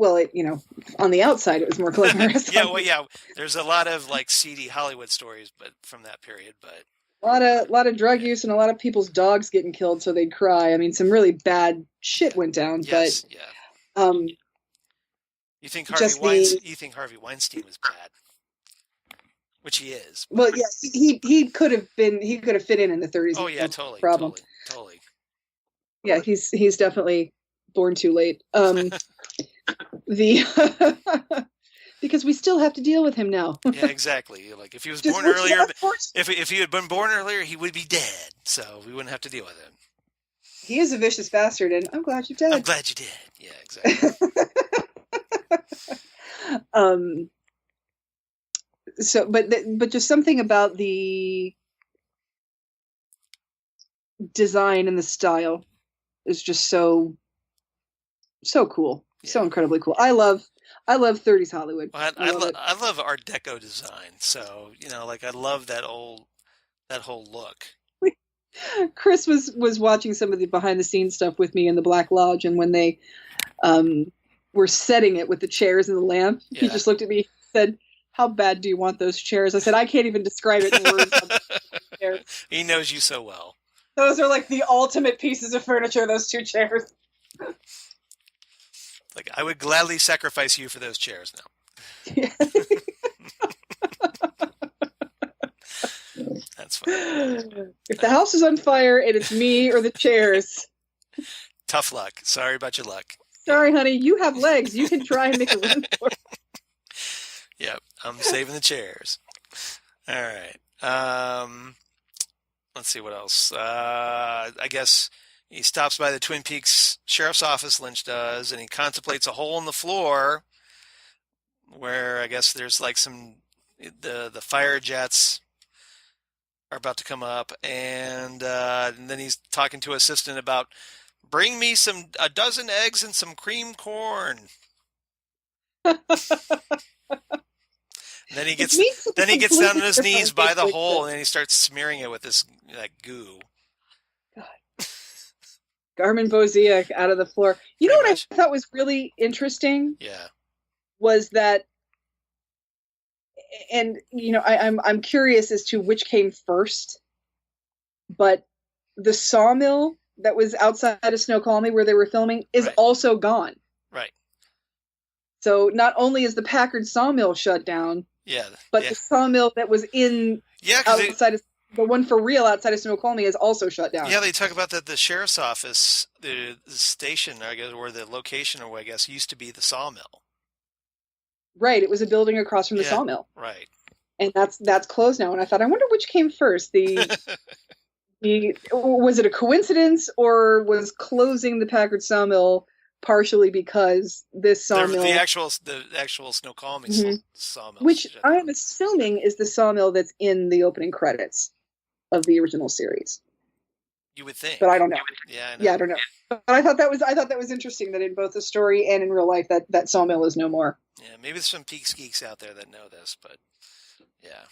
on the outside it was more glamorous. yeah. There's a lot of like seedy Hollywood stories, but from that period, but a lot of drug use and a lot of people's dogs getting killed so they'd cry. I mean, some really bad shit went down. Yes, but yeah. You think Harvey Weinstein was bad, which he is. Well, yeah, he could have fit in the 30s. Oh yeah, totally. Yeah, he's definitely born too late. Because we still have to deal with him now. Yeah, exactly. Like if he was born earlier, if he had been born earlier, he would be dead. So we wouldn't have to deal with him. He is a vicious bastard, and I'm glad you did. I'm glad you did. Yeah, exactly. So, but just something about the design and the style is just so cool, so incredibly cool. I love 30s Hollywood. Well, I love Art Deco design. So I love that whole look. Chris was watching some of the behind the scenes stuff with me in the Black Lodge, and when they were setting it with the chairs and the lamp, he just looked at me and said, "How bad do you want those chairs?" I said, "I can't even describe it in words." He knows you so well. Those are like the ultimate pieces of furniture, those 2 chairs. Like, I would gladly sacrifice you for those chairs now. Yeah. That's fine. If the house is on fire and it's me or the chairs. Tough luck. Sorry about your luck. Sorry, honey. You have legs. You can try and make a run for it. Yep. I'm saving the chairs. All right. Let's see what else. I guess he stops by the Twin Peaks Sheriff's Office, Lynch does, and he contemplates a hole in the floor where I guess there's like the fire jets are about to come up, and then he's talking to his assistant about, bring me a dozen eggs and some cream corn. Then he gets down on his knees by the hole, and then he starts smearing it with this goo. God. Garmin Boziak out of the floor. You know what I thought was really interesting? Yeah. Was that, and I'm curious as to which came first, but the sawmill that was outside of Snoqualmie where they were filming is also gone. Right. So not only is the Packard sawmill shut down, but the sawmill that was outside of the one for real outside of Snoqualmie is also shut down. Yeah, they talk about that the sheriff's office, the station, I guess, or the location, or I guess, used to be the sawmill. Right, it was a building across from the sawmill. Right. And that's closed now. And I thought, I wonder which came first. Was it a coincidence, or was closing the Packard sawmill partially because this sawmill, the actual Snoqualmie sawmill, which I am assuming is the sawmill that's in the opening credits of the original series. You would think. but I don't know. Yeah, I know. Yeah, I don't know. But I thought that was interesting that in both the story and in real life that sawmill is no more. Yeah, maybe there's some Peaks geeks out there that know this, but yeah.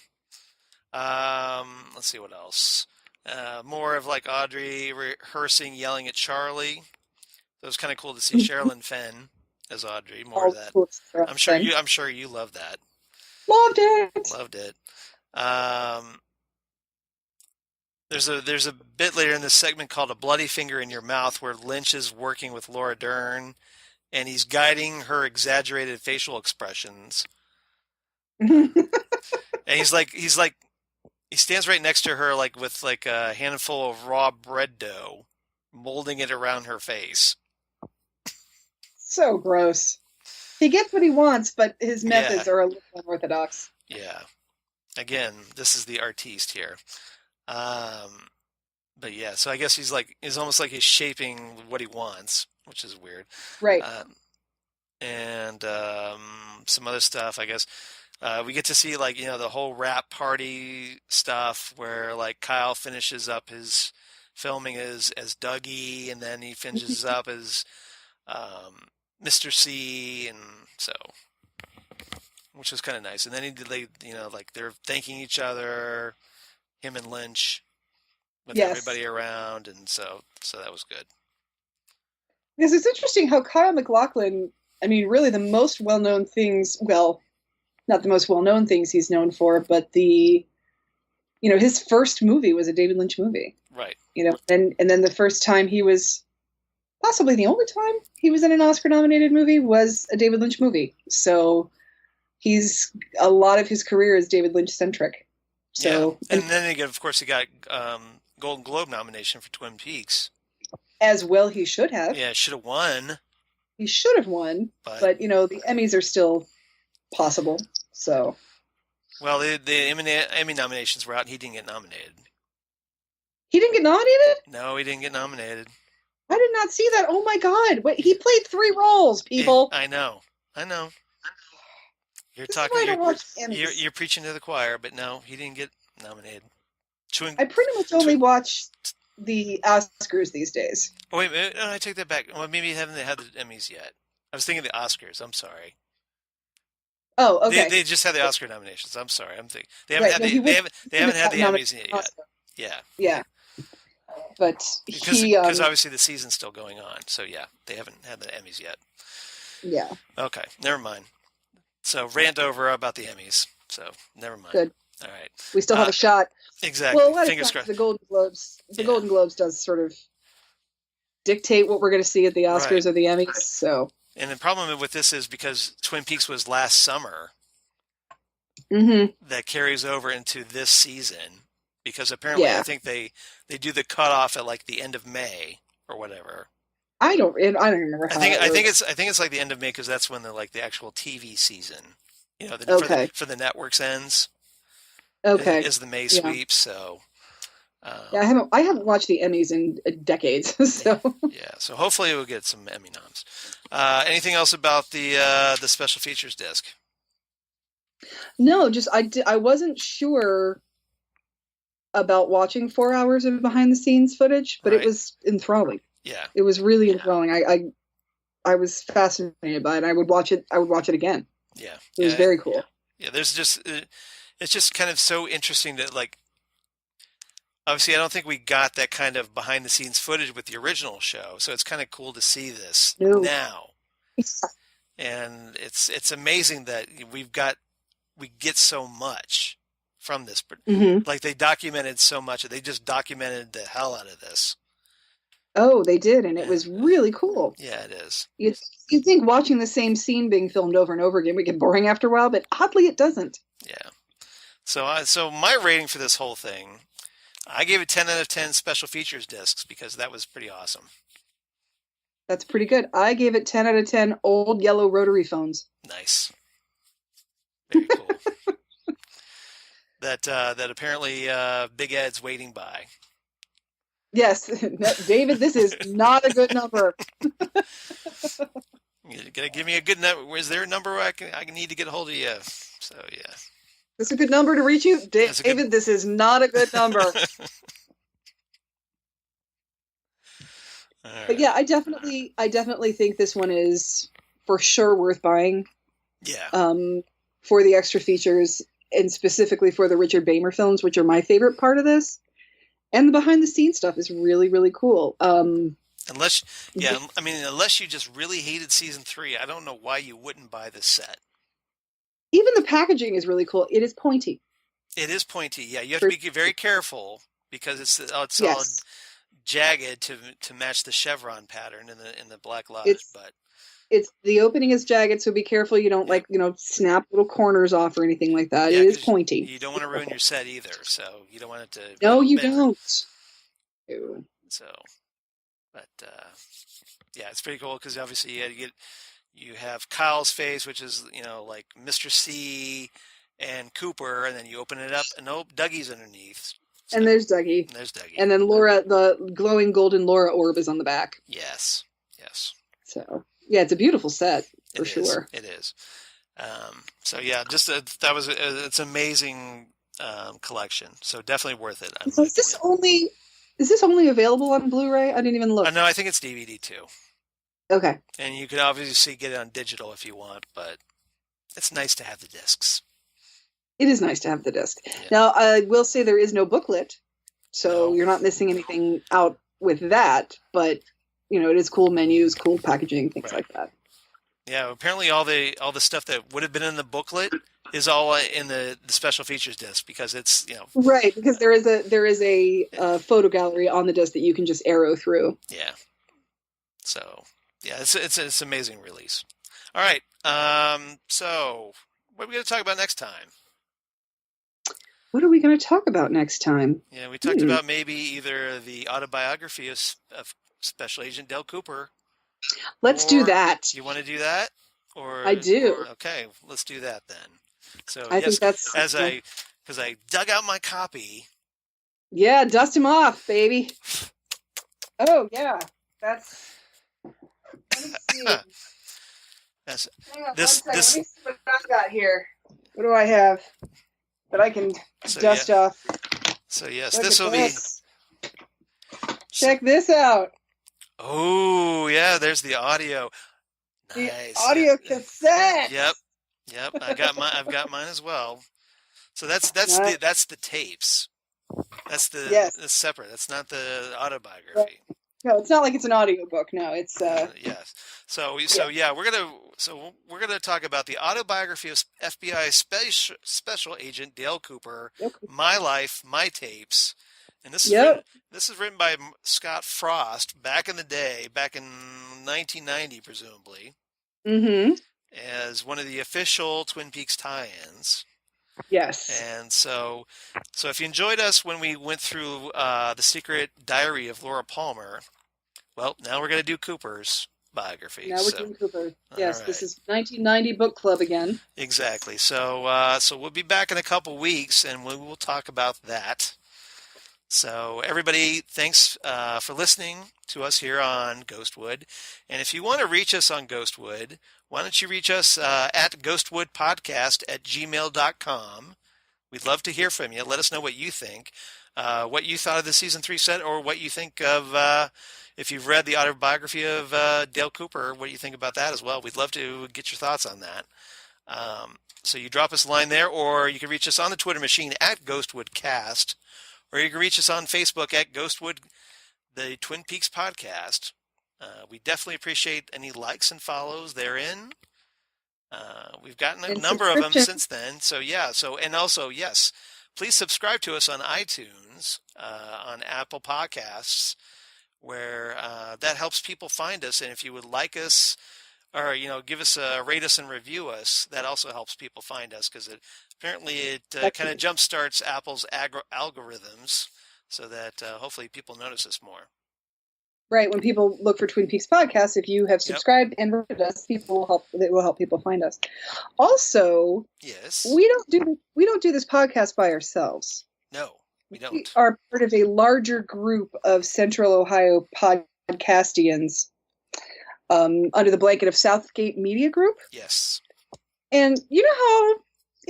Let's see what else. More of like Audrey rehearsing, yelling at Charlie. It was kind of cool to see Sherilyn Fenn as Audrey. More of that. I'm sure you love that. Loved it. Loved it. There's a bit later in this segment called "A Bloody Finger in Your Mouth," where Lynch is working with Laura Dern, and he's guiding her exaggerated facial expressions. And he stands right next to her, like with like a handful of raw bread dough, molding it around her face. So gross. He gets what he wants, but his methods are a little unorthodox. Yeah. Again, this is the artiste here. But yeah, so I guess he's almost like he's shaping what he wants, which is weird. Right. And some other stuff, I guess. We get to see like, the whole rap party stuff where like Kyle finishes up his filming as Dougie, and then he finishes up as Mr. C, and so, which was kind of nice. And then like they're thanking each other, him and Lynch, with everybody around, and so that was good. Because it's interesting how Kyle MacLachlan, I mean, really the most well-known things, well, not the most well-known things he's known for, but his first movie was a David Lynch movie. Right. And then the first time he was, possibly the only time he was in an Oscar-nominated movie was a David Lynch movie. So a lot of his career is David Lynch-centric. So, yeah. And then again, of course, he got Golden Globe nomination for Twin Peaks. As well he should have. Yeah, should have won. He should have won, but the Emmys are still possible. So, well, the Emmy nominations were out, and he didn't get nominated. He didn't get nominated? No, he didn't get nominated. I did not see that. Oh my God! Wait, he played 3 roles, people. I know. You're talking. You're preaching to the choir, but no, he didn't get nominated. I pretty much only watch the Oscars these days. Oh wait, no, I take that back. Well, maybe they haven't had the Emmys yet. I was thinking the Oscars. I'm sorry. Oh, okay. They just had the Oscar nominations. I'm sorry. I'm thinking they haven't had they haven't had the Emmys yet. Yeah. Yeah. But because obviously the season's still going on, so yeah, they haven't had the Emmys yet. Yeah. Okay, never mind. So rant over about the Emmys. So never mind. Good. All right. We still have a shot. Exactly. Well, Fingers crossed. The Golden Globes. The Golden Globes does sort of dictate what we're going to see at the Oscars or the Emmys. So. And the problem with this is because Twin Peaks was last summer. Mm-hmm. That carries over into this season. Because apparently, I think they do the cutoff at like the end of May or whatever. I don't remember. I think it's like the end of May because that's when the actual TV season, for the networks ends. Okay. Is the May sweep? So. I haven't watched the Emmys in decades. So. Yeah. So hopefully we'll get some Emmy noms. Anything else about the special features disc? No, just I wasn't sure about watching 4 hours of behind the scenes footage, but it was enthralling. Yeah. It was really enthralling. I was fascinated by it. I would watch it again. Yeah. It was very cool. Yeah, it's just kind of so interesting that obviously I don't think we got that kind of behind the scenes footage with the original show. So it's kind of cool to see this now. And it's amazing that we get so much from this. Mm-hmm. Like they documented so much. They just documented the hell out of this. Oh, they did, and it was really cool. Yeah, it is. You'd think watching the same scene being filmed over and over again would get boring after a while, but oddly it doesn't. Yeah. So my rating for this whole thing, I gave it 10 out of 10 special features discs because that was pretty awesome. That's pretty good. I gave it 10 out of 10 old yellow rotary phones. Nice. Very cool. That apparently Big Ed's waiting by. Yes, David, this is not a good number. You're gonna give me a good number. Is there a number where I need to get a hold of you? So yeah. This is a good number to reach you, David. This is not a good number. yeah, I definitely think this one is for sure worth buying. Yeah. For the extra features and specifically for the Richard Beymer films, which are my favorite part of this. And the behind the scenes stuff is really, really cool. Unless you just really hated season 3, I don't know why you wouldn't buy this set. Even the packaging is really cool. It is pointy. It is pointy. Yeah, you have to be very careful because it's all jagged to match the chevron pattern in the Black Lodge. It's the opening is jagged, so be careful you don't snap little corners off or anything like that. It is pointy. You don't want to ruin your set either, so you don't want it to. No, you don't. So, but yeah, it's pretty cool because obviously you have Kyle's face, which is like Mr. C and Cooper, and then you open it up and Dougie's underneath. So, and there's Dougie. And then Laura, the glowing golden Laura orb is on the back. Yes. So yeah, it's a beautiful set for sure. It is. So yeah, it's an amazing collection. So definitely worth it. So is this only available on Blu-ray? I didn't even look. No, I think it's DVD too. Okay. And you could obviously get it on digital if you want, but it's nice to have the discs. It is nice to have the disc. Yeah. Now, I will say there is no booklet, so you're not missing anything out with that, but it is cool menus, cool packaging, things like that. Yeah, apparently all the stuff that would have been in the booklet is all in the special features disc because it's right, because there is a photo gallery on the disc that you can just arrow through. Yeah. So yeah, it's an amazing release. All right, so what are we going to talk about next time? What are we going to talk about next time? Yeah, we talked about maybe either the autobiography of Special Agent Dale Cooper. Let's do that. You want to do that? I do. Okay, let's do that then. So I think that's because I dug out my copy. Yeah, dust him off, baby. Oh yeah, that's. Let me see. Hang on, let me see what I've got here. What do I have that I can dust off? So yes, this will be. Check this out. Oh yeah, there's the audio. The audio cassette. Yep. I've got mine as well. So that's the tapes. That's separate. That's not the autobiography. Right. No, it's not like it's an audiobook. No, it's yes. So we're gonna talk about the autobiography of FBI Special Agent Dale Cooper, My Life, My Tapes, and this is written by Scott Frost back in the day, back in 1990, presumably, as one of the official Twin Peaks tie-ins. Yes. And so if you enjoyed us when we went through the secret diary of Laura Palmer, well, now we're going to do Cooper's biography. Now we're doing Cooper. Yes, right. This is 1990 book club again. Exactly. So we'll be back in a couple weeks, and we will talk about that. So everybody, thanks for listening to us here on Ghostwood. And if you want to reach us on Ghostwood, why don't you reach us at ghostwoodpodcast@gmail.com. We'd love to hear from you. Let us know what you think, what you thought of the Season 3 set, or what you think of, if you've read the autobiography of Dale Cooper, what do you think about that as well? We'd love to get your thoughts on that. So you drop us a line there, or you can reach us on the Twitter machine at GhostwoodCast, or you can reach us on Facebook at Ghostwood, the Twin Peaks Podcast. We definitely appreciate any likes and follows therein. We've gotten a number of them since then. So yeah. And also, yes, please subscribe to us on iTunes, on Apple Podcasts, where that helps people find us. And if you would like us, or give us rate us and review us, that also helps people find us, because apparently it kind of jumpstarts Apple's algorithms, so that hopefully people notice us more. Right, when people look for Twin Peaks Podcast, if you have subscribed and rated us, it will help people find us. Also, yes, we don't do this podcast by ourselves. No, we don't. We are part of a larger group of Central Ohio podcastians under the blanket of Southgate Media Group. Yes. And you know how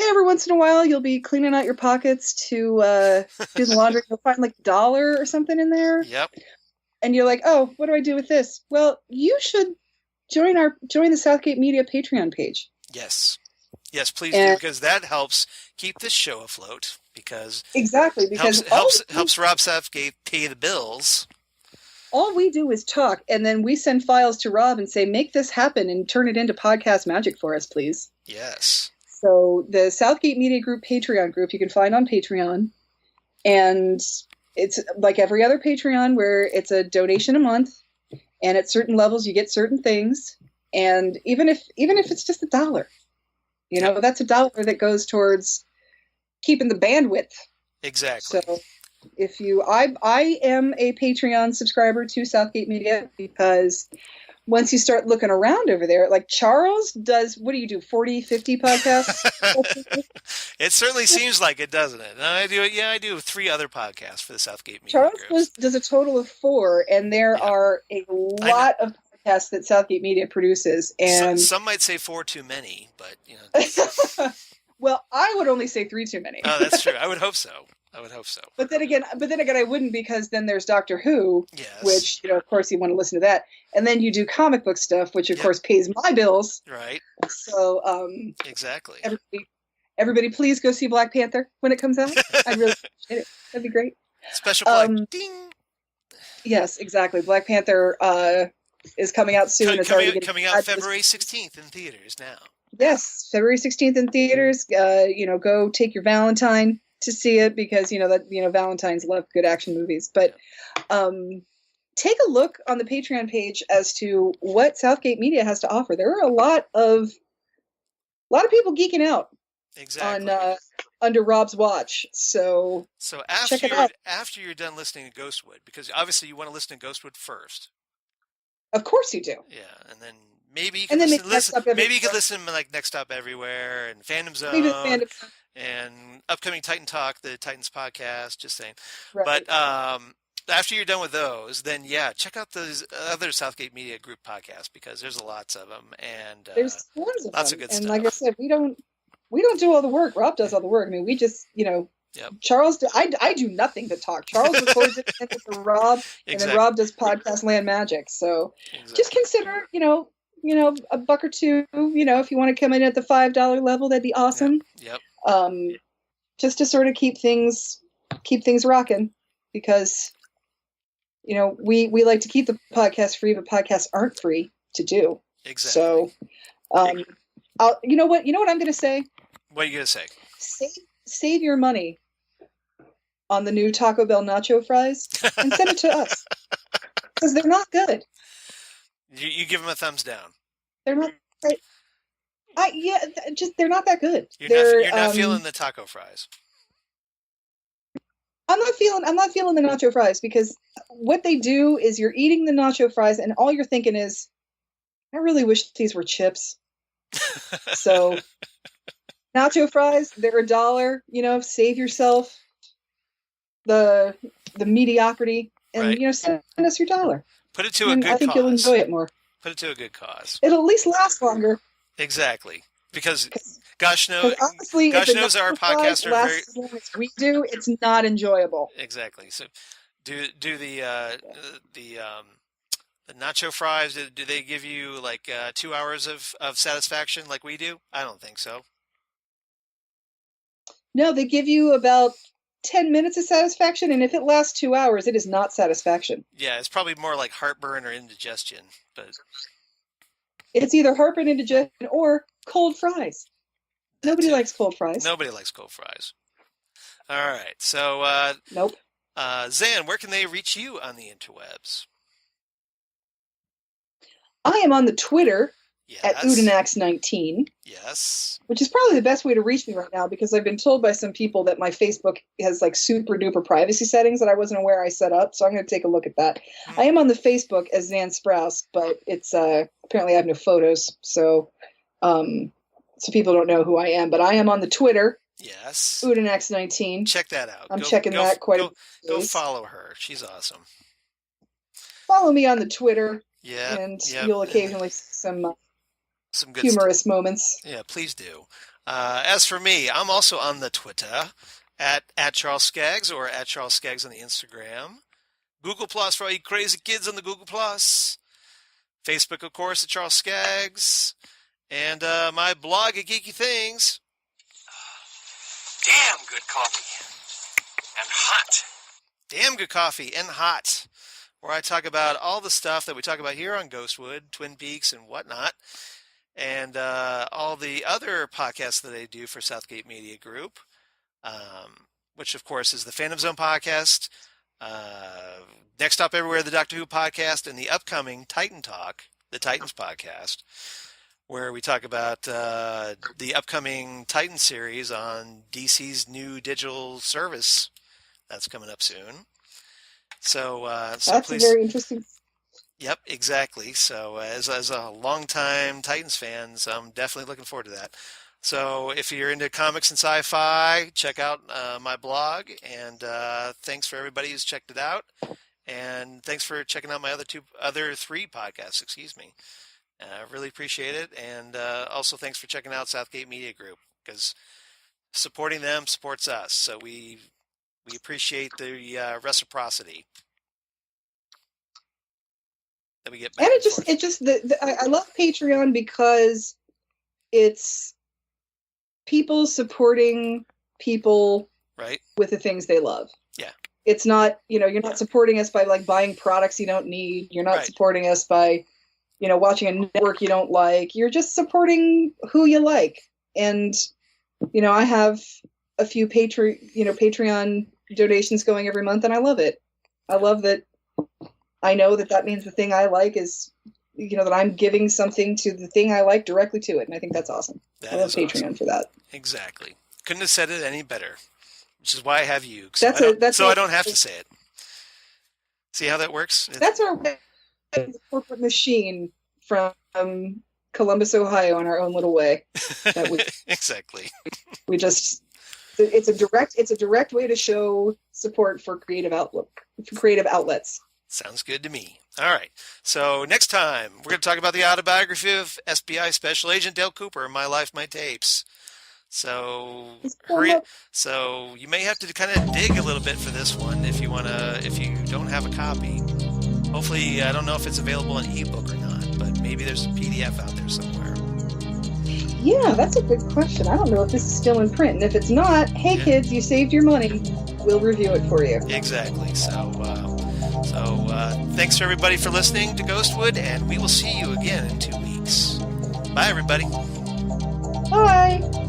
every once in a while you'll be cleaning out your pockets to do the laundry, you'll find like $1 or something in there. Yep. and you're like, oh, what do I do with this? Well, you should join the Southgate Media Patreon page. Yes, please do, because that helps keep this show afloat. Because helps Rob Southgate pay the bills. All we do is talk, and then we send files to Rob and say, make this happen and turn it into podcast magic for us, please. Yes. So the Southgate Media Group Patreon group you can find on Patreon, and it's like every other Patreon where it's a donation a month, and at certain levels you get certain things, and even if it's just $1, that's $1 that goes towards keeping the bandwidth. Exactly. So if I am a Patreon subscriber to Southgate Media, because once you start looking around over there, like Charles does, what do you do, 40, 50 podcasts? It certainly seems like it, doesn't it? And I do 3 other podcasts for the Southgate Media Charles does a total of 4, and there are a lot of podcasts that Southgate Media produces. And some might say 4 too many, but well, I would only say 3 too many. Oh, that's true. I would hope so. But then again, I wouldn't, because then there's Doctor Who, yes. Which, of course, you want to listen to that. And then you do comic book stuff, which, of course, pays my bills. Right. So, exactly. Everybody, please go see Black Panther when it comes out. I really appreciate it. That'd be great. Special plug. Ding. Yes, exactly. Black Panther is coming out soon. Coming out February 16th in theaters now. Yes, February 16th in theaters. Go take your Valentine to see it, because Valentines love good action movies. But take a look on the Patreon page as to what Southgate Media has to offer. There are a lot of people geeking out. Exactly. On under Rob's watch. So after you're done listening to Ghostwood, because obviously you want to listen to Ghostwood first. Of course you do. Yeah, and then maybe you can listen to like Next Stop Everywhere and Fandom Zone and upcoming Titan Talk, the Titans podcast, just saying. Right. But after you're done with those, then check out those other Southgate Media Group podcasts, because there's lots of them, and there's tons of lots them. of good and stuff. Like I said, we don't do all the work. Rob does all the work. I mean, we just, Yep. Charles, I do nothing but talk. Charles records it, sends it to Rob, exactly. And then Rob does podcast land magic. So just consider, $1 or $2, if you want to come in at the $5 level, that'd be awesome. Yep. Just to sort of keep things rocking, because, we like to keep the podcast free, but podcasts aren't free to do. Exactly. So, you know what I'm going to say? What are you going to say? Save your money on the new Taco Bell nacho fries and send it to us, because they're not good. You give them a thumbs down. They're not great. They're not that good. You're not feeling the taco fries. I'm not feeling the nacho fries, because what they do is you're eating the nacho fries and all you're thinking is, I really wish these were chips. So nacho fries, they're $1, save yourself the mediocrity, and right. Send us your $1. Put it to a good cause. I think you'll enjoy it more. Put it to a good cause. It'll at least last longer. Exactly. Because gosh knows our podcasts are very as long as we do, it's not enjoyable. Exactly. So do the nacho fries, do they give you like 2 hours of satisfaction like we do? I don't think so. No, they give you about 10 minutes of satisfaction, and if it lasts 2 hours, it is not satisfaction. Yeah, it's probably more like heartburn or indigestion, but it's either heartburn, indigestion, or cold fries. Nobody likes cold fries. Nobody likes cold fries. All right, so nope. Zan, where can they reach you on the interwebs? I am on the Twitter yes. at Udinax19. Yes. Which is probably the best way to reach me right now, because I've been told by some people that my Facebook has like super duper privacy settings that I wasn't aware I set up. So I'm going to take a look at that. I am on the Facebook as Zan Sprouse, but it's apparently I have no photos. So people don't know who I am, but I am on the Twitter. Yes. Udinax19. Check that out. I'm checking that quite a bit. Go follow her. She's awesome. Follow me on the Twitter. Yeah. And you'll occasionally see some good humorous moments. Yeah, please do. As for me, I'm also on the Twitter at Charles Skaggs, or at Charles Skaggs on the Instagram. Google Plus for all you crazy kids on the Google Plus. Facebook, of course, at Charles Skaggs. And my blog at Geeky Things. Damn good coffee. And hot. Damn good coffee and hot. Where I talk about all the stuff that we talk about here on Ghostwood, Twin Peaks, and whatnot. And all the other podcasts that I do for Southgate Media Group. Which, of course, is the Phantom Zone podcast. Next Stop Everywhere, the Doctor Who podcast, and the upcoming Titan Talk, the Titans podcast, where we talk about the upcoming Titan series on DC's new digital service that's coming up soon. So that's please, very interesting. Yep, exactly. So as a longtime Titans fan, so I'm definitely looking forward to that. So if you're into comics and sci-fi, check out my blog. And thanks for everybody who's checked it out. And thanks for checking out my other three podcasts. Excuse me. I really appreciate it. And also thanks for checking out Southgate Media Group, because supporting them supports us. So we appreciate the reciprocity that we get back. And I love Patreon because it's people supporting people right with the things they love. Yeah. It's not, you're not supporting us by like buying products you don't need. You're not right. supporting us by, watching a network you don't like. You're just supporting who you like. And, I have a few Patreon donations going every month, and I love it. I love that. I know that means the thing I like is, that I'm giving something to the thing I like directly to it. And I think that's awesome. I love Patreon awesome. For that. Exactly. Couldn't have said it any better, which is why I have you. So I don't have to say it. See how that works? That's our corporate machine from Columbus, Ohio, in our own little way. Exactly. It's a direct way to show support for creative outlets. Sounds good to me. All right. So next time, we're going to talk about the autobiography of SBI Special Agent Dale Cooper, My Life, My Tapes. So hurry. So you may have to kind of dig a little bit for this one if you don't have a copy. Hopefully, I don't know if it's available in ebook or not, but maybe there's a PDF out there somewhere. Yeah, that's a good question. I don't know if this is still in print. And if it's not, hey kids, you saved your money. We'll review it for you. Exactly. So thanks for everybody for listening to Ghostwood, and we will see you again in 2 weeks. Bye, everybody. Bye.